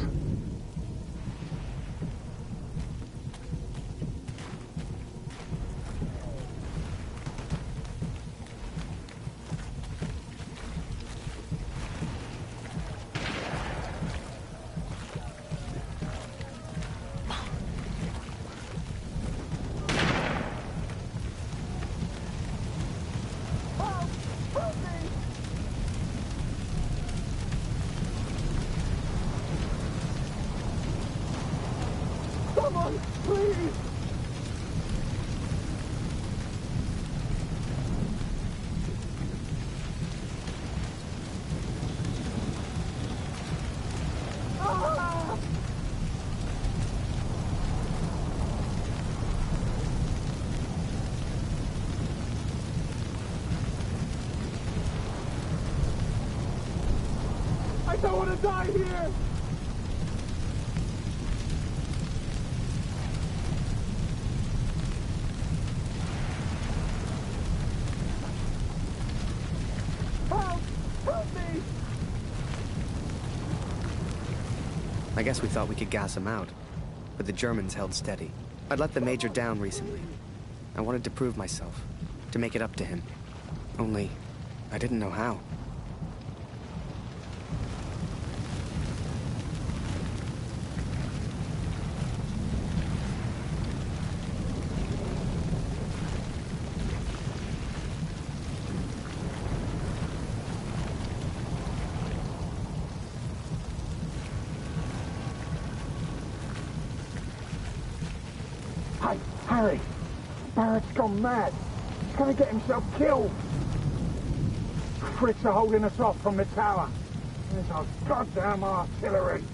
[SPEAKER 13] Someone, please! Ah! I don't want to die here!
[SPEAKER 1] I guess we thought we could gas him out, but the Germans held steady. I'd let the Major down recently. I wanted to prove myself, to make it up to him. Only, I didn't know how.
[SPEAKER 13] Harry, Barrett's gone mad. He's gonna get himself killed. Fritz are holding us off from the tower. There's our goddamn artillery.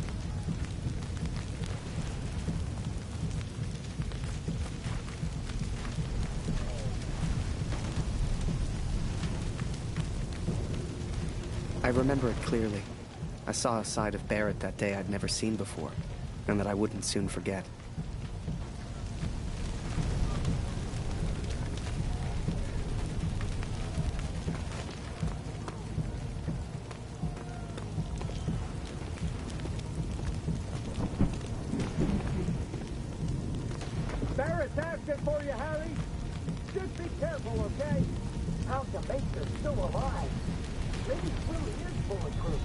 [SPEAKER 1] I remember it clearly. I saw a side of Barrett that day I'd never seen before, and that I wouldn't soon forget.
[SPEAKER 13] Barrett's asking for you, Harry. Just be careful, okay? How's the Maker's still alive? Maybe Willie is bulletproof.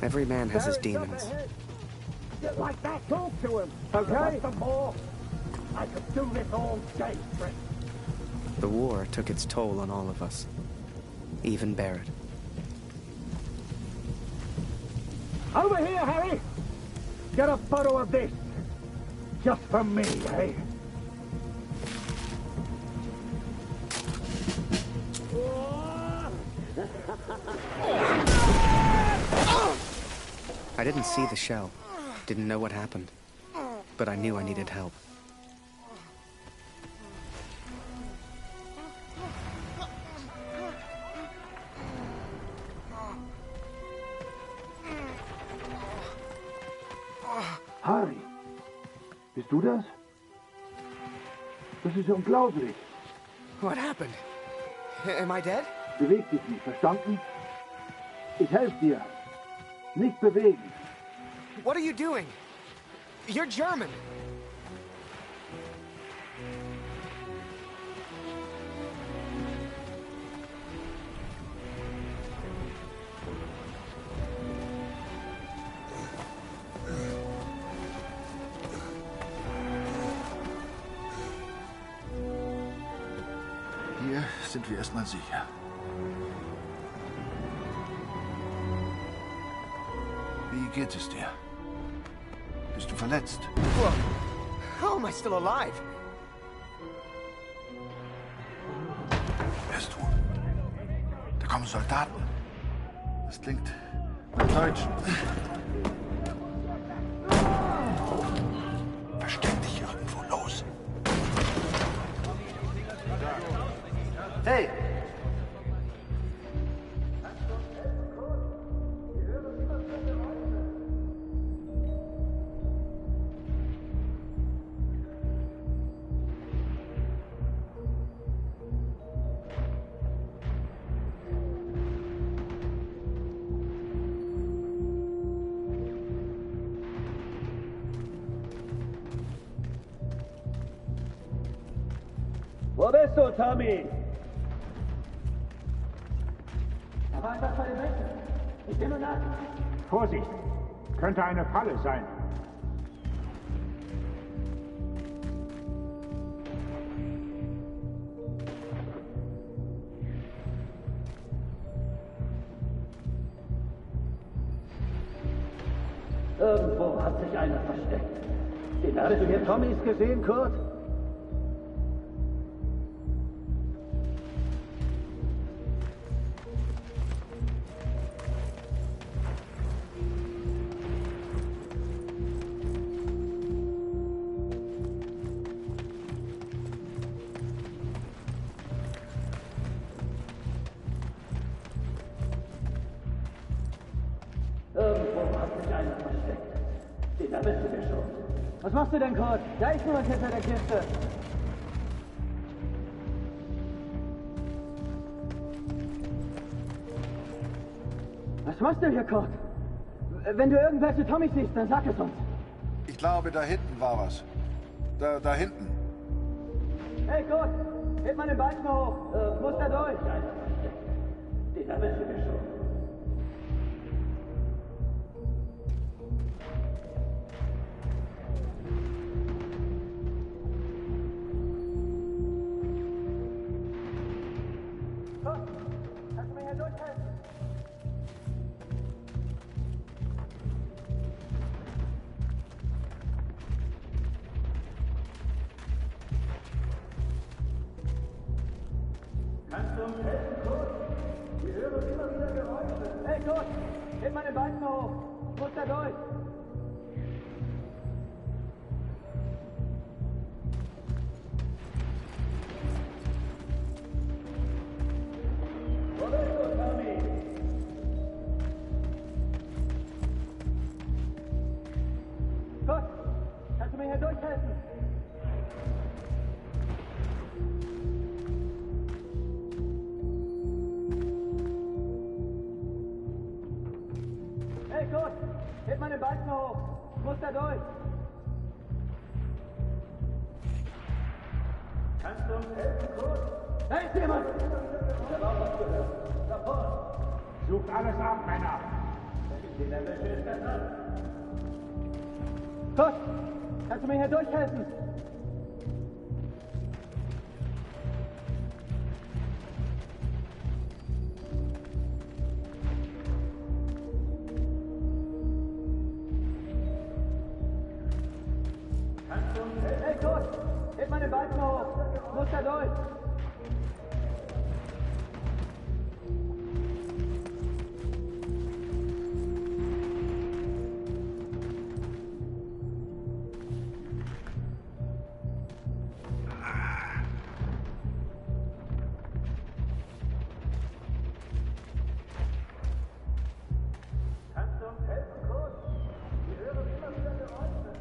[SPEAKER 1] Every man has his demons.
[SPEAKER 13] Get like that, talk to him, okay? Some more. I could do this all day, Fritz.
[SPEAKER 1] The war took its toll on all of us. Even Barrett.
[SPEAKER 13] Over here, Harry! Get a photo of this. Just for me, eh?
[SPEAKER 1] I didn't see the shell. Didn't know what happened. But I knew I needed help.
[SPEAKER 13] Harry, bist du das? Das ist unglaublich.
[SPEAKER 1] What happened? Am I dead?
[SPEAKER 13] Beweg dich nicht, verstanden? Ich helfe dir. Nicht bewegen.
[SPEAKER 1] What are you doing? You're German.
[SPEAKER 7] Hier sind wir erstmal sicher. Wie geht es dir? Bist du verletzt?
[SPEAKER 1] Whoa. How am I still alive?
[SPEAKER 7] Hörst du? Da kommen Soldaten. Das klingt nach Deutschen. Versteck dich irgendwo los.
[SPEAKER 1] Hey!
[SPEAKER 11] Wo bist du, Tommy?
[SPEAKER 13] Er war einfach bei den Menschen. Ich bin nur nach. Vorsicht! Könnte eine Falle sein.
[SPEAKER 11] Irgendwo hat sich einer versteckt. Hast du hier Tommys gesehen, Kurt? Irgendwo hat sich einer versteckt. Den erwischen wir schon.
[SPEAKER 9] Was machst du denn, Kurt? Da ist niemand hinter der Kiste. Was machst du hier, Kurt?
[SPEAKER 11] Wenn du irgendwelche Tommys siehst, dann sag es uns.
[SPEAKER 16] Ich glaube, da hinten war was. Da hinten.
[SPEAKER 11] Hey, Kurt, heb mal den Balken hoch. Muss da durch. Den erwischen wir schon. Kannst du mir hier durchhelfen? Kannst du uns helfen, Kurt? Wir hören immer wieder Geräusche. Hey, Kurt, heb mal den Balken hoch. Muss da durch. Kurt, kannst du mir hier durchhelfen? Hey Kurt, heb mal den Balken hoch. Ich muss da durch. Kannst du uns helfen, Kurt? Da ist jemand! Ich habe auch was gehört. Sofort! Sucht alles ab, Männer! In der Wäsche ist besser. Kurt, kannst du mir hier durchhelfen? Hey Kurt, heb mal den Balken hoch. Muss da durch. Kannst du uns helfen, Kurt? Wir hören immer wieder Geräusche.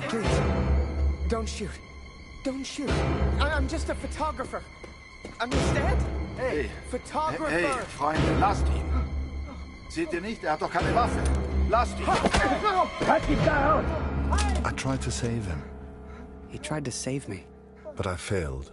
[SPEAKER 1] Please, don't shoot. Don't shoot. I'm just a photographer. Understand?
[SPEAKER 16] Hey.
[SPEAKER 1] Photographer.
[SPEAKER 16] Hey, Freunde, lasst ihn. Seht ihr nicht? Er hat doch keine Waffe. Lasst ihn.
[SPEAKER 13] Cut him down!
[SPEAKER 7] I tried to save him,
[SPEAKER 1] He tried to save me.
[SPEAKER 7] but I failed.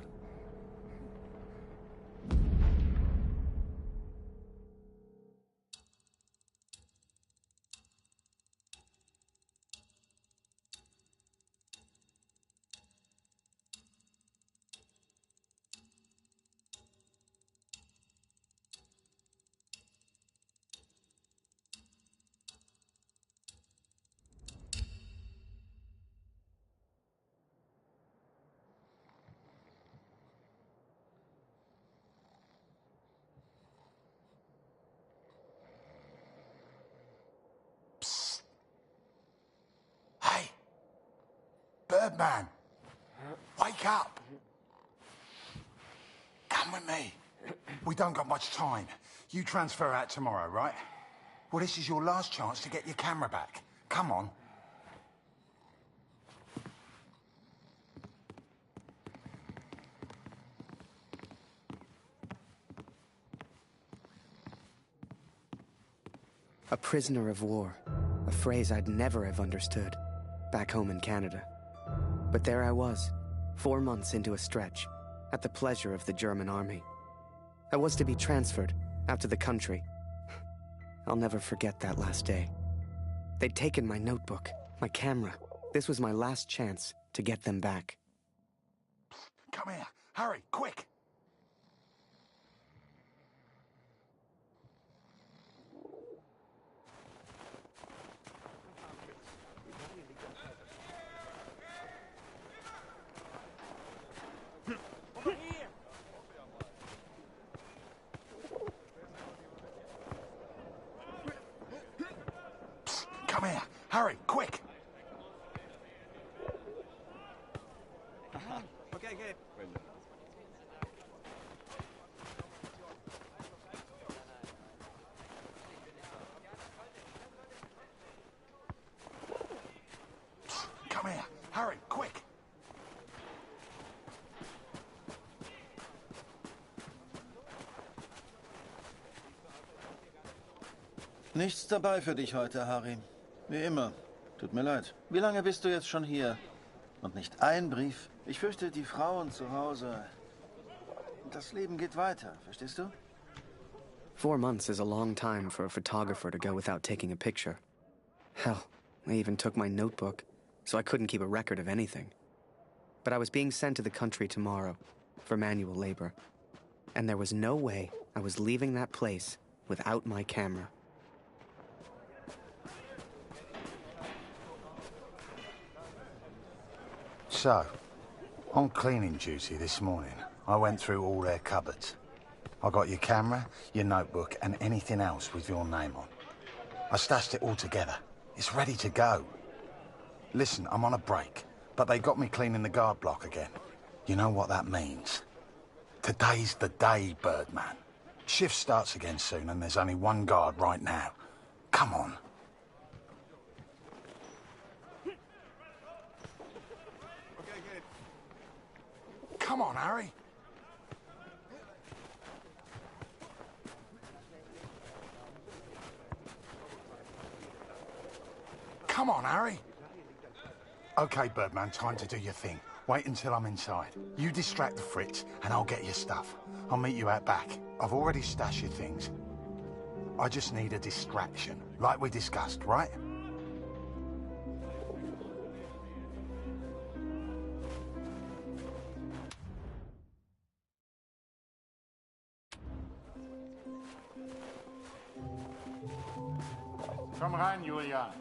[SPEAKER 16] Hey! Birdman! Wake up! Come with me. We don't got much time. You transfer out tomorrow, right? Well, this is your last chance to get your camera back. Come on.
[SPEAKER 1] A prisoner of war. A phrase I'd never have understood back home in Canada. But there I was, 4 months into a stretch, at the pleasure of the German army. I was to be transferred out to the country. I'll never forget that last day. They'd taken my notebook, my camera. This was my last chance to get them back.
[SPEAKER 16] Come here. Hurry, quick. here. Hurry, quick.
[SPEAKER 8] Okay, okay.
[SPEAKER 16] Come here. Hurry, quick.
[SPEAKER 3] Nichts dabei für dich heute, Harry. Wie immer. Tut mir leid. Wie lange bist du jetzt schon hier? Und nicht ein Brief? Ich fürchte, die Frauen zu Hause... Das Leben geht weiter, verstehst du?
[SPEAKER 1] 4 months is a long time for a photographer to go without taking a picture. Hell, they even took my notebook, so I couldn't keep a record of anything. But I was being sent to the country tomorrow for manual labor. And there was no way I was leaving that place without my camera.
[SPEAKER 16] So, on cleaning duty this morning, I went through all their cupboards. I got your camera, your notebook, and anything else with your name on. I stashed it all together. It's ready to go. Listen, I'm on a break, but they got me cleaning the guard block again. You know what that means? Today's the day, Birdman. Shift starts again soon, and there's only one guard right now. Come on. Come on, Harry. Come on, Harry. Okay, Birdman, time to do your thing. Wait until I'm inside. You distract the Fritz, and I'll get your stuff. I'll meet you out back. I've already stashed your things. I just need a distraction, like we discussed, right?
[SPEAKER 20] Komm rein, Julian.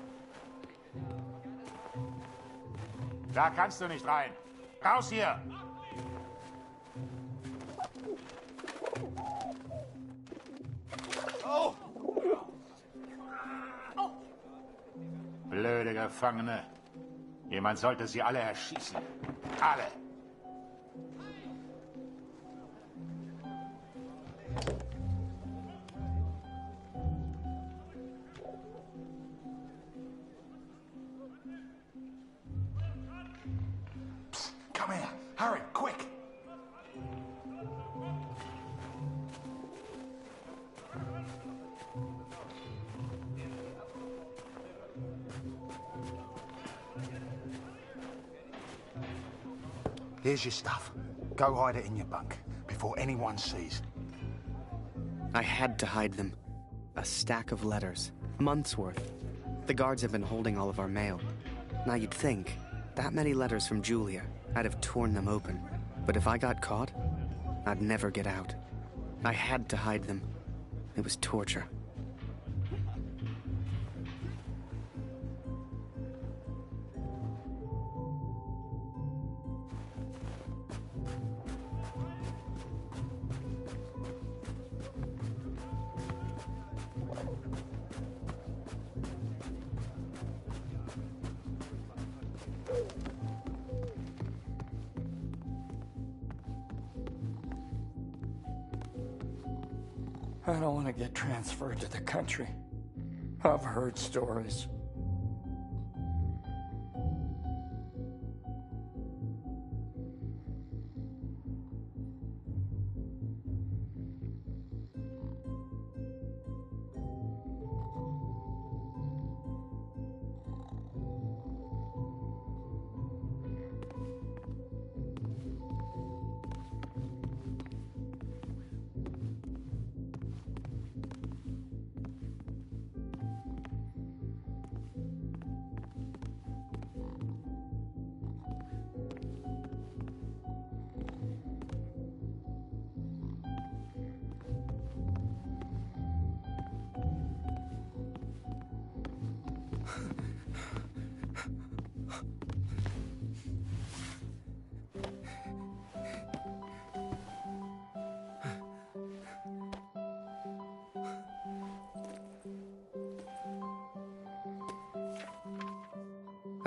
[SPEAKER 20] Da kannst du nicht rein. Raus hier!
[SPEAKER 8] Oh!
[SPEAKER 20] Blöde Gefangene. Jemand sollte sie alle erschießen. Alle.
[SPEAKER 16] Come here. Hurry, quick. Here's your stuff. Go hide it in your bunk before anyone sees.
[SPEAKER 1] I had to hide them. A stack of letters. Months' worth. The guards have been holding all of our mail. Now you'd think, that many letters from Julia, I'd have torn them open. But if I got caught, I'd never get out. I had to hide them. It was torture.
[SPEAKER 4] I don't want to get transferred to the country. I've heard stories.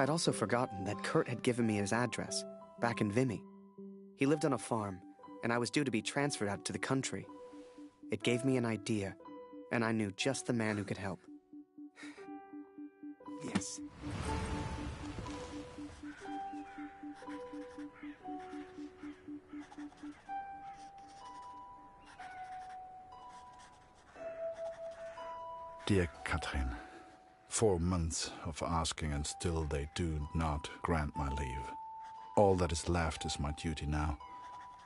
[SPEAKER 1] I'd also forgotten that Kurt had given me his address, back in Vimy. He lived on a farm, and I was due to be transferred out to the country. It gave me an idea, and I knew just the man who could help. Yes.
[SPEAKER 7] Dear Katrin, 4 months of asking and still they do not grant my leave. All that is left is my duty now.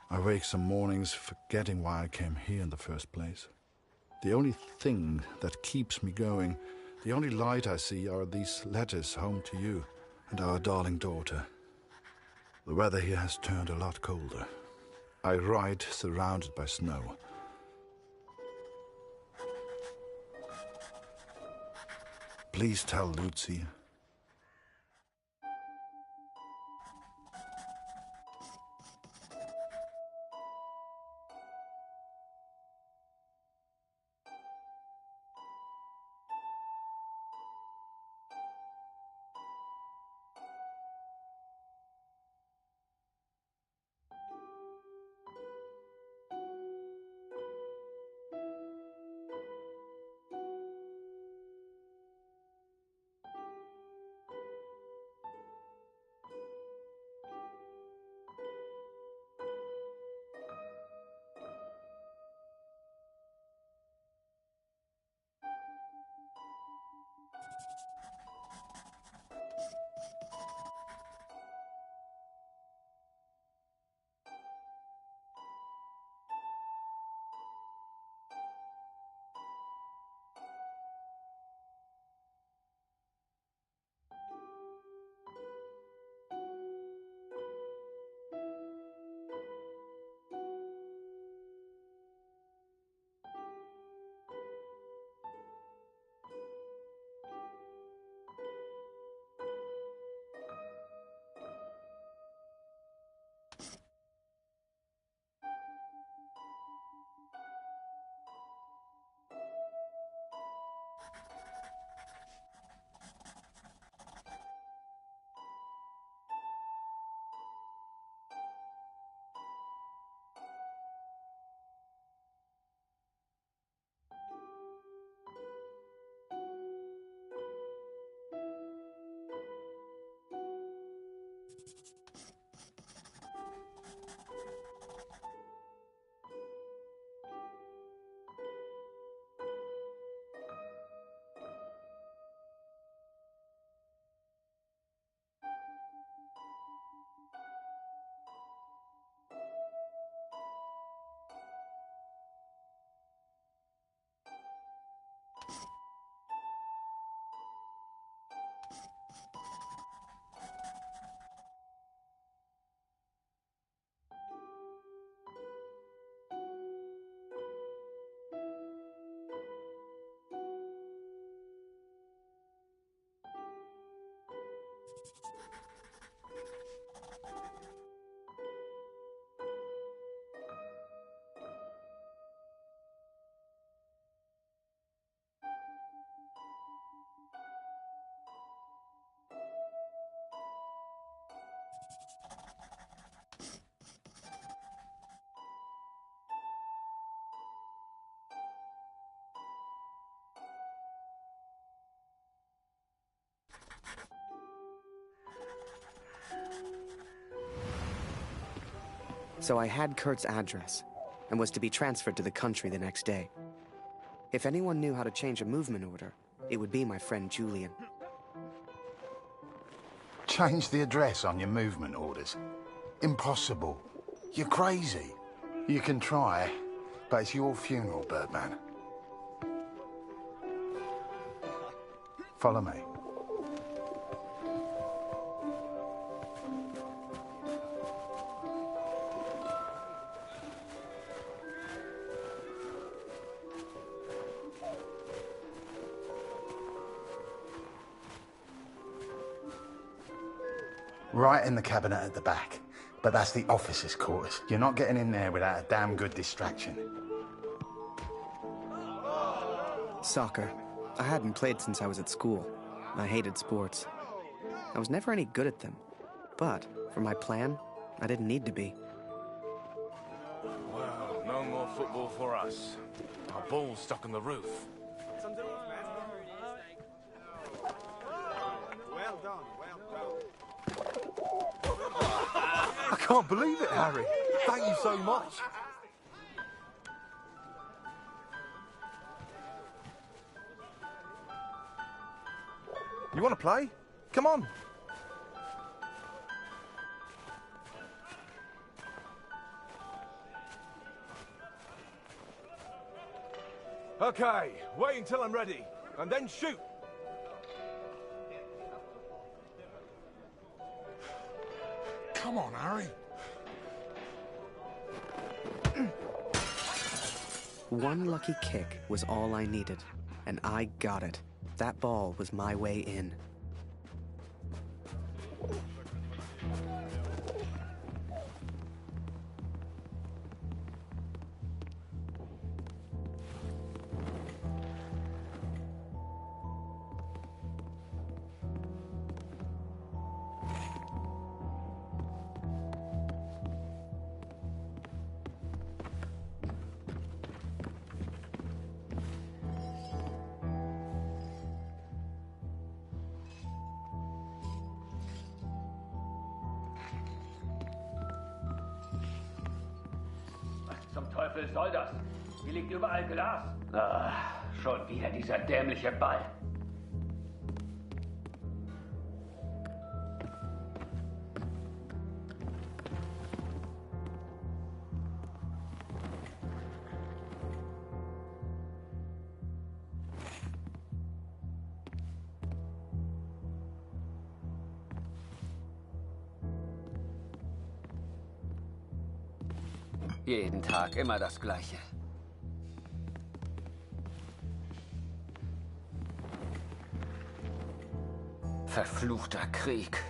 [SPEAKER 7] I wake some mornings forgetting why I came here in the first place. The only thing that keeps me going, the only light I see are these letters home to you and our darling daughter. The weather here has turned a lot colder. I ride surrounded by snow. Please tell Lucy.
[SPEAKER 1] So I had Kurt's address, and was to be transferred to the country the next day. If anyone knew how to change a movement order, it would be my friend Julian.
[SPEAKER 16] Change the address on your movement orders? Impossible. You're crazy. You can try, but it's your funeral, Birdman. Follow me. Right in the cabinet at the back. But that's the officers' quarters. You're not getting in there without a damn good distraction.
[SPEAKER 1] Soccer. I hadn't played since I was at school. I hated sports. I was never any good at them. But for my plan, I didn't need to be.
[SPEAKER 8] Well, no more football for us. Our ball's stuck on the roof.
[SPEAKER 2] Well done, well
[SPEAKER 8] I can't believe it, Harry. Thank you so much. You want to play? Come on. Okay, wait until I'm ready, and then shoot. Come on, Harry.
[SPEAKER 1] One lucky kick was all I needed, and I got it. That ball was my way in.
[SPEAKER 11] Zum Teufel soll das? Hier liegt überall Glas. Ah, schon wieder dieser dämliche Ball.
[SPEAKER 5] Jeden Tag immer das Gleiche. Verfluchter Krieg.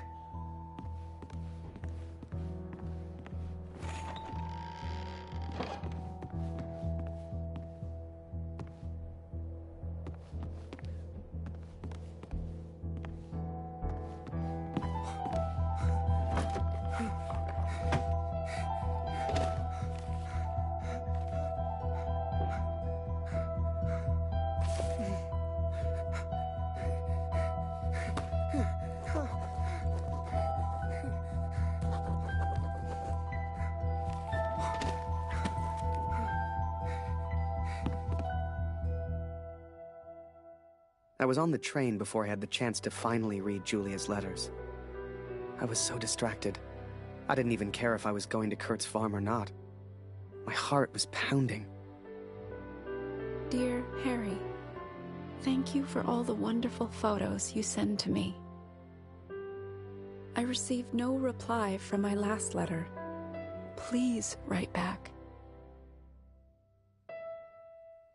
[SPEAKER 1] I was on the train before I had the chance to finally read Julia's letters. I was so distracted. I didn't even care if I was going to Kurt's farm or not. My heart was pounding.
[SPEAKER 15] Dear Harry, thank you for all the wonderful photos you send to me. I received no reply from my last letter. Please write back.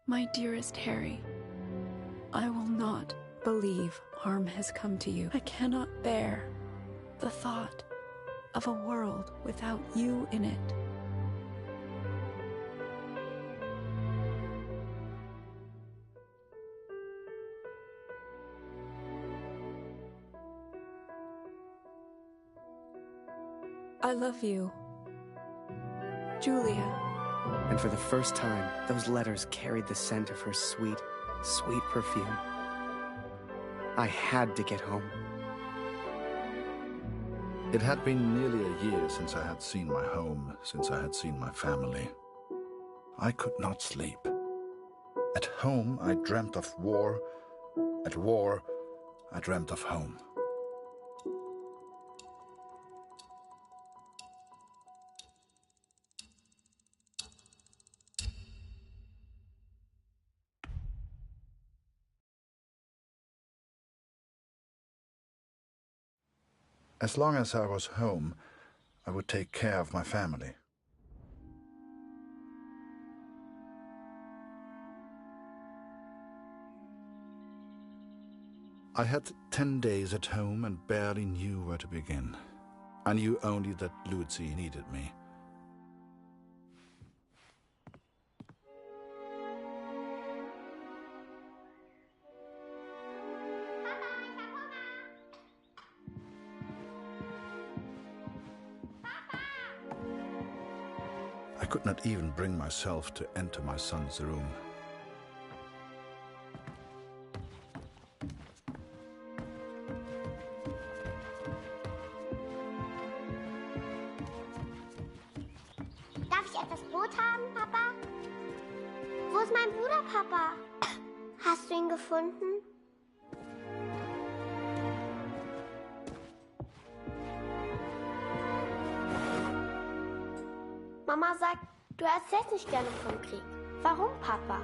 [SPEAKER 15] My dearest Harry, I will not believe harm has come to you. I cannot bear the thought of a world without you in it. I love you, Julia.
[SPEAKER 1] And for the first time, those letters carried the scent of her sweet, sweet perfume. I had to get home.
[SPEAKER 7] It had been nearly a year since I had seen my home, since I had seen my family. I could not sleep. At home, I dreamt of war. At war, I dreamt of home. As long as I was home, I would take care of my family. I had 10 days at home and barely knew where to begin. I knew only that Lucy needed me. could not even bring myself to enter my son's room.
[SPEAKER 14] Darf ich etwas Brot haben, Papa? Wo ist mein Bruder, Papa? Hast du ihn gefunden? Mama sagt, du erzählst nicht gerne vom Krieg. Warum, Papa?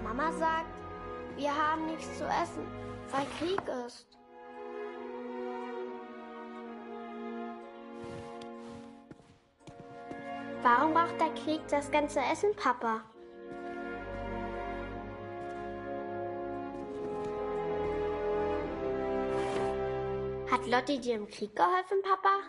[SPEAKER 14] Mama sagt, wir haben nichts zu essen, weil Krieg ist. Warum braucht der Krieg das ganze Essen, Papa? Hat Lotti dir im Krieg geholfen, Papa?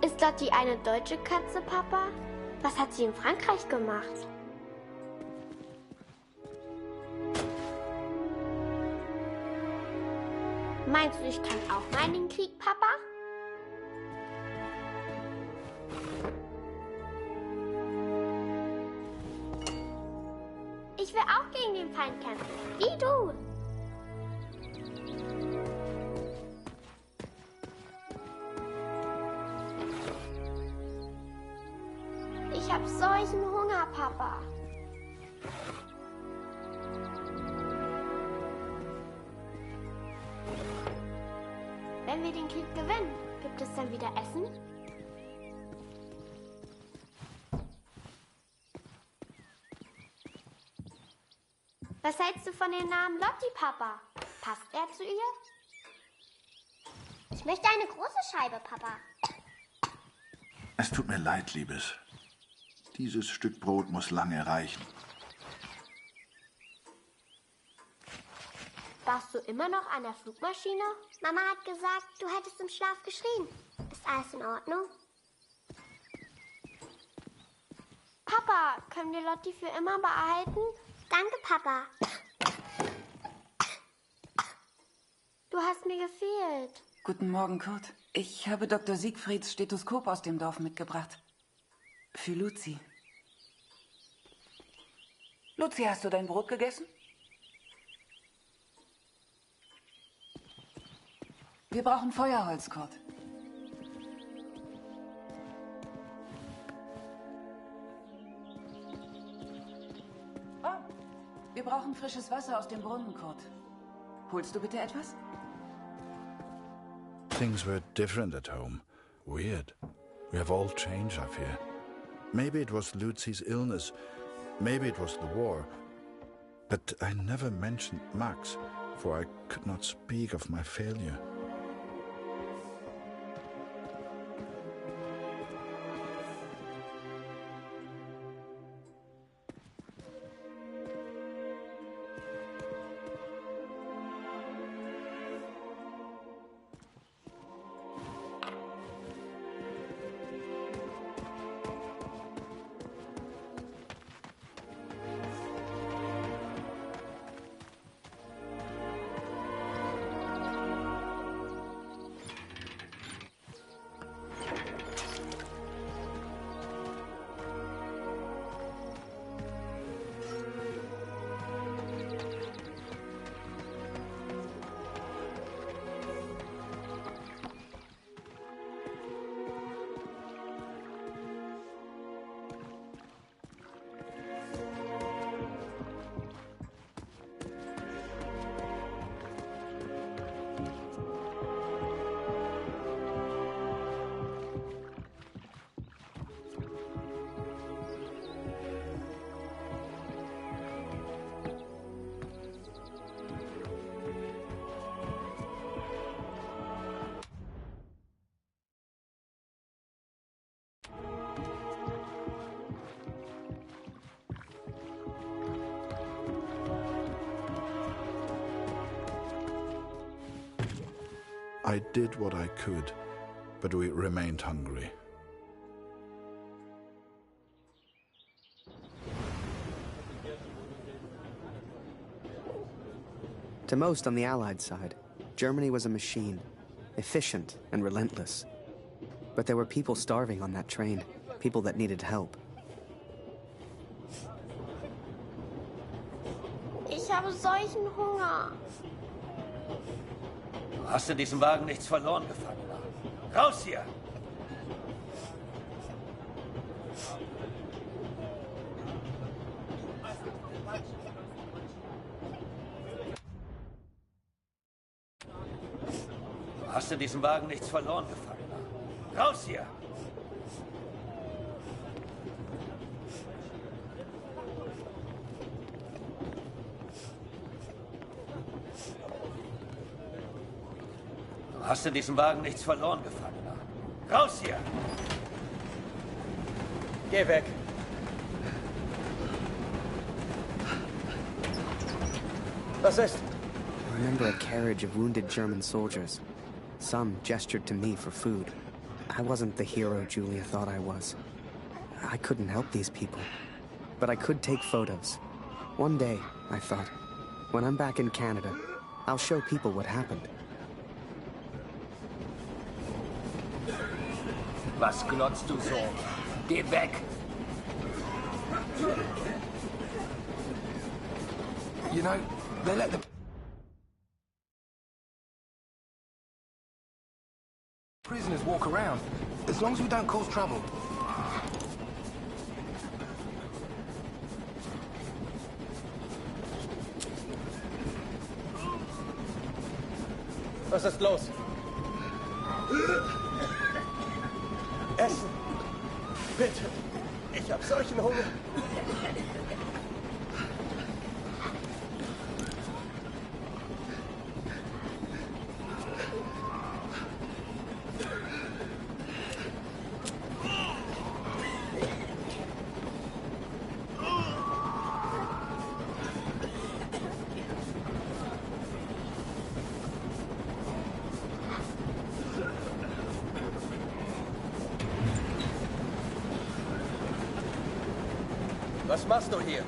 [SPEAKER 14] Ist Lotti eine deutsche Katze, Papa? Was hat sie in Frankreich gemacht? Meinst du, ich kann auch mal in den Krieg, Papa? Ich will auch gegen den Feind kämpfen, wie du. Ich hab solchen Hunger, Papa. Wenn wir den Krieg gewinnen, gibt es dann wieder Essen? Was hältst du von dem Namen Lotti, Papa? Passt er zu ihr? Ich möchte eine große Scheibe, Papa.
[SPEAKER 7] Es tut mir leid, Liebes. Dieses Stück Brot muss lange reichen.
[SPEAKER 14] Warst du immer noch an der Flugmaschine? Mama hat gesagt, du hättest im Schlaf geschrien. Ist alles in Ordnung? Papa, können wir Lotti für immer behalten? Danke, Papa. Du hast mir gefehlt.
[SPEAKER 18] Guten Morgen, Kurt. Ich habe Dr. Siegfrieds Stethoskop aus dem Dorf mitgebracht. Für Luzi. Luzi, hast du dein Brot gegessen? Wir brauchen Feuerholz, Kurt. Oh, wir brauchen frisches Wasser aus dem Brunnen, Kurt. Holst du bitte etwas?
[SPEAKER 7] Things were different at home. Weird. We have all changed, I fear. Maybe it was Lucy's illness. Maybe it was the war. But I never mentioned Max, for I could not speak of my failure. I did what I could, but we remained hungry.
[SPEAKER 1] To most on the Allied side, Germany was a machine, efficient and relentless. But there were people starving on that train, people that needed help.
[SPEAKER 14] Ich habe solchen Hunger.
[SPEAKER 5] Du hast in diesem Wagen nichts verloren, Gefangener. Raus hier! Du hast in diesem Wagen nichts verloren, Gefangener. Raus hier! Du hast in diesem Wagen nichts verloren, Gefangener. Raus hier! Geh weg! Was ist?
[SPEAKER 1] I remember a carriage of wounded German soldiers. Some gestured to me for food. I wasn't the hero Julia thought I was. I couldn't help these people. But I could take photos. One day, I thought, when I'm back in Canada, I'll show people what happened.
[SPEAKER 4] Was glotzt du so? Geh weg!
[SPEAKER 23] You know, they let the prisoners walk around, as long as we don't cause trouble.
[SPEAKER 9] Was ist los? Essen! Bitte! Ich hab solchen Hunger! Was machst du hier?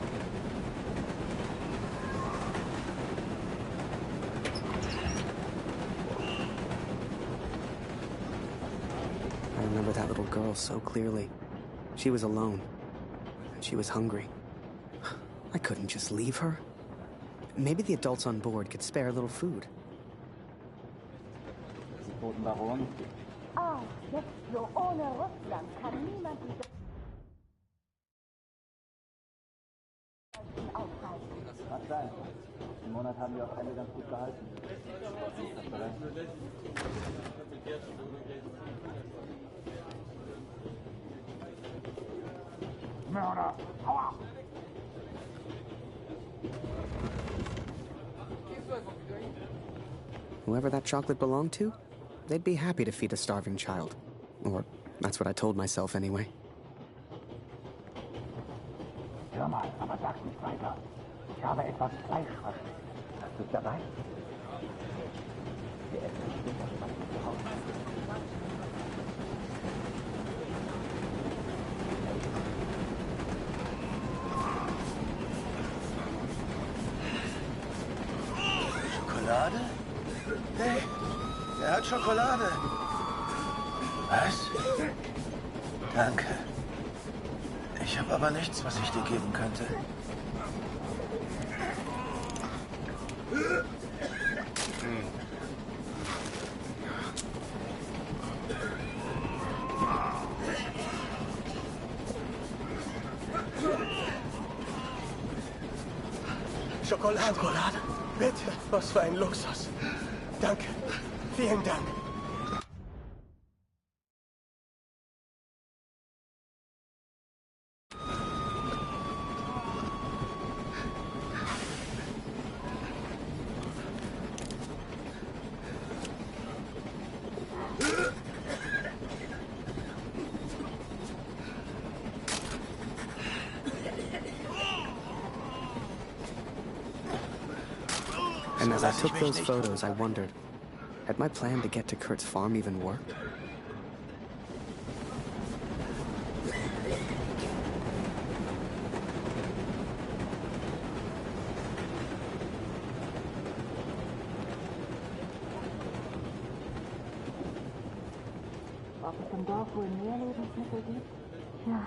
[SPEAKER 1] I remember that little girl so clearly. She was alone, and she was hungry. I couldn't just leave her. Maybe the adults on board could spare a little food.
[SPEAKER 11] Baron. Ah, jetzt so ohne Russland kann niemand diese
[SPEAKER 6] Mag sein. Im Monat haben wir auch alle ganz gut gehalten.
[SPEAKER 13] Mörder! Aua!
[SPEAKER 1] Whoever that chocolate belonged to, they'd be happy to feed a starving child. Or that's what I told myself anyway.
[SPEAKER 13] Hör mal, aber sag's nicht weiter. Ich habe etwas Fleisch versteckt. Hast du es dabei? Wir essen später mal zu Hause.
[SPEAKER 3] Schokolade? Hey, er hat Schokolade. Was? Danke. Ich habe aber nichts, was ich dir geben könnte.
[SPEAKER 9] Schokolade. Schokolade? Bitte. Was für ein Luxus. Danke. Vielen Dank.
[SPEAKER 1] And as I took those photos, I wondered, had my plan to get to Kurt's farm even worked?
[SPEAKER 19] ob es im Dorf wohl mehr Lebensmittel gibt? Ja,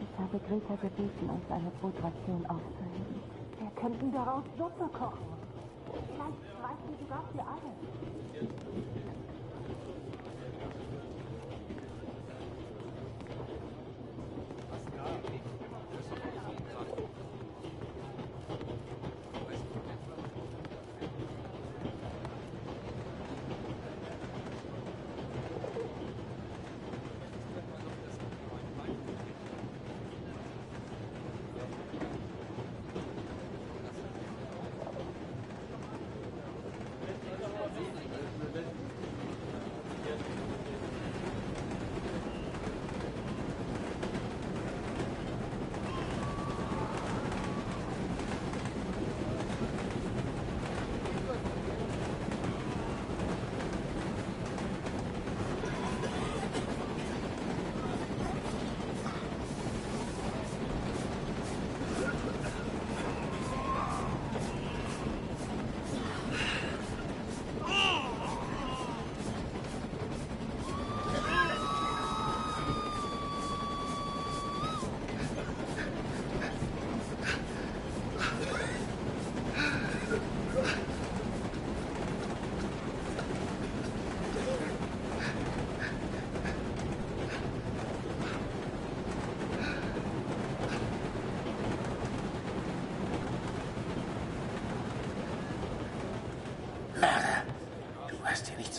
[SPEAKER 19] ich habe Greta gebeten, uns eine Brotration aufzuheben. Wir könnten daraus Suppe kochen. Vielleicht weiß sie sogar für alle.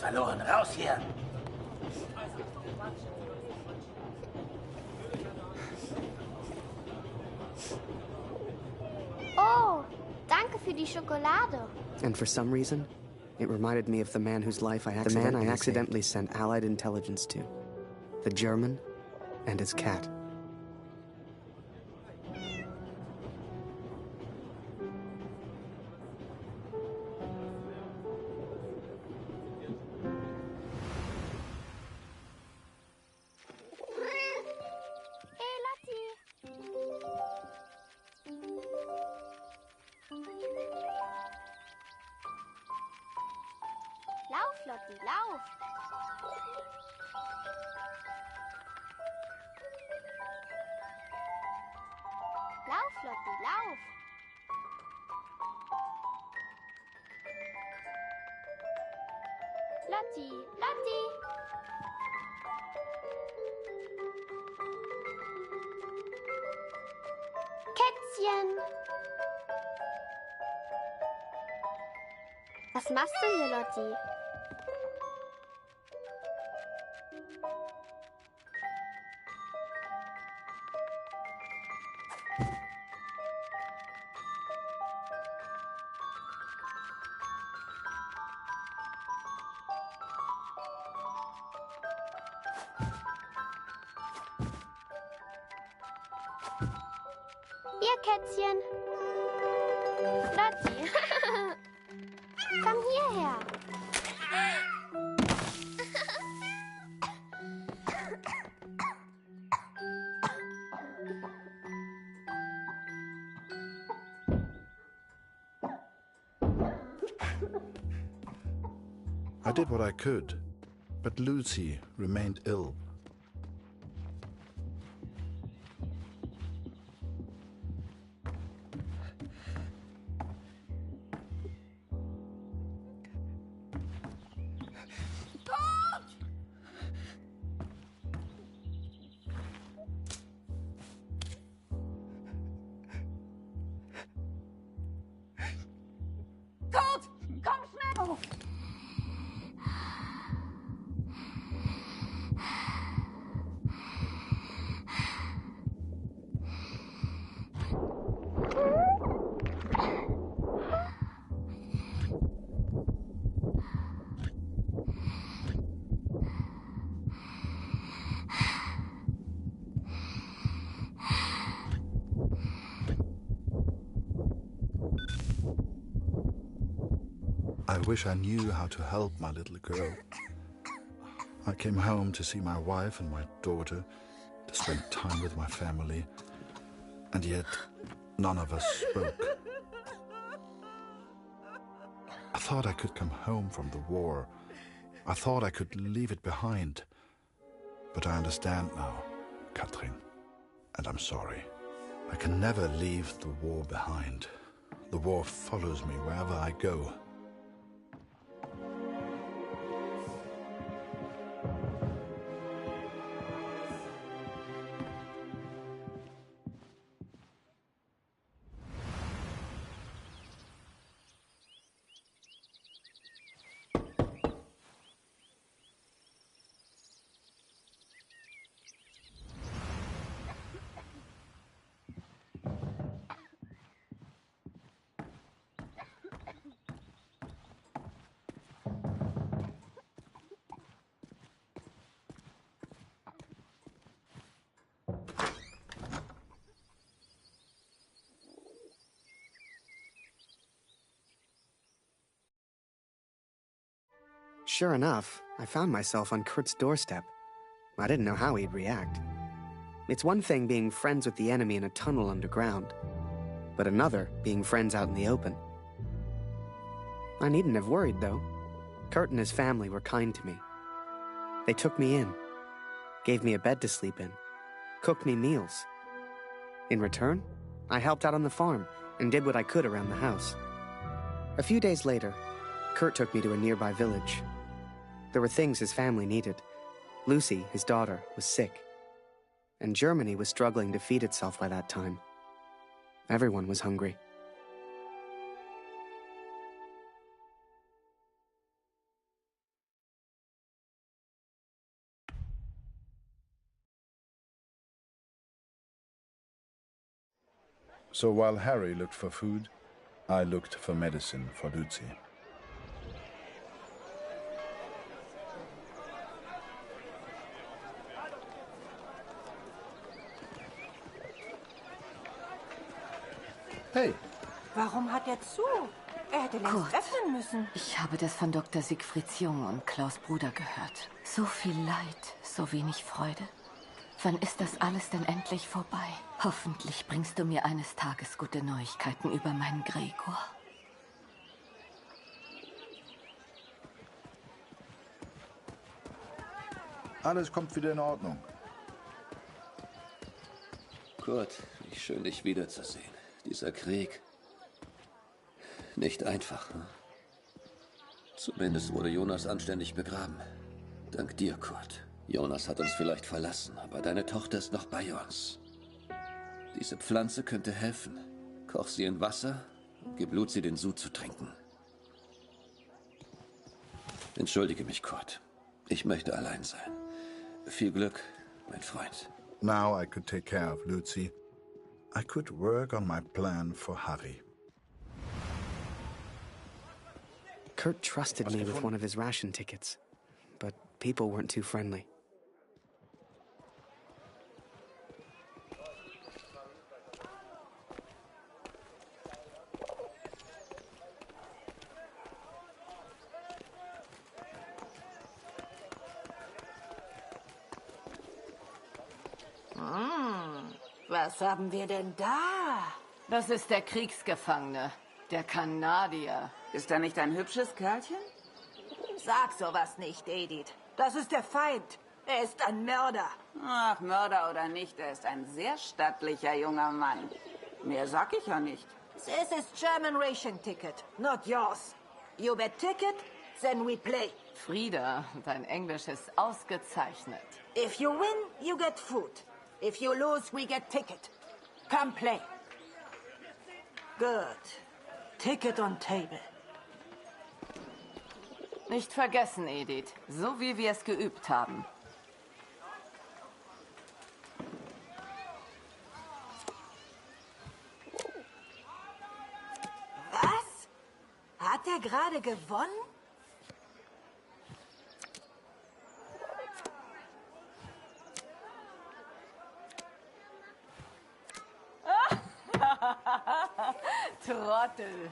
[SPEAKER 5] Verloren. Raus hier!
[SPEAKER 14] Oh, danke für die Schokolade.
[SPEAKER 1] And for some reason, it reminded me of the man whose life I accidentally sent Allied intelligence to. The German and his cat.
[SPEAKER 14] Lauf, Lotti, lauf! Lauf, Lotti, lauf! Lotti, Lotti! Kätzchen! Was machst du hier, Lotti? Hier, Kätzchen. Lotti. Komm hierher.
[SPEAKER 7] I did what I could, but Lucy remained ill.
[SPEAKER 19] Kurt, komm schnell!
[SPEAKER 7] I wish I knew how to help my little girl. I came home to see my wife and my daughter, to spend time with my family, and yet none of us spoke. I thought I could come home from the war. I thought I could leave it behind. But I understand now, Katrin, and I'm sorry. I can never leave the war behind. The war follows me wherever I go.
[SPEAKER 1] Sure enough, I found myself on Kurt's doorstep. I didn't know how he'd react. It's one thing being friends with the enemy in a tunnel underground, but another being friends out in the open. I needn't have worried, though. Kurt and his family were kind to me. They took me in, gave me a bed to sleep in, cooked me meals. In return, I helped out on the farm and did what I could around the house. A few days later, Kurt took me to a nearby village. There were things his family needed. Lucy, his daughter, was sick. And Germany was struggling to feed itself by that time. Everyone was hungry.
[SPEAKER 7] So while Harry looked for food, I looked for medicine for Lucy.
[SPEAKER 17] Hey.
[SPEAKER 21] Warum hat er zu? Er hätte längst öffnen müssen.
[SPEAKER 17] Ich habe das von Dr. Siegfrieds Jung und Klaus' Bruder gehört. So viel Leid, so wenig Freude. Wann ist das alles denn endlich vorbei? Hoffentlich bringst du mir eines Tages gute Neuigkeiten über meinen Gregor.
[SPEAKER 7] Alles kommt wieder in Ordnung.
[SPEAKER 22] Kurt, wie schön, dich wiederzusehen. Dieser Krieg. Nicht einfach, hm? Zumindest wurde Jonas anständig begraben. Dank dir, Kurt. Jonas hat uns vielleicht verlassen, aber deine Tochter ist noch bei uns. Diese Pflanze könnte helfen. Koch sie in Wasser und gib Luzi den Sud zu trinken. Entschuldige mich, Kurt. Ich möchte allein sein. Viel Glück, mein Freund.
[SPEAKER 7] Now I could take care of Lucy. I could work on my plan for Harry.
[SPEAKER 1] Kurt trusted me with one of his ration tickets, but people weren't too friendly.
[SPEAKER 21] Was haben wir denn da?
[SPEAKER 17] Das ist der Kriegsgefangene, der Kanadier.
[SPEAKER 18] Ist er nicht ein hübsches Kerlchen?
[SPEAKER 21] Sag sowas nicht, Edith. Das ist der Feind. Er ist ein Mörder.
[SPEAKER 18] Ach, Mörder oder nicht, er ist ein sehr stattlicher junger Mann. Mehr sag ich ja nicht.
[SPEAKER 21] This is German ration ticket, not yours. You bet ticket, then we play.
[SPEAKER 17] Frieda, dein Englisch ist ausgezeichnet.
[SPEAKER 21] If you win, you get food. If you lose, we get ticket. Come play. Good. Ticket on table.
[SPEAKER 17] Nicht vergessen, Edith. So wie wir es geübt haben.
[SPEAKER 21] Was? Hat er gerade gewonnen?
[SPEAKER 17] Trottel.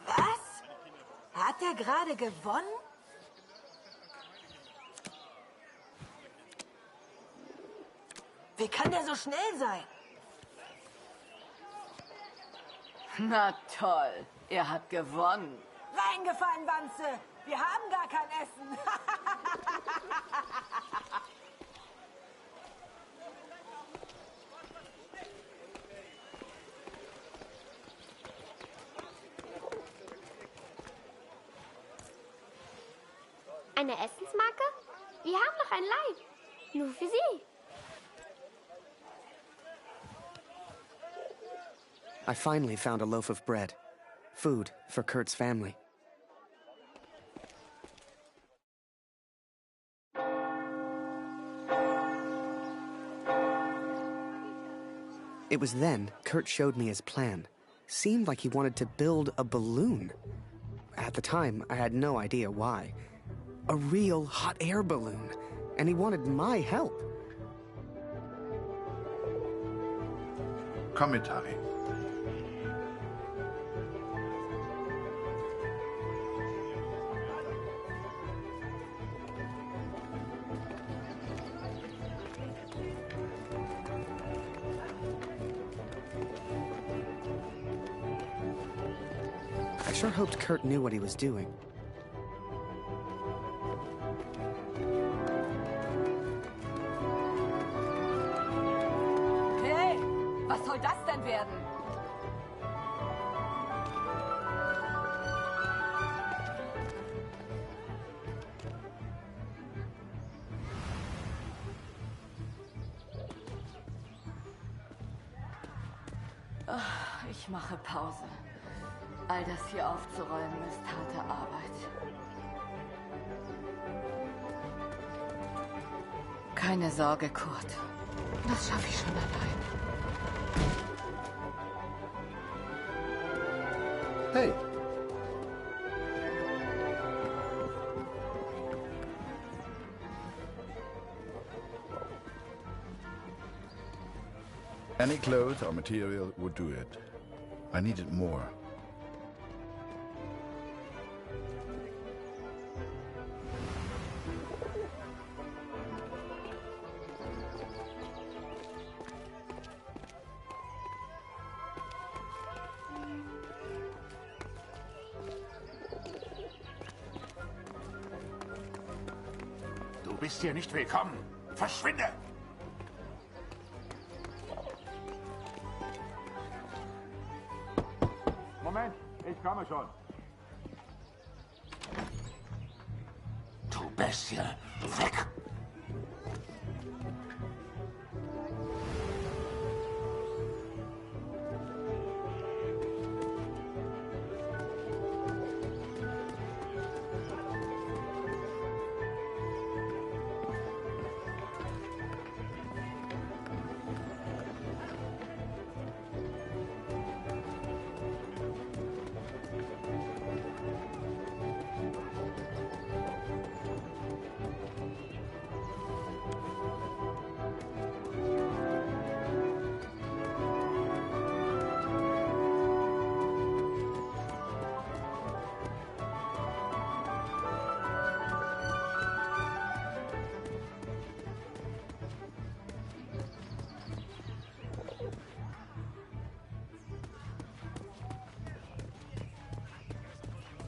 [SPEAKER 21] Was? Hat er gerade gewonnen? Wie kann der so schnell sein?
[SPEAKER 17] Na toll, er hat gewonnen.
[SPEAKER 21] Reingefallen, Wanze! Wir haben gar kein Essen!
[SPEAKER 14] Eine Essensmarke? Wir haben noch ein Leib. Nur für Sie.
[SPEAKER 1] I finally found a loaf of bread. Food for Kurt's family. It was then Kurt showed me his plan. Seemed like he wanted to build a balloon. At the time, I had no idea why. A real hot air balloon. And he wanted my help.
[SPEAKER 7] Komm mit, Harry.
[SPEAKER 1] I sure hoped Kurt knew what he was doing.
[SPEAKER 21] Hey, was soll das denn werden?
[SPEAKER 17] Ich mache Pause. All das hier aufzuräumen ist harte Arbeit. Keine Sorge, Kurt. Das schaffe ich schon allein.
[SPEAKER 1] Hey.
[SPEAKER 7] Any clothes or material would do it. I needed more.
[SPEAKER 10] Du bist hier nicht willkommen. Verschwinde!
[SPEAKER 2] Moment, ich komme schon.
[SPEAKER 10] Du Bestie, weg!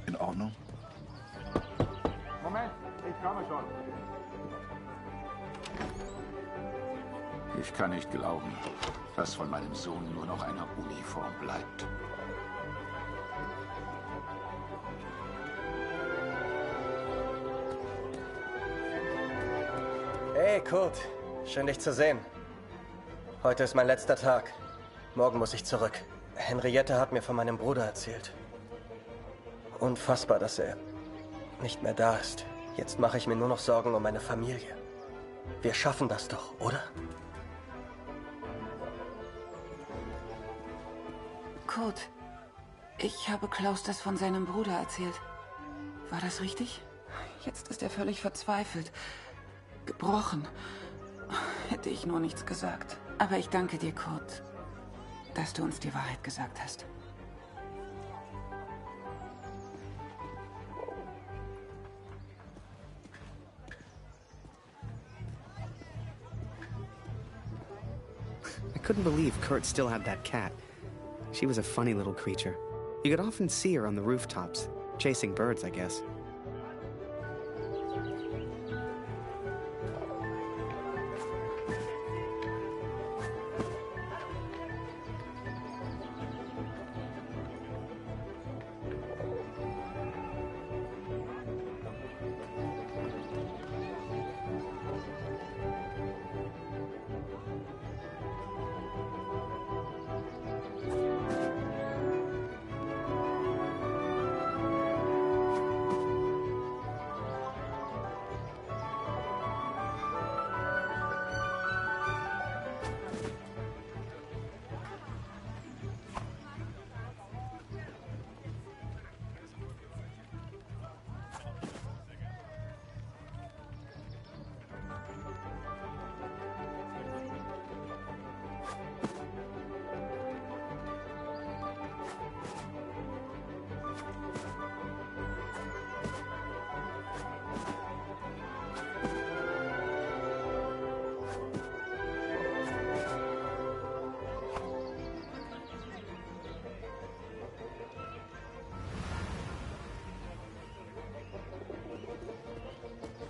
[SPEAKER 7] In Ordnung?
[SPEAKER 2] Moment, ich komme schon.
[SPEAKER 10] Ich kann nicht glauben, dass von meinem Sohn nur noch eine Uniform bleibt.
[SPEAKER 9] Hey, Kurt. Schön, dich zu sehen. Heute ist mein letzter Tag. Morgen muss ich zurück. Henriette hat mir von meinem Bruder erzählt. Unfassbar, dass er nicht mehr da ist. Jetzt mache ich mir nur noch Sorgen um meine Familie. Wir schaffen das doch, oder?
[SPEAKER 18] Kurt, ich habe Klaus das von seinem Bruder erzählt. War das richtig? Jetzt ist er völlig verzweifelt. Gebrochen. Hätte ich nur nichts gesagt. Aber ich danke dir, Kurt, dass du uns die Wahrheit gesagt hast.
[SPEAKER 1] I couldn't believe Kurt still had that cat. She was a funny little creature. You could often see her on the rooftops, Chasing birds, I guess.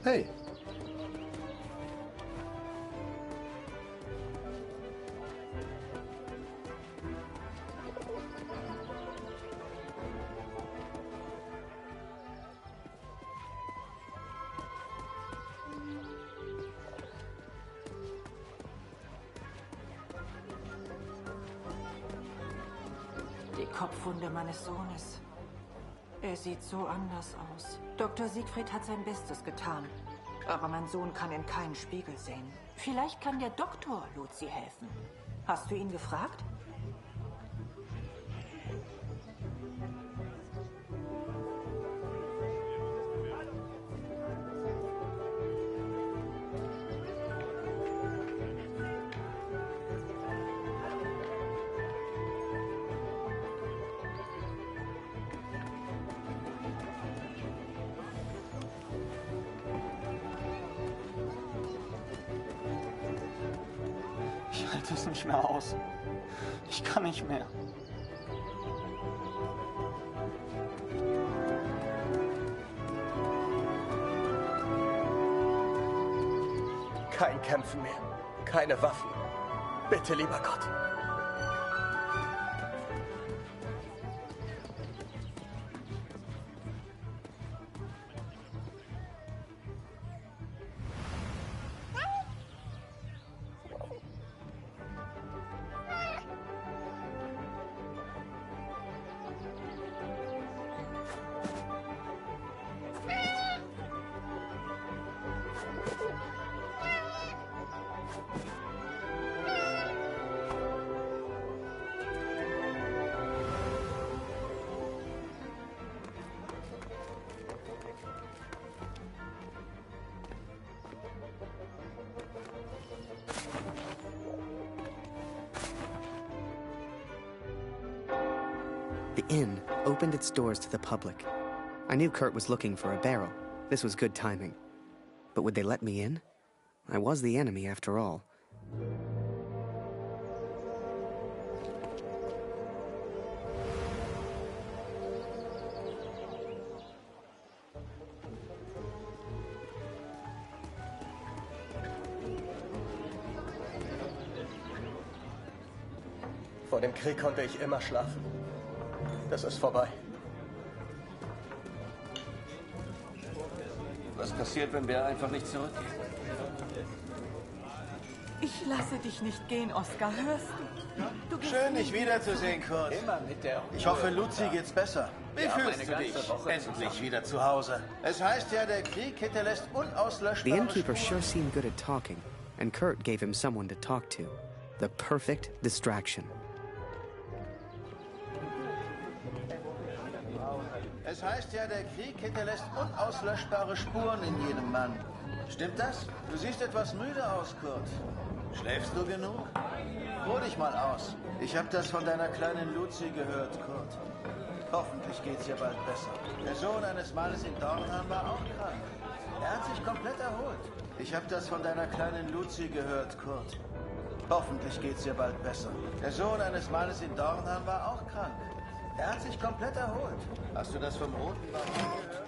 [SPEAKER 12] Hey.
[SPEAKER 21] Die Kopfwunde meines Sohnes. Er sieht so anders aus. Dr. Siegfried hat sein Bestes getan. Aber mein Sohn kann in keinen Spiegel sehen. Vielleicht kann der Doktor Luzi helfen. Hast du ihn gefragt?
[SPEAKER 5] Ich halte es nicht mehr aus. Ich kann nicht mehr.
[SPEAKER 9] Kein Kämpfen mehr. Keine Waffen. Bitte, lieber Gott.
[SPEAKER 1] The inn opened its doors to the public. I knew Kurt was looking for a barrel. This was good timing. But would they let me in? I was the enemy after all.
[SPEAKER 9] Vor dem Krieg konnte ich immer schlafen. Das ist vorbei.
[SPEAKER 22] Was passiert, wenn wir einfach nicht zurückgehen?
[SPEAKER 21] Ich lasse dich nicht gehen, Oskar. Hörst du? Du gehst
[SPEAKER 3] Schön,
[SPEAKER 21] nie
[SPEAKER 3] dich wiederzusehen, Kurt.
[SPEAKER 22] Immer mit der
[SPEAKER 3] Ich hoffe, Luzi geht's besser. Wie
[SPEAKER 22] Wir haben
[SPEAKER 3] fühlst
[SPEAKER 22] eine
[SPEAKER 3] du
[SPEAKER 22] ganze
[SPEAKER 3] dich?
[SPEAKER 22] Woche
[SPEAKER 3] Endlich
[SPEAKER 22] zusammen.
[SPEAKER 3] wieder zu Hause. Es heißt ja, der Krieg hinterlässt
[SPEAKER 1] The
[SPEAKER 3] unauslöschbare
[SPEAKER 1] innkeeper sure
[SPEAKER 3] Spuren.
[SPEAKER 1] seemed good at talking, and Kurt gave him someone to talk to. The perfect distraction.
[SPEAKER 3] Es heißt ja, der Krieg hinterlässt unauslöschbare Spuren in jedem Mann. Stimmt das? Du siehst etwas müde aus, Kurt. Schläfst du genug? Ruh dich mal aus. Ich habe das von deiner kleinen Luzi gehört, Kurt. Hoffentlich geht's ihr bald besser. Der Sohn eines Mannes in Dornheim war auch krank. Er hat sich komplett erholt. Ich habe das von deiner kleinen Luzi gehört, Kurt. Hoffentlich geht's ihr bald besser. Der Sohn eines Mannes in Dornheim war auch krank. hat sich komplett erholt. Hast du das vom roten Baron gehört?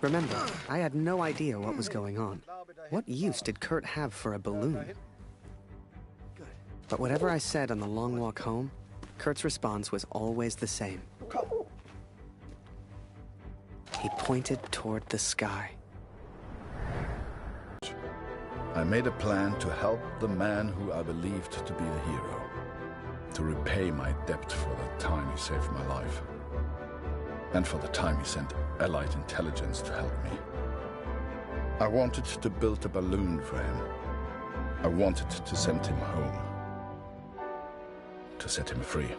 [SPEAKER 1] Remember, I had no idea what was going on. What use did Kurt have for a balloon? But whatever I said on the long walk home, Kurt's response was always the same. He pointed toward the sky.
[SPEAKER 7] I made a plan to help the man who I believed to be a hero. To repay my debt for the time he saved my life. And for the time he sent Allied intelligence to help me. I wanted to build a balloon for him. I wanted to send him home. To set him free.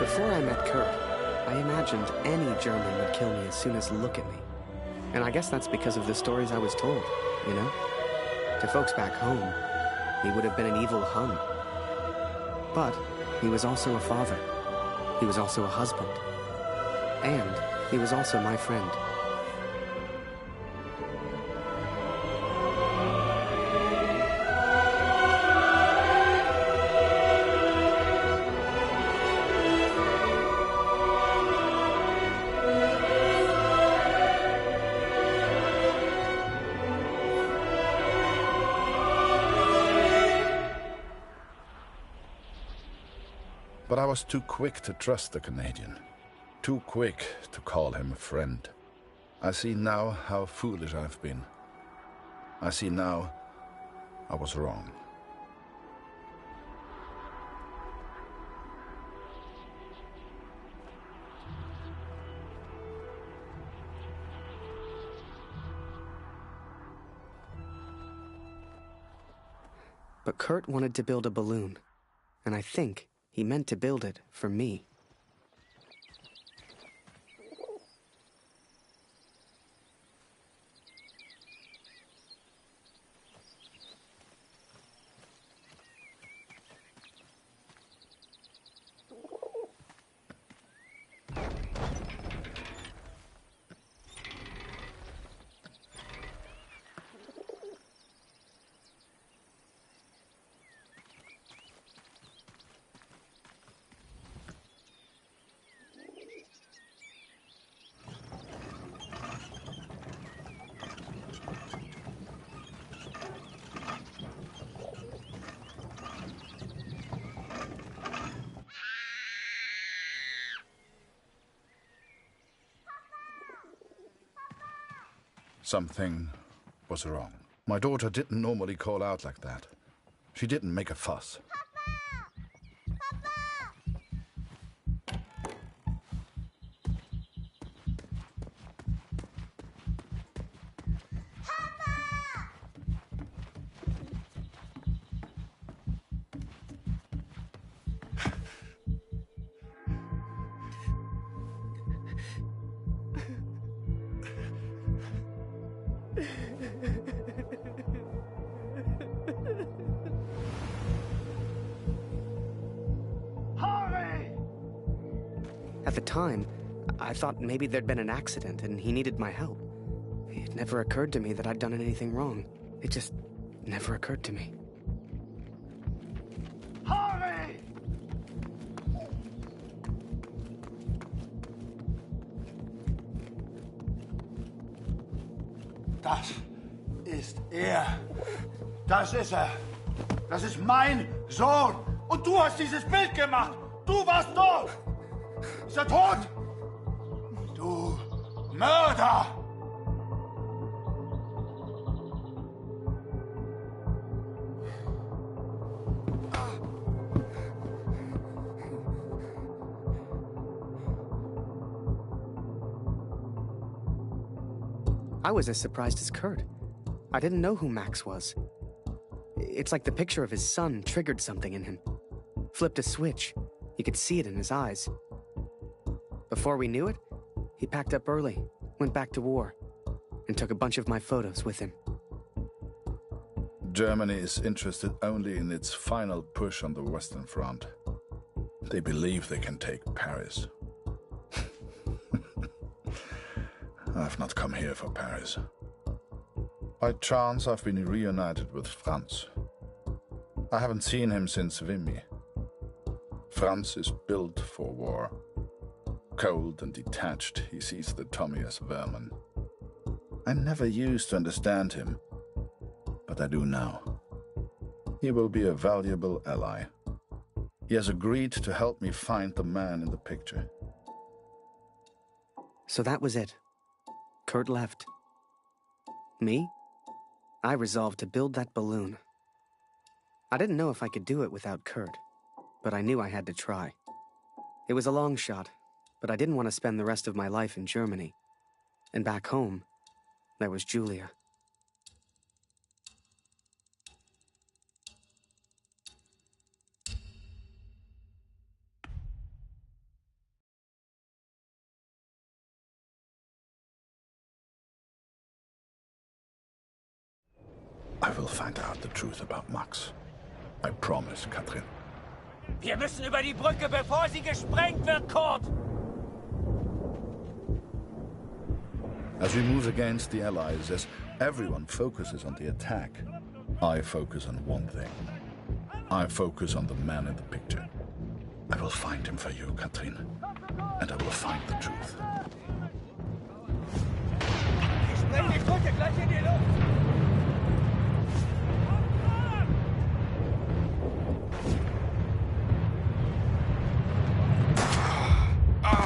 [SPEAKER 1] Before I met Kurt, I imagined any German would kill me as soon as look at me. And I guess that's because of the stories I was told, you know? To folks back home, he would have been an evil Hun. But he was also a father. He was also a husband. And he was also my friend.
[SPEAKER 7] But I was too quick to trust the Canadian. Too quick to call him a friend. I see now how foolish I've been. I see now I was wrong.
[SPEAKER 1] But Kurt wanted to build a balloon, and I think he meant to build it for me.
[SPEAKER 7] Something was wrong. My daughter didn't normally call out like that. She didn't make a fuss.
[SPEAKER 1] At the time, I thought maybe there'd been an accident and he needed my help. It never occurred to me that I'd done anything wrong. It just never occurred to me.
[SPEAKER 11] Harvey!
[SPEAKER 2] Das ist er. Das ist er. Das ist mein Sohn. Und du hast dieses Bild gemacht. Du warst dort. Ist er tot? Du Mörder!
[SPEAKER 1] I was as surprised as Kurt. I didn't know who Max was. It's like the picture of his son triggered something in him. Flipped a switch. You could see it in his eyes. Before we knew it, he packed up early, went back to war, and took a bunch of my photos with him.
[SPEAKER 7] Germany is interested only in its final push on the Western Front. They believe they can take Paris. I've not come here for Paris. By chance, I've been reunited with Franz. I haven't seen him since Vimy. Franz is built for war. Cold and detached, he sees the Tommy as vermin. I never used to understand him, but I do now. He will be a valuable ally. He has agreed to help me find the man in the picture.
[SPEAKER 1] So that was it. Kurt left. Me? I resolved to build that balloon. I didn't know if I could do it without Kurt, but I knew I had to try. It was a long shot, but I didn't want to spend the rest of my life in Germany. And back home, there was Julia.
[SPEAKER 7] I will find out the truth about Max. I promise, Katrin.
[SPEAKER 11] Wir müssen über die Brücke, bevor sie gesprengt wird, Kurt!
[SPEAKER 7] As we move against the Allies, as everyone focuses on the attack, I focus on one thing. I focus on the man in the picture. I will find him for you, Katrin. And I will find the truth.
[SPEAKER 11] Ich spreng die Brücke gleich in die Luft!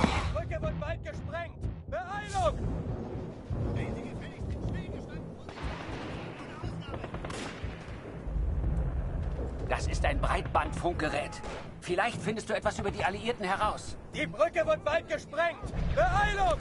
[SPEAKER 11] Die Brücke wird bald gesprengt! Beeilung!
[SPEAKER 5] Das ist ein Breitbandfunkgerät. Vielleicht findest du etwas über die Alliierten heraus.
[SPEAKER 11] Die Brücke wird bald gesprengt! Beeilung!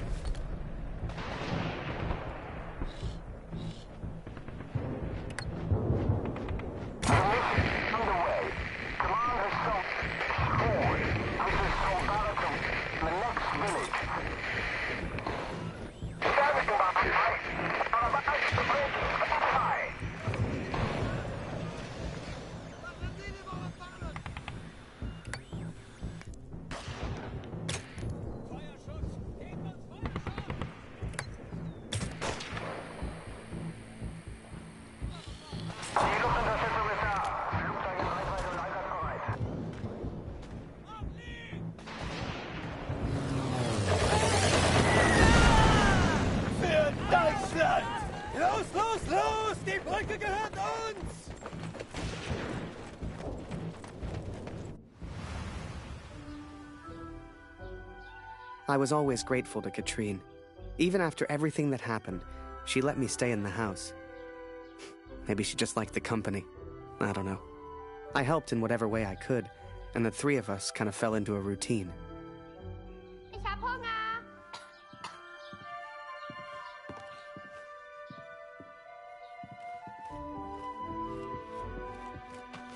[SPEAKER 11] Los! Die Brücke gehört uns!
[SPEAKER 1] I was always grateful to Katrine. Even after everything that happened, she let me stay in the house. Maybe she just liked the company. I don't know. I helped in whatever way I could, and the three of us kind of fell into a routine.
[SPEAKER 14] Ich hab Hunger!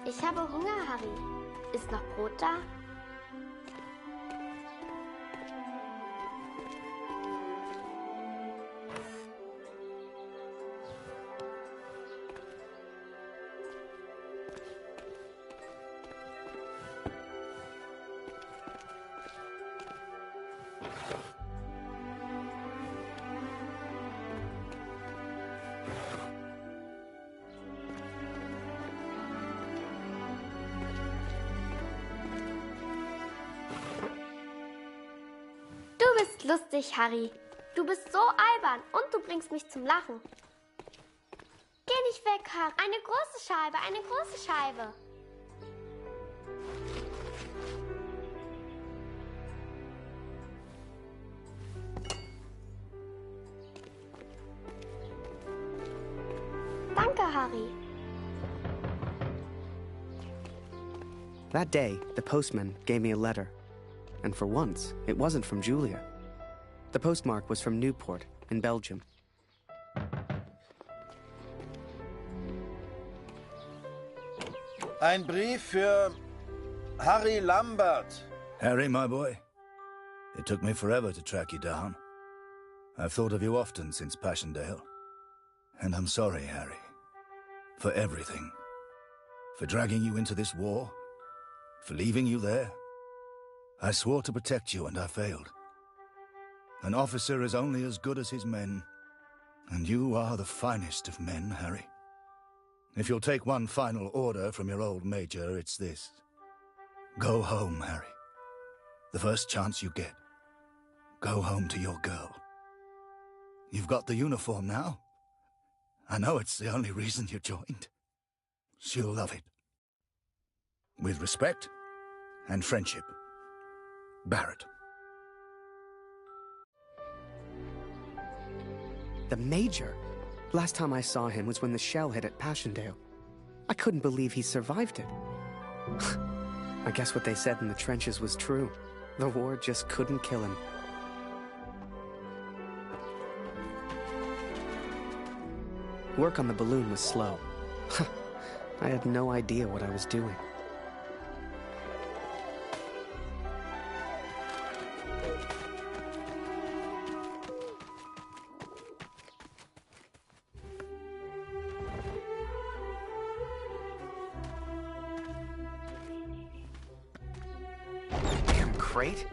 [SPEAKER 14] Ich habe Hunger, Harry. Ist noch Brot da? Du bist lustig, Harry. Du bist so albern und du bringst mich zum Lachen. Geh nicht weg, Harry. Eine große Scheibe, eine große Scheibe. Danke, Harry.
[SPEAKER 1] That day, the postman gave me a letter. And for once, it wasn't from Julia. The postmark was from Newport, in Belgium.
[SPEAKER 3] Ein Brief für Harry Lambert.
[SPEAKER 8] Harry, my boy. It took me forever to track you down. I've thought of you often since Passchendaele. And I'm sorry, Harry. For everything. For dragging you into this war. For leaving you there. I swore to protect you and I failed. An officer is only as good as his men. And you are the finest of men, Harry. If you'll take one final order from your old major, it's this. Go home, Harry. The first chance you get. Go home to your girl. You've got the uniform now. I know it's the only reason you joined. She'll love it. With respect and friendship. Barrett.
[SPEAKER 1] The Major? Last time I saw him was when the shell hit at Passchendaele. I couldn't believe he survived it. I guess what they said in the trenches was true. The war just couldn't kill him. Work on the balloon was slow. I had no idea what I was doing. Damn crate.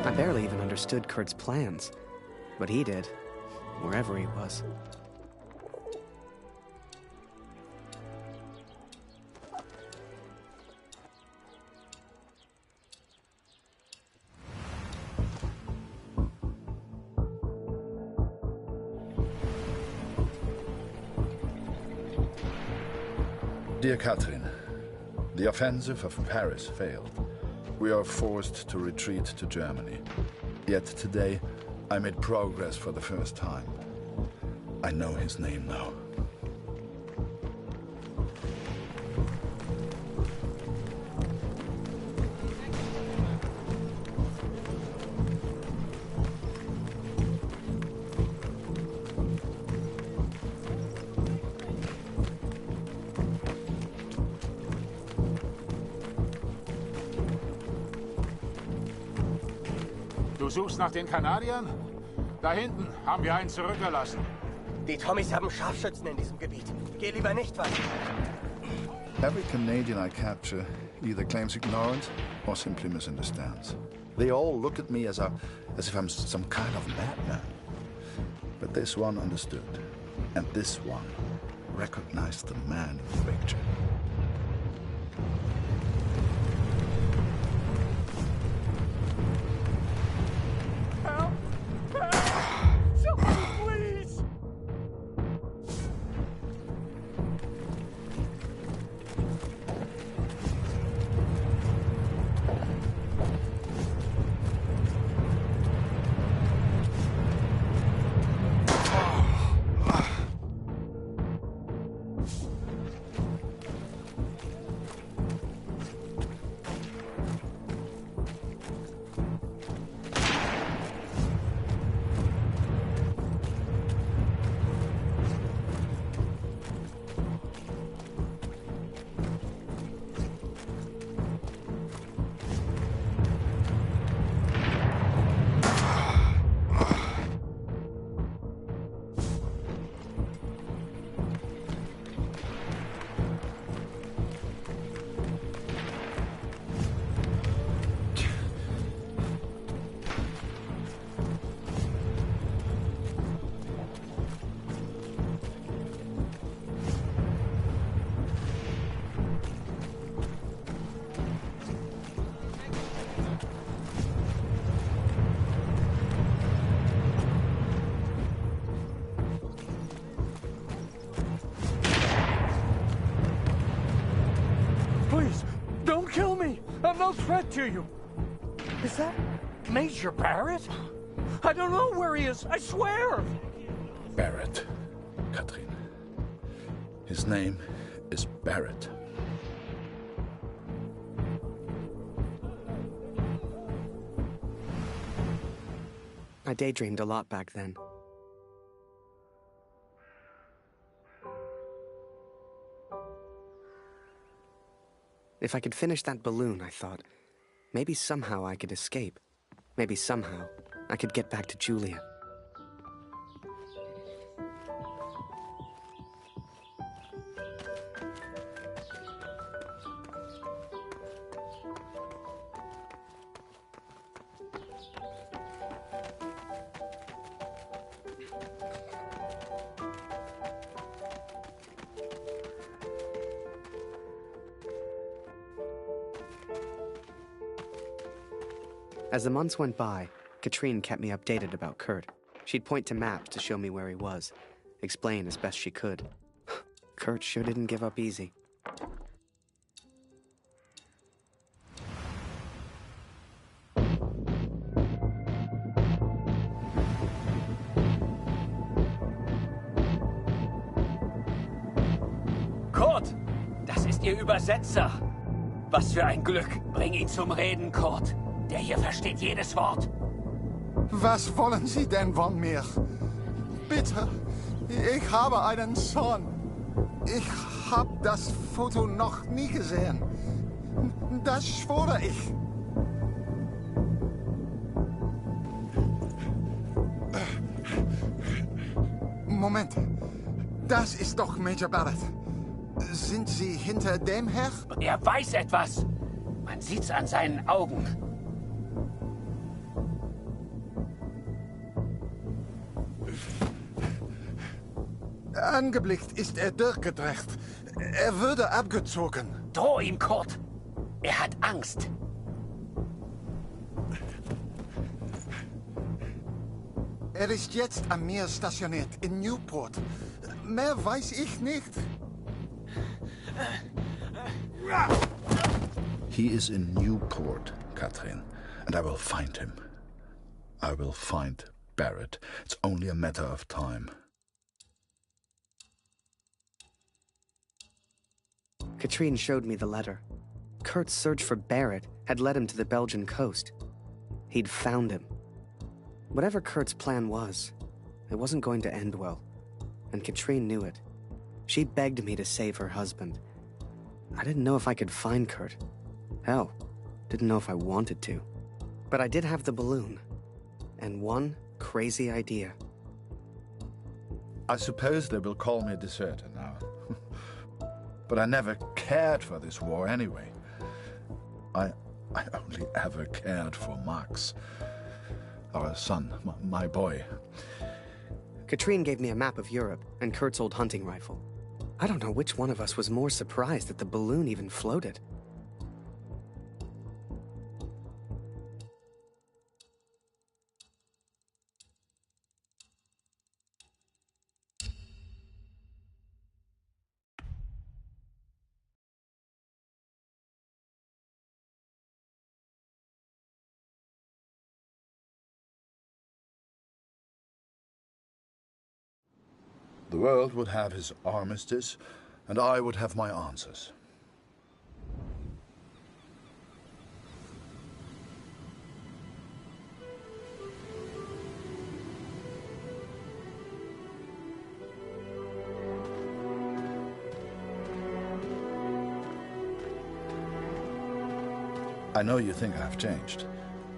[SPEAKER 1] I barely even understood Kurt's plans, but he did, wherever he was.
[SPEAKER 7] Dear Catherine, the offensive of Paris failed. We are forced to retreat to Germany. Yet today, I made progress for the first time. I know his name now.
[SPEAKER 10] Du suchst nach den Kanadiern? Da hinten haben wir einen zurückgelassen.
[SPEAKER 9] Die Tommies haben Scharfschützen in diesem Gebiet. Geh lieber nicht weiter.
[SPEAKER 7] Every Canadian I capture either claims ignorance or simply misunderstands. They all look at me as if I'm some kind of madman. But this one understood. And this one recognized the man in the picture.
[SPEAKER 13] Please, don't kill me! I'm no threat to you!
[SPEAKER 4] Is that Major Barrett? I don't know where he is, I swear!
[SPEAKER 7] Barrett, Katrin. His name is Barrett.
[SPEAKER 1] I daydreamed a lot back then. If I could finish that balloon, I thought, maybe somehow I could escape. Maybe somehow I could get back to Julia. As the months went by, Katrine kept me updated about Kurt. She'd point to maps to show me where he was, explain as best she could. Kurt sure didn't give up easy.
[SPEAKER 5] Kurt, das ist Ihr Übersetzer. Was für ein Glück. Bring ihn zum Reden, Kurt. Der hier versteht jedes Wort.
[SPEAKER 2] Was wollen Sie denn von mir? Bitte, ich habe einen Sohn. Ich habe das Foto noch nie gesehen. Das schwöre ich. Moment, das ist doch Major Barrett. Sind Sie hinter dem her?
[SPEAKER 5] Er weiß etwas. Man sieht's an seinen Augen.
[SPEAKER 2] Angeblickt ist er durchgedreht. Er würde abgezogen.
[SPEAKER 5] Droh ihm, Kurt. Er hat Angst.
[SPEAKER 2] Er ist jetzt am Meer stationiert, in Newport. Mehr weiß ich nicht.
[SPEAKER 7] He is in Newport, Katrin, and I will find him. I will find Barrett. It's only a matter of time.
[SPEAKER 1] Katrine showed me the letter. Kurt's search for Barrett had led him to the Belgian coast. He'd found him. Whatever Kurt's plan was, it wasn't going to end well. And Katrine knew it. She begged me to save her husband. I didn't know if I could find Kurt. Hell, didn't know if I wanted to. But I did have the balloon. And one crazy idea.
[SPEAKER 7] I suppose they will call me a deserter now. But I never cared for this war anyway. I only ever cared for Max. Our son, my boy.
[SPEAKER 1] Katrine gave me a map of Europe and Kurt's old hunting rifle. I don't know which one of us was more surprised that the balloon even floated.
[SPEAKER 7] The world would have his armistice, and I would have my answers. I know you think I've changed.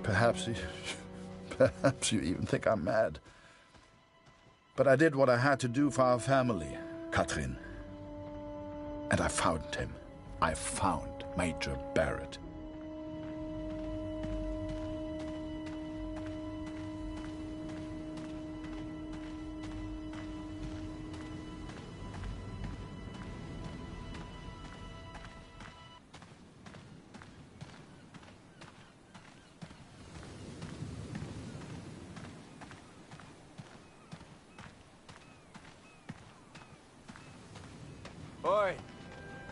[SPEAKER 7] Perhaps you even think I'm mad. But I did what I had to do for our family, Katrin. And I found him. I found Major Barrett.
[SPEAKER 15] Oi,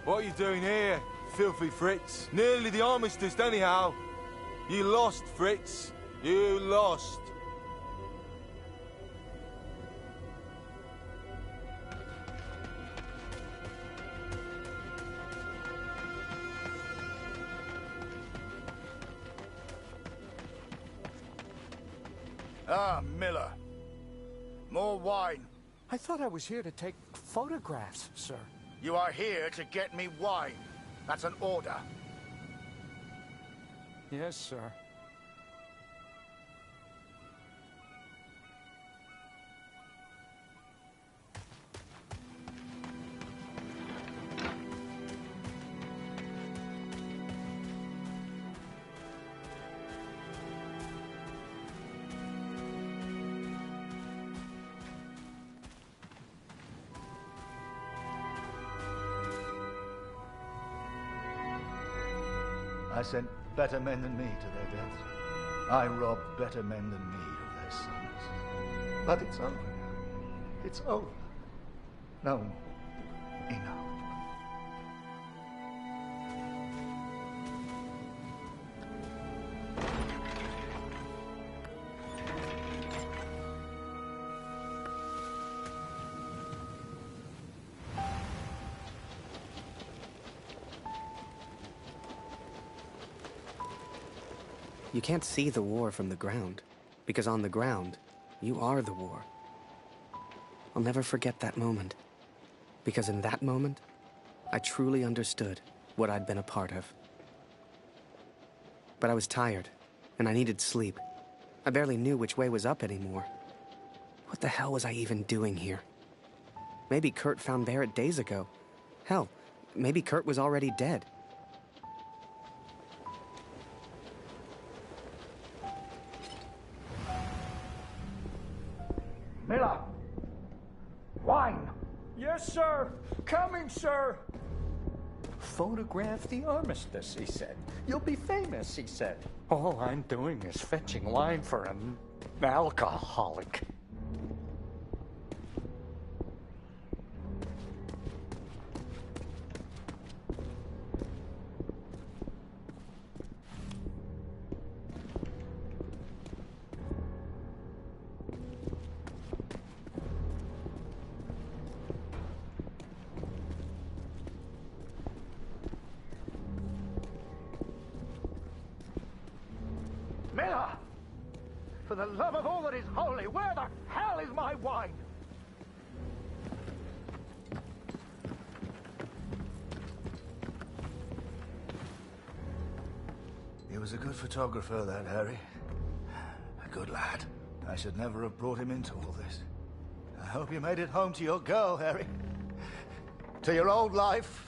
[SPEAKER 15] what are you doing here, filthy Fritz? Nearly the armistice, anyhow.
[SPEAKER 2] You lost, Fritz. You lost.
[SPEAKER 8] Ah, Miller. More wine.
[SPEAKER 4] I thought I was here to take photographs, sir.
[SPEAKER 8] You are here to get me wine. That's an order.
[SPEAKER 4] Yes, sir.
[SPEAKER 8] I sent better men than me to their deaths. I robbed better men than me of their sons. But it's over. It's over. No more. Enough.
[SPEAKER 1] You can't see the war from the ground, because on the ground, you are the war. I'll never forget that moment, because in that moment, I truly understood what I'd been a part of. But I was tired, and I needed sleep. I barely knew which way was up anymore. What the hell was I even doing here? Maybe Kurt found Barrett days ago. Hell, maybe Kurt was already dead.
[SPEAKER 8] Miller! Wine!
[SPEAKER 4] Yes, sir. Coming, sir. Photograph the armistice, he said. You'll be famous, he said. All I'm doing is fetching wine for an alcoholic.
[SPEAKER 8] Miller! For the love of all that is holy, where the hell is my wine? He was a good photographer, that Harry. A good lad. I should never have brought him into all this. I hope you made it home to your girl, Harry. To your old life.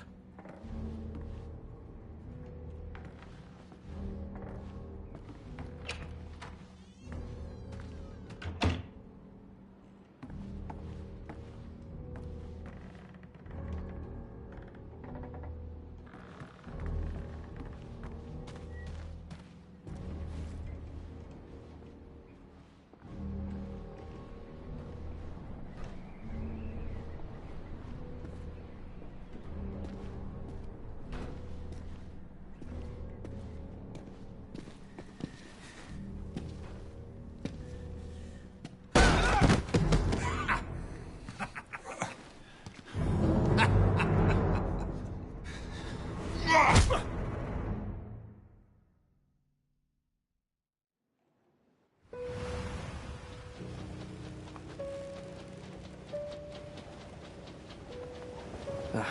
[SPEAKER 1] Ugh,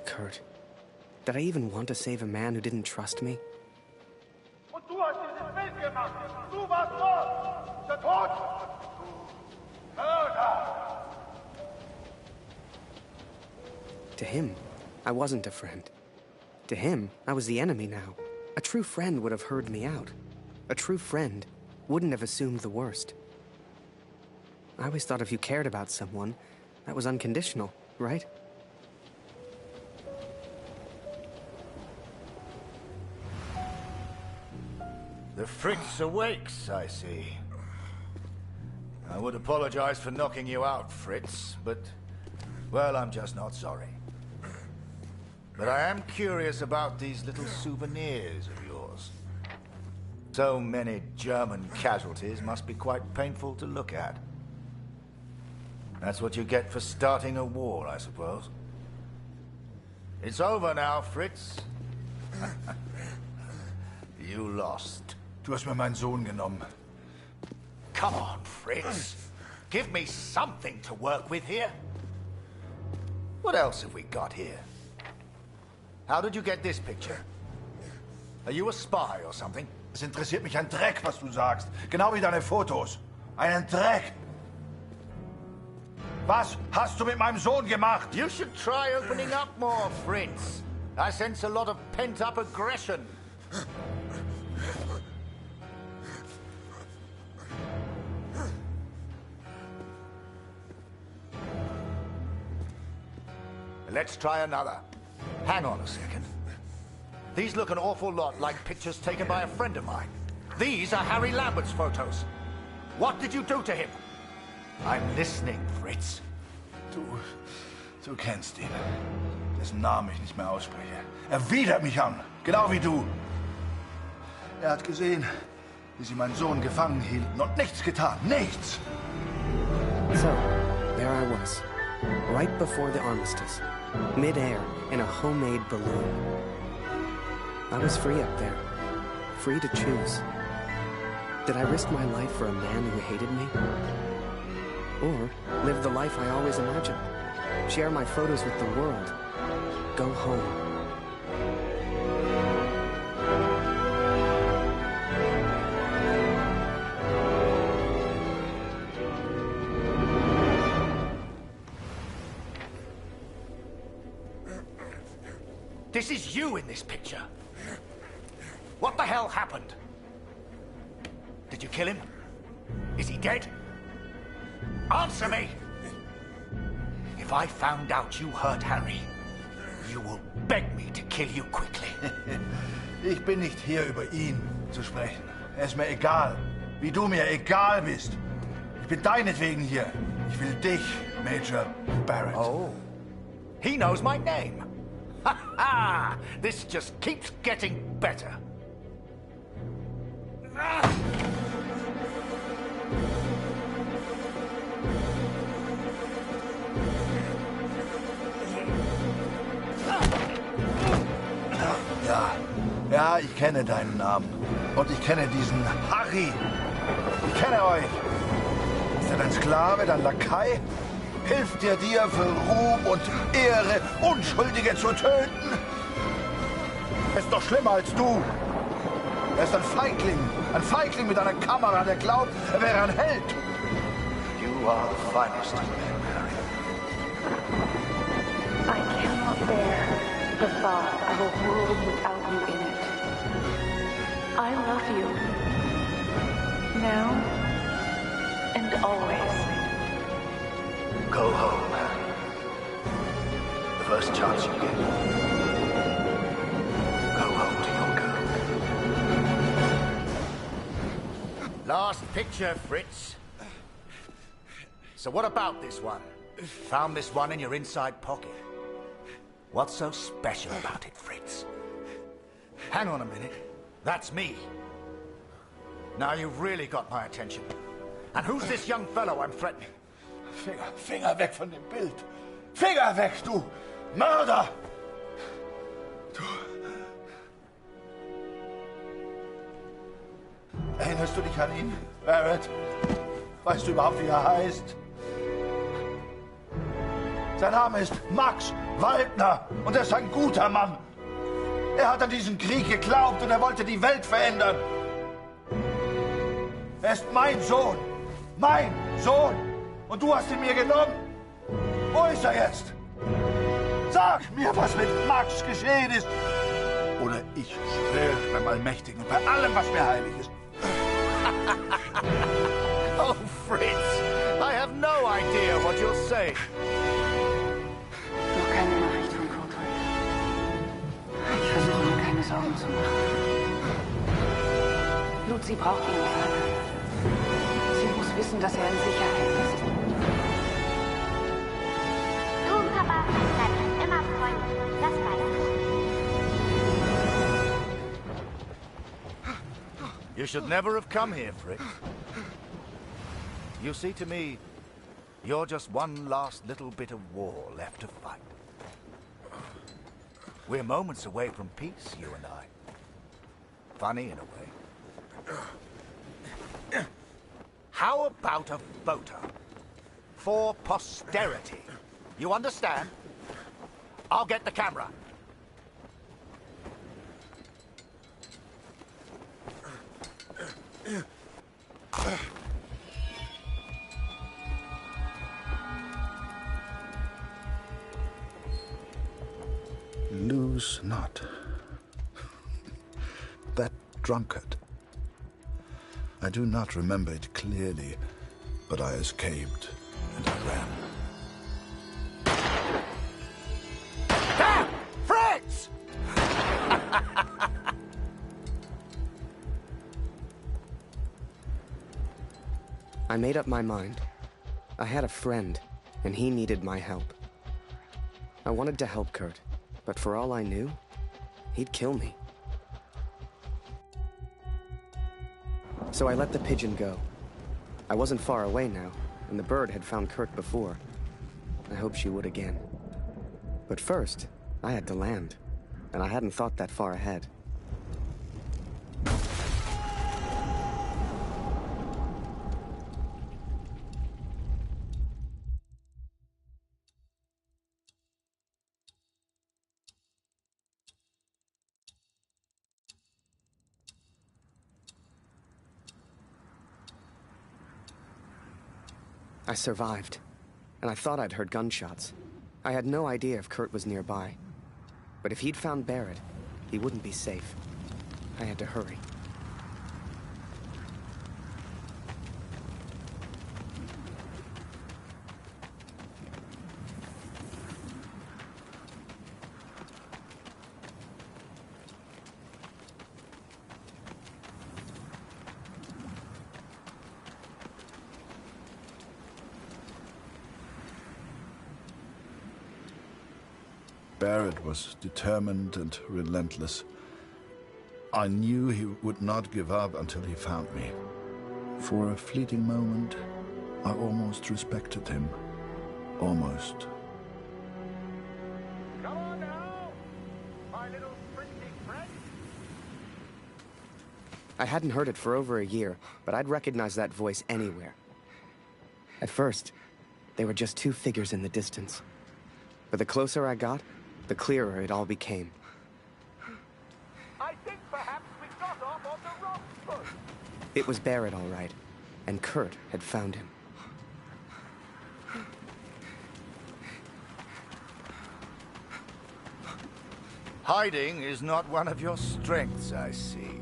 [SPEAKER 1] Kurt. Did I even want to save a man who didn't trust me?
[SPEAKER 2] Und du hast dieses Bild gemacht. Du warst dort. Der Tod. Mörder.
[SPEAKER 1] To him, I wasn't a friend. To him, I was the enemy now. A true friend would have heard me out. A true friend wouldn't have assumed the worst. I always thought if you cared about someone, that was unconditional, right?
[SPEAKER 8] The Fritz awakes, I see. I would apologize for knocking you out, Fritz, but, well, I'm just not sorry. But I am curious about these little souvenirs of yours. So many German casualties must be quite painful to look at. That's what you get for starting a war, I suppose. It's over now, Fritz. You lost.
[SPEAKER 2] Du hast mir meinen Sohn genommen.
[SPEAKER 8] Come on, Fritz. Give me something to work with here. What else have we got here? How did you get this picture? Are you a spy or something?
[SPEAKER 2] Es interessiert mich ein Dreck, was du sagst. Genau wie deine Fotos. Einen Dreck. Was hast du mit meinem Sohn gemacht?
[SPEAKER 8] You should try opening up more, Fritz. I sense a lot of pent-up aggression. Let's try another. Hang on a second. These look an awful lot like pictures taken by a friend of mine. These are Harry Lambert's photos. What did you do to him? I'm listening, Fritz.
[SPEAKER 2] Du kennst ihn. Dessen Namen ich nicht mehr ausspreche. Er widert mich an, genau wie du. Er hat gesehen, wie sie meinen Sohn gefangen hielten und nichts getan. Nichts!
[SPEAKER 1] So, there I was, right before the armistice, mid-air in a homemade balloon. I was free up there, free to choose. Did I risk my life for a man who hated me? Or live the life I always imagined? Share my photos with the world? Go home?
[SPEAKER 8] This is you in this picture. What the hell happened? Did you kill him? Is he dead? Answer me! If I found out you hurt Harry, you will beg me to kill you quickly.
[SPEAKER 2] Ich bin nicht hier, über ihn zu sprechen. Er ist mir egal, wie du mir egal bist. Ich bin deinetwegen hier. Ich will dich, Major Barrett.
[SPEAKER 8] Oh, he knows my name. Ha ha! This just keeps getting better.
[SPEAKER 2] Ja, ich kenne deinen Namen. Und ich kenne diesen Harry. Ich kenne euch. Ist er dein Sklave, dein Lakai? Hilft er dir für Ruhm und Ehre, Unschuldige zu töten? Er ist doch schlimmer als du. Er ist ein Feigling mit einer Kamera, der glaubt, er wäre ein Held. You are the finest of men, Harry.
[SPEAKER 19] I cannot bear the thought of a world without you in it. I love you. Now and always.
[SPEAKER 8] Go home, Harry. The first chance you get. Go home to your girl. Last picture, Fritz. So what about this one? Found this one in your inside pocket. What's so special about it, Fritz? Hang on a minute. That's me. Now you've really got my attention. And who's this young fellow I'm threatening?
[SPEAKER 2] Finger weg von dem Bild. Finger weg, du Mörder! Erinnerst du dich an ihn, Barrett? Weißt du überhaupt, wie er heißt? Sein Name ist Max Waldner und er ist ein guter Mann. Er hat an diesen Krieg geglaubt und er wollte die Welt verändern. Er ist mein Sohn. Mein Sohn. Und du hast ihn mir genommen. Wo ist er jetzt? Sag mir, was mit Max geschehen ist. Oder ich schwöre beim Allmächtigen und bei allem, was mir heilig ist.
[SPEAKER 8] Oh, Fritz, I have no idea what you're saying.
[SPEAKER 17] Noch keine Nachricht von Retold. Ich versuche mir keine Sorgen zu machen. Lucy braucht ihren Vater. Sie muss wissen, dass er in Sicherheit ist.
[SPEAKER 14] Du und Papa bleiben immer freundlich. Das weiß ich.
[SPEAKER 8] You should never have come here, Fritz. You see, to me, you're just one last little bit of war left to fight. We're moments away from peace, you and I. Funny in a way. How about a photo? For posterity. You understand? I'll get the camera.
[SPEAKER 7] Lose not. That drunkard. I do not remember it clearly, but I escaped and I ran.
[SPEAKER 8] Damn! Fritz!
[SPEAKER 1] I made up my mind. I had a friend, and he needed my help. I wanted to help Kurt, but for all I knew, he'd kill me. So I let the pigeon go. I wasn't far away now, and the bird had found Kurt before. I hoped she would again. But first, I had to land, and I hadn't thought that far ahead. I survived, and I thought I'd heard gunshots. I had no idea if Kurt was nearby. But if he'd found Barrett, he wouldn't be safe. I had to hurry.
[SPEAKER 7] Barrett was determined and relentless. I knew he would not give up until he found me. For a fleeting moment, I almost respected him. Almost.
[SPEAKER 11] Come on now, my little sprinting friend.
[SPEAKER 1] I hadn't heard it for over a year, but I'd recognize that voice anywhere. At first, they were just two figures in the distance. But the closer I got, the clearer it all became.
[SPEAKER 11] I think perhaps we got off on the wrong foot.
[SPEAKER 1] It was Barrett, all right, and Kurt had found him.
[SPEAKER 8] Hiding is not one of your strengths, I see.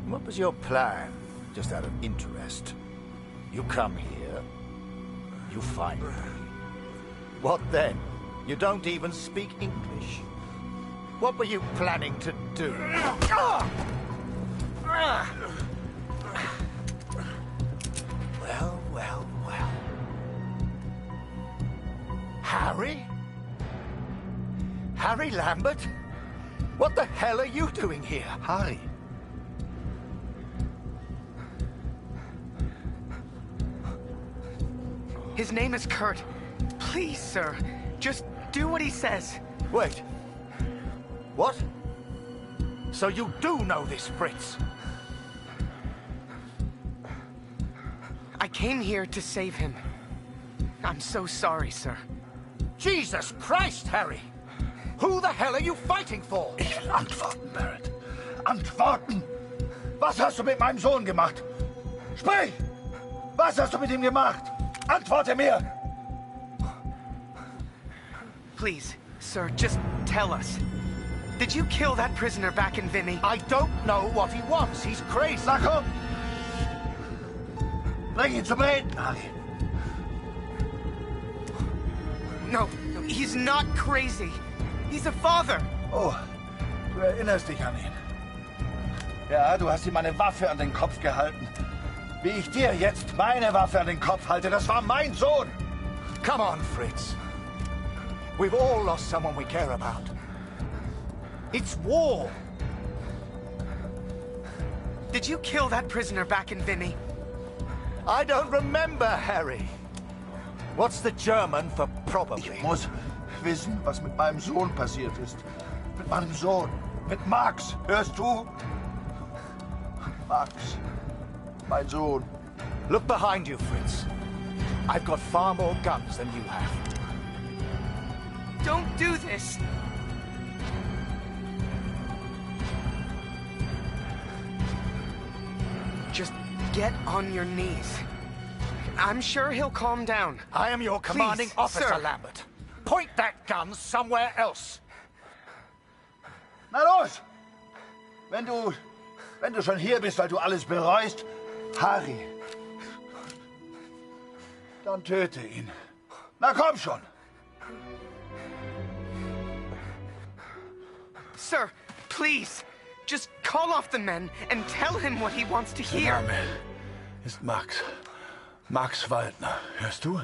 [SPEAKER 8] What was your plan, just out of interest? You come here, you find me. What then? You don't even speak English. What were you planning to do? Well, well, well. Harry? Harry Lambert? What the hell are you doing here?
[SPEAKER 7] Harry.
[SPEAKER 15] His name is Kurt. Please, sir, just do what he says.
[SPEAKER 8] Wait. What? So you do know this, Fritz?
[SPEAKER 15] I came here to save him. I'm so sorry, sir.
[SPEAKER 8] Jesus Christ, Harry! Who the hell are you fighting for?
[SPEAKER 2] Ich will antworten, Barrett. Antworten! Was hast du mit meinem Sohn gemacht? Sprich! Was hast du mit ihm gemacht? Antworte mir!
[SPEAKER 15] Please, sir, just tell us. Did you kill that prisoner back in Vinny?
[SPEAKER 8] I don't know what he wants. He's crazy.
[SPEAKER 2] Na komm! Bring ihn zum Reden, Harry.
[SPEAKER 15] No, he's not crazy. He's a father.
[SPEAKER 2] Oh, du erinnerst dich an ihn. Ja, du hast ihm eine Waffe an den Kopf gehalten. Wie ich dir jetzt meine Waffe an den Kopf halte, das war mein Sohn.
[SPEAKER 8] Come on, Fritz. We've all lost someone we care about. It's war.
[SPEAKER 15] Did you kill that prisoner back in Vinny?
[SPEAKER 16] I don't remember, Harry. What's the German for probably?
[SPEAKER 2] Ich muss wissen, was mit meinem Sohn passiert ist. Mit meinem Sohn. Mit Max. Hörst du? Max. Mein Sohn.
[SPEAKER 16] Look behind you, Fritz. I've got far more guns than you have.
[SPEAKER 15] Don't do this! Just get on your knees. I'm sure he'll calm down.
[SPEAKER 16] I am your commanding
[SPEAKER 15] Please,
[SPEAKER 16] officer,
[SPEAKER 15] sir.
[SPEAKER 16] Lambert. Point that gun somewhere else.
[SPEAKER 2] Na los! Wenn du schon hier bist, weil du alles bereust, Harry, dann töte ihn. Na komm schon!
[SPEAKER 15] Sir, please, just call off the men and tell him what he wants to hear.
[SPEAKER 2] Der Name ist Max. Max Waldner. Hörst du?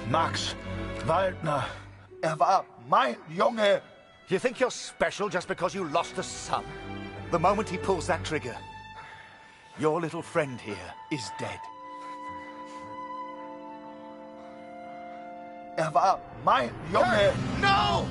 [SPEAKER 2] Max Waldner. War mein Junge.
[SPEAKER 16] You think you're special just because you lost a son? The moment he pulls that trigger, your little friend here is dead.
[SPEAKER 2] War mein Junge.
[SPEAKER 15] No!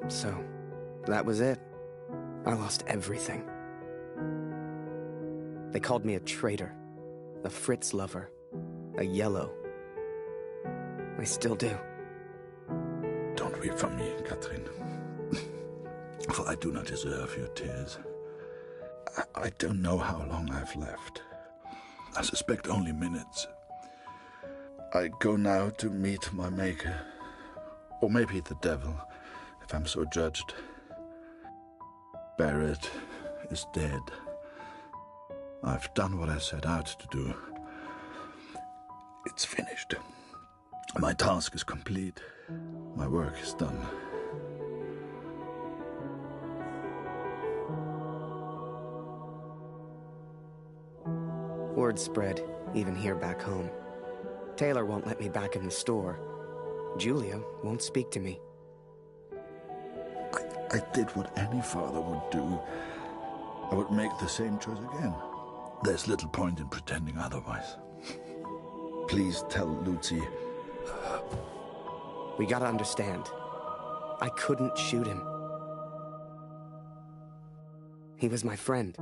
[SPEAKER 1] So, that was it. I lost everything. They called me a traitor, a Fritz lover, a yellow. I still do.
[SPEAKER 7] Don't weep for me, Katrin. For I do not deserve your tears. I don't know how long I've left. I suspect only minutes. I go now to meet my maker. Or maybe the devil, if I'm so judged. Barrett is dead. I've done what I set out to do. It's finished. My task is complete. My work is done.
[SPEAKER 1] Word spread, even here back home. Taylor won't let me back in the store. Julia won't speak to me.
[SPEAKER 7] I did what any father would do. I would make the same choice again. There's little point in pretending otherwise. Please tell Lucy.
[SPEAKER 1] We gotta understand. I couldn't shoot him. He was my friend.